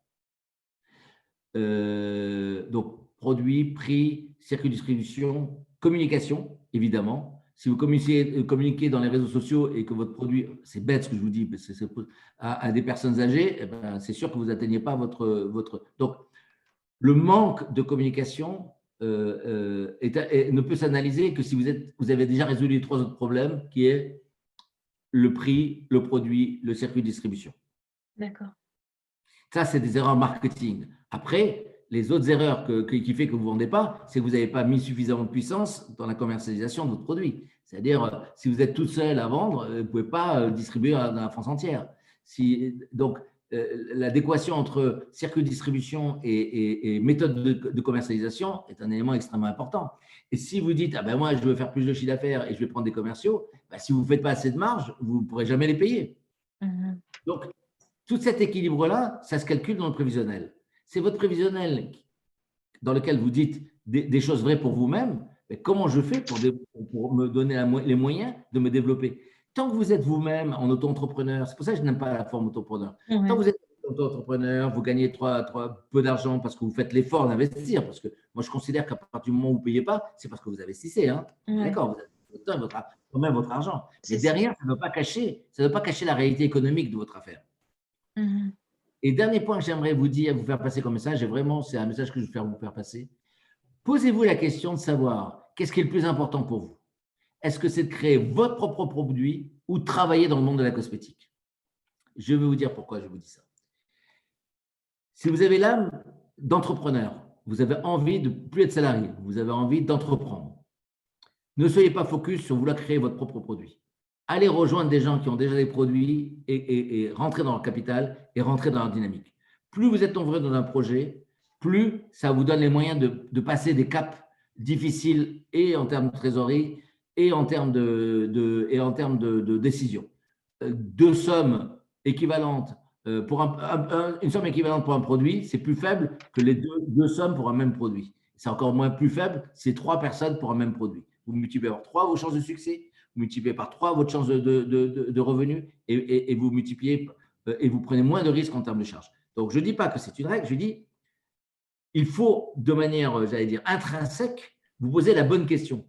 Donc, produit, prix, circuit de distribution, communication, évidemment. Si vous communiquez dans les réseaux sociaux et que votre produit, c'est bête ce que je vous dis, à des personnes âgées, eh ben, c'est sûr que vous n'atteignez pas votre… Donc, le manque de communication ne peut s'analyser que si vous avez déjà résolu les 3 autres problèmes, qui est le prix, le produit, le circuit de distribution. D'accord. Ça, c'est des erreurs marketing. Après, les autres erreurs qui fait que vous ne vendez pas, c'est que vous n'avez pas mis suffisamment de puissance dans la commercialisation de votre produit. C'est-à-dire, si vous êtes tout seul à vendre, vous ne pouvez pas distribuer dans la France entière. Donc, l'adéquation entre circuit de distribution et méthode de commercialisation est un élément extrêmement important. Et si vous dites, ah ben moi, je veux faire plus de chiffre d'affaires et je vais prendre des commerciaux, ben, si vous ne faites pas assez de marge, vous ne pourrez jamais les payer. Donc, tout cet équilibre-là, ça se calcule dans le prévisionnel. C'est votre prévisionnel dans lequel vous dites des choses vraies pour vous-même, mais comment je fais pour me donner les moyens de me développer. Tant que vous êtes vous-même en auto-entrepreneur, c'est pour ça que je n'aime pas la forme auto-entrepreneur. Tant que vous êtes auto-entrepreneur, vous gagnez peu d'argent parce que vous faites l'effort d'investir. Parce que moi, je considère qu'à partir du moment où vous ne payez pas, c'est parce que vous investissez. Hein. D'accord, vous avez quand même votre argent. Mais derrière, ça ne doit pas cacher la réalité économique de votre affaire. Et dernier point que j'aimerais vous faire passer comme message, et vraiment, c'est un message que je vais vous faire passer. Posez-vous la question de savoir qu'est-ce qui est le plus important pour vous. Est-ce que c'est de créer votre propre produit ou de travailler dans le monde de la cosmétique? Je vais vous dire pourquoi je vous dis ça. Si vous avez l'âme d'entrepreneur, vous avez envie de plus être salarié, vous avez envie d'entreprendre, ne soyez pas focus sur vouloir créer votre propre produit. Allez rejoindre des gens qui ont déjà des produits et rentrer dans leur capital et rentrer dans leur dynamique. Plus vous êtes nombreux dans un projet, plus ça vous donne les moyens de passer des caps difficiles et en termes de trésorerie et en termes de décision. 2 sommes équivalentes pour une somme équivalente pour un produit, c'est plus faible que les deux sommes pour un même produit. C'est encore moins plus faible, c'est 3 personnes pour un même produit. Vous multipliez par 3 vos chances de succès, vous multipliez par 3 votre chance de revenus et vous multipliez et vous prenez moins de risques en termes de charges. Donc, je ne dis pas que c'est une règle, je dis il faut de manière, j'allais dire, intrinsèque, vous poser la bonne question.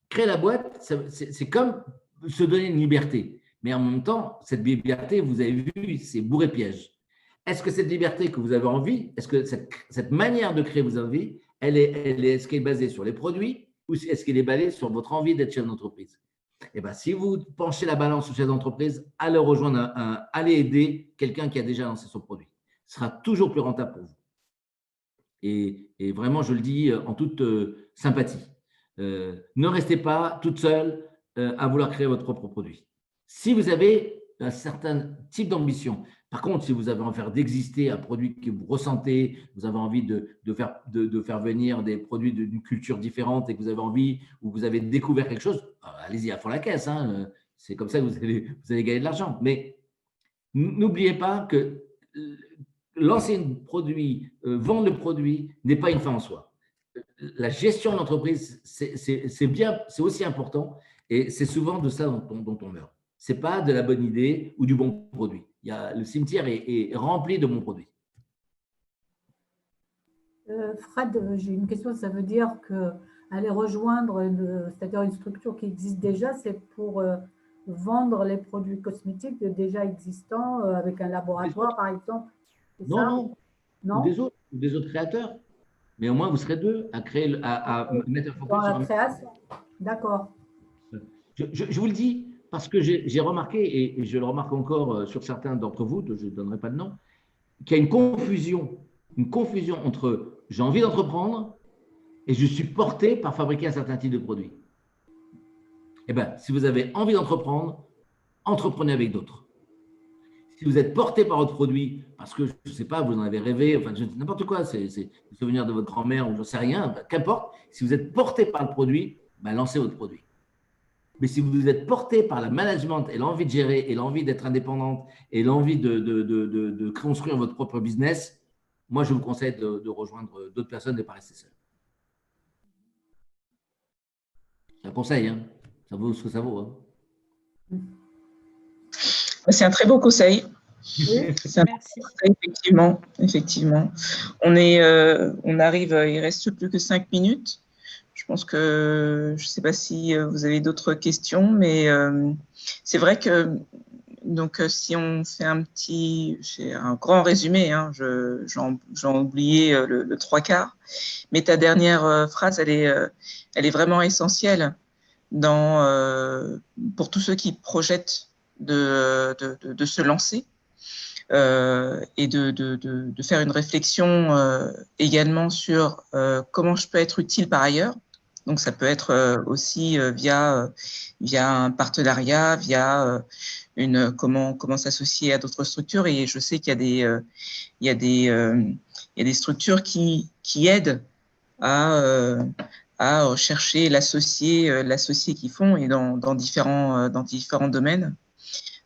Créer la boîte, c'est comme se donner une liberté. Mais en même temps, cette liberté, vous avez vu, c'est bourré de pièges. Est-ce que cette liberté que vous avez envie, est-ce que cette manière de créer vos envies, est-ce qu'elle est basée sur les produits ou est-ce qu'elle est basée sur votre envie d'être chef d'entreprise? Eh ben, si vous penchez la balance sur cette entreprise, allez rejoindre allez aider quelqu'un qui a déjà lancé son produit. Ce sera toujours plus rentable pour vous. Et vraiment, je le dis en toute sympathie. Ne restez pas toute seule à vouloir créer votre propre produit. Si vous avez un certain type d'ambition, par contre, si vous avez envie d'exister un produit que vous ressentez, vous avez envie de faire venir des produits d'une culture différente et que vous avez envie ou vous avez découvert quelque chose, allez-y à fond la caisse. Hein. C'est comme ça que vous allez gagner de l'argent. Mais n'oubliez pas que lancer un produit, vendre le produit n'est pas une fin en soi. La gestion de l'entreprise, c'est bien, c'est aussi important et c'est souvent de ça dont on meurt. Ce n'est pas de la bonne idée ou du bon produit. Le cimetière est rempli de bons produits. Fred, j'ai une question. Ça veut dire qu'aller rejoindre, c'est-à-dire une structure qui existe déjà, c'est pour vendre les produits cosmétiques déjà existants avec un laboratoire, par exemple? Non. Ou des autres créateurs. Mais au moins, vous serez deux à créer, à mettre un focus dans sur la création. D'accord. Je vous le dis parce que j'ai remarqué, et je le remarque encore sur certains d'entre vous, je ne donnerai pas de nom, qu'il y a une confusion entre j'ai envie d'entreprendre et je suis porté par fabriquer un certain type de produit. Eh bien, si vous avez envie d'entreprendre, entreprenez avec d'autres. Si vous êtes porté par votre produit, parce que, je ne sais pas, vous en avez rêvé, enfin, n'importe quoi, c'est le souvenir de votre grand-mère ou je ne sais rien, qu'importe, si vous êtes porté par le produit, lancez votre produit. Mais si vous êtes porté par le management et l'envie de gérer et l'envie d'être indépendante et l'envie de construire votre propre business, moi, je vous conseille de rejoindre d'autres personnes et de ne pas rester seul. C'est un conseil, hein. Ça vaut ce que ça vaut. Hein. C'est un très beau conseil. C'est un conseil, effectivement. On arrive, il ne reste plus que 5 minutes. Je pense que, je ne sais pas si vous avez d'autres questions, mais c'est vrai que, donc, si on fait un grand résumé, hein, j'en oublié le 3/4, mais ta dernière phrase, elle est vraiment essentielle pour tous ceux qui projettent de se lancer et de faire une réflexion également sur comment je peux être utile par ailleurs. Donc, ça peut être aussi via un partenariat, via comment s'associer à d'autres structures. Et je sais qu'il y a des structures qui aident à chercher l'associé qu'ils font et dans différents domaines.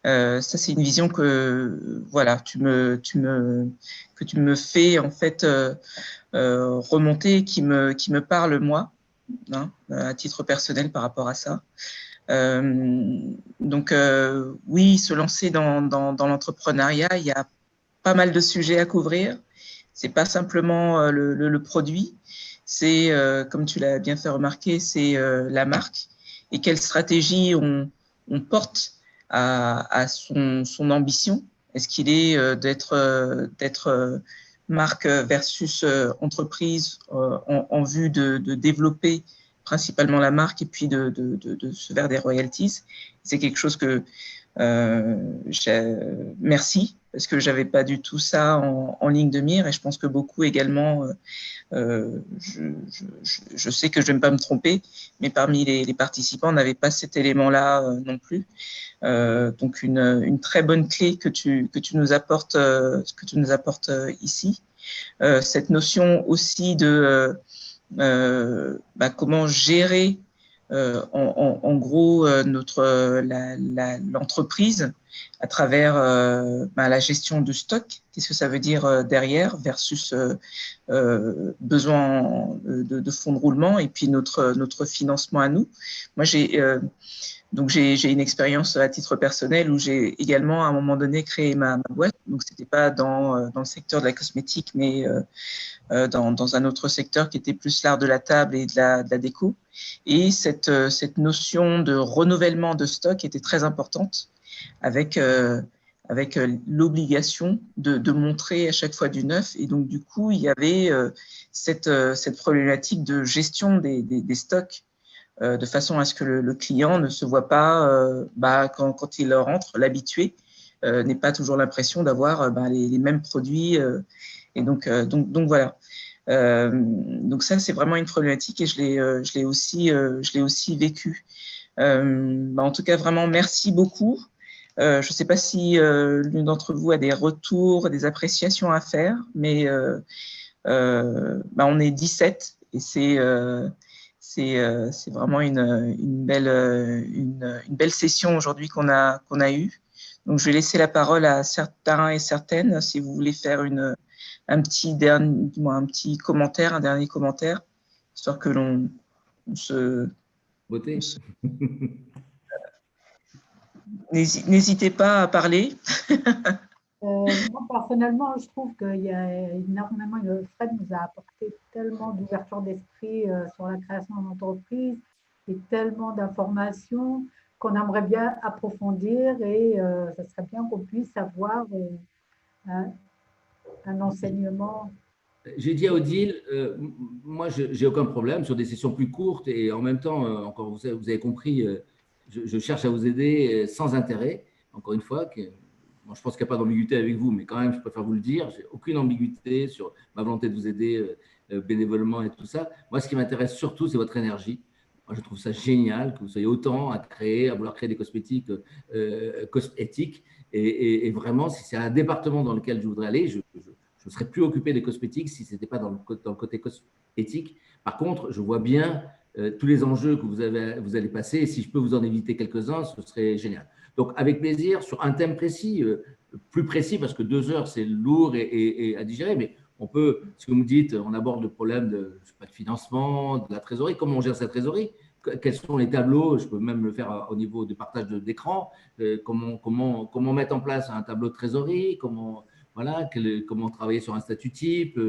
Ça, c'est une vision que voilà, que tu me fais en fait remonter, qui me parle moi, hein, à titre personnel par rapport à ça. Donc oui, se lancer dans l'entrepreneuriat, il y a pas mal de sujets à couvrir. C'est pas simplement le produit, c'est comme tu l'as bien fait remarquer, c'est la marque et quelle stratégie on porte à son ambition. Est-ce qu'il est d'être marque versus entreprise en vue de développer principalement la marque et puis de se faire des royalties? C'est quelque chose que merci, parce que je n'avais pas du tout ça en ligne de mire et je pense que beaucoup également, je sais que je ne vais pas me tromper, mais parmi les participants, n'avaient pas cet élément-là non plus. Donc, une très bonne clé que tu nous apportes, ici. Cette notion aussi de comment gérer en gros l'entreprise à travers la gestion du stock. Qu'est-ce que ça veut dire derrière versus besoin de fonds de roulement et puis notre financement à nous. Moi, j'ai une expérience à titre personnel où j'ai également à un moment donné créé ma boîte. Donc, c'était pas dans le secteur de la cosmétique, mais dans un autre secteur qui était plus l'art de la table et de la déco. Et cette notion de renouvellement de stock était très importante avec l'obligation de montrer à chaque fois du neuf. Et donc, du coup, il y avait cette problématique de gestion des stocks de façon à ce que le client ne se voit pas, quand il rentre, l'habitué n'ait pas toujours l'impression d'avoir les mêmes produits. Et donc voilà. Donc ça, c'est vraiment une problématique et je l'ai aussi vécu. En tout cas, vraiment, merci beaucoup. Je ne sais pas si l'une d'entre vous a des retours, des appréciations à faire, mais on est 17 et c'est vraiment une belle session aujourd'hui qu'on a eue. Donc, je vais laisser la parole à certains et certaines si vous voulez faire un petit commentaire, un dernier commentaire, histoire que l'on se… Voter. N'hésitez pas à parler. Moi, personnellement, je trouve qu'il y a énormément, Fred nous a apporté tellement d'ouverture d'esprit sur la création d'entreprise et tellement d'informations qu'on aimerait bien approfondir et ça serait bien qu'on puisse avoir un enseignement. J'ai dit à Odile, moi, je n'ai aucun problème sur des sessions plus courtes et en même temps, encore vous avez compris, je cherche à vous aider sans intérêt. Encore une fois, je pense qu'il n'y a pas d'ambiguïté avec vous, mais quand même, je préfère vous le dire, je n'ai aucune ambiguïté sur ma volonté de vous aider bénévolement et tout ça. Moi, ce qui m'intéresse surtout, c'est votre énergie. Moi, je trouve ça génial que vous soyez autant à vouloir créer des cosmétiques éthiques. Et vraiment, si c'est un département dans lequel je voudrais aller, je ne serais plus occupé des cosmétiques si ce n'était pas dans le côté éthique. Par contre, je vois bien tous les enjeux que vous allez passer. Et si je peux vous en éviter quelques-uns, ce serait génial. Donc, avec plaisir, sur un thème précis, plus précis, parce que 2 heures, c'est lourd et à digérer, mais on peut, si vous me dites, on aborde le problème de financement, de la trésorerie, comment on gère sa trésorerie, quels sont les tableaux, je peux même le faire au niveau du partage d'écran, comment mettre en place un tableau de trésorerie, comment travailler sur un statut type.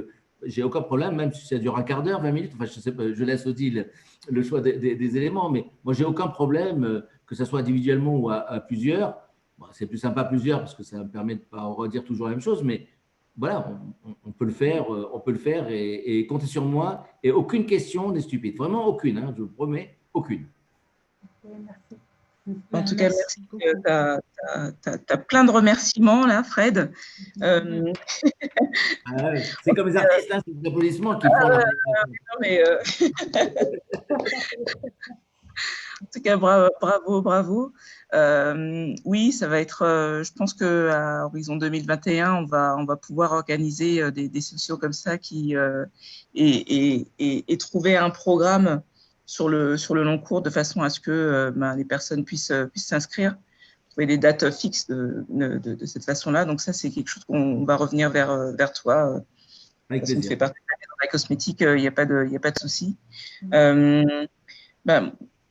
J'ai aucun problème, même si ça dure un quart d'heure, 20 minutes. Enfin, je sais pas, je laisse Odile le choix des éléments, mais moi, j'ai aucun problème, que ce soit individuellement ou à plusieurs. Bon, c'est plus sympa à plusieurs parce que ça me permet de ne pas redire toujours la même chose, mais voilà, on peut le faire, et comptez sur moi. Et aucune question n'est stupide, vraiment aucune, hein, je vous promets, aucune. Merci. En tout cas, merci. Tu as plein de remerciements là, Fred. C'est comme les artistes, hein, c'est des applaudissements qui font En tout cas, bravo. Oui, ça va être, je pense qu'à Horizon 2021, on va pouvoir organiser des sessions comme ça et trouver un programme sur le long cours de façon à ce que les personnes puissent s'inscrire, trouver des dates fixes de cette façon-là. Donc ça, c'est quelque chose qu'on va revenir vers toi. Avec plaisir. Tu fais partie de la cosmétique, il n'y a pas de souci.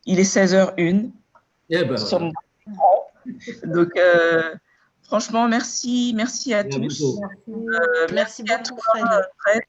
Il est 16h01. Voilà. Donc, franchement, merci à tous. Merci beaucoup, Fred.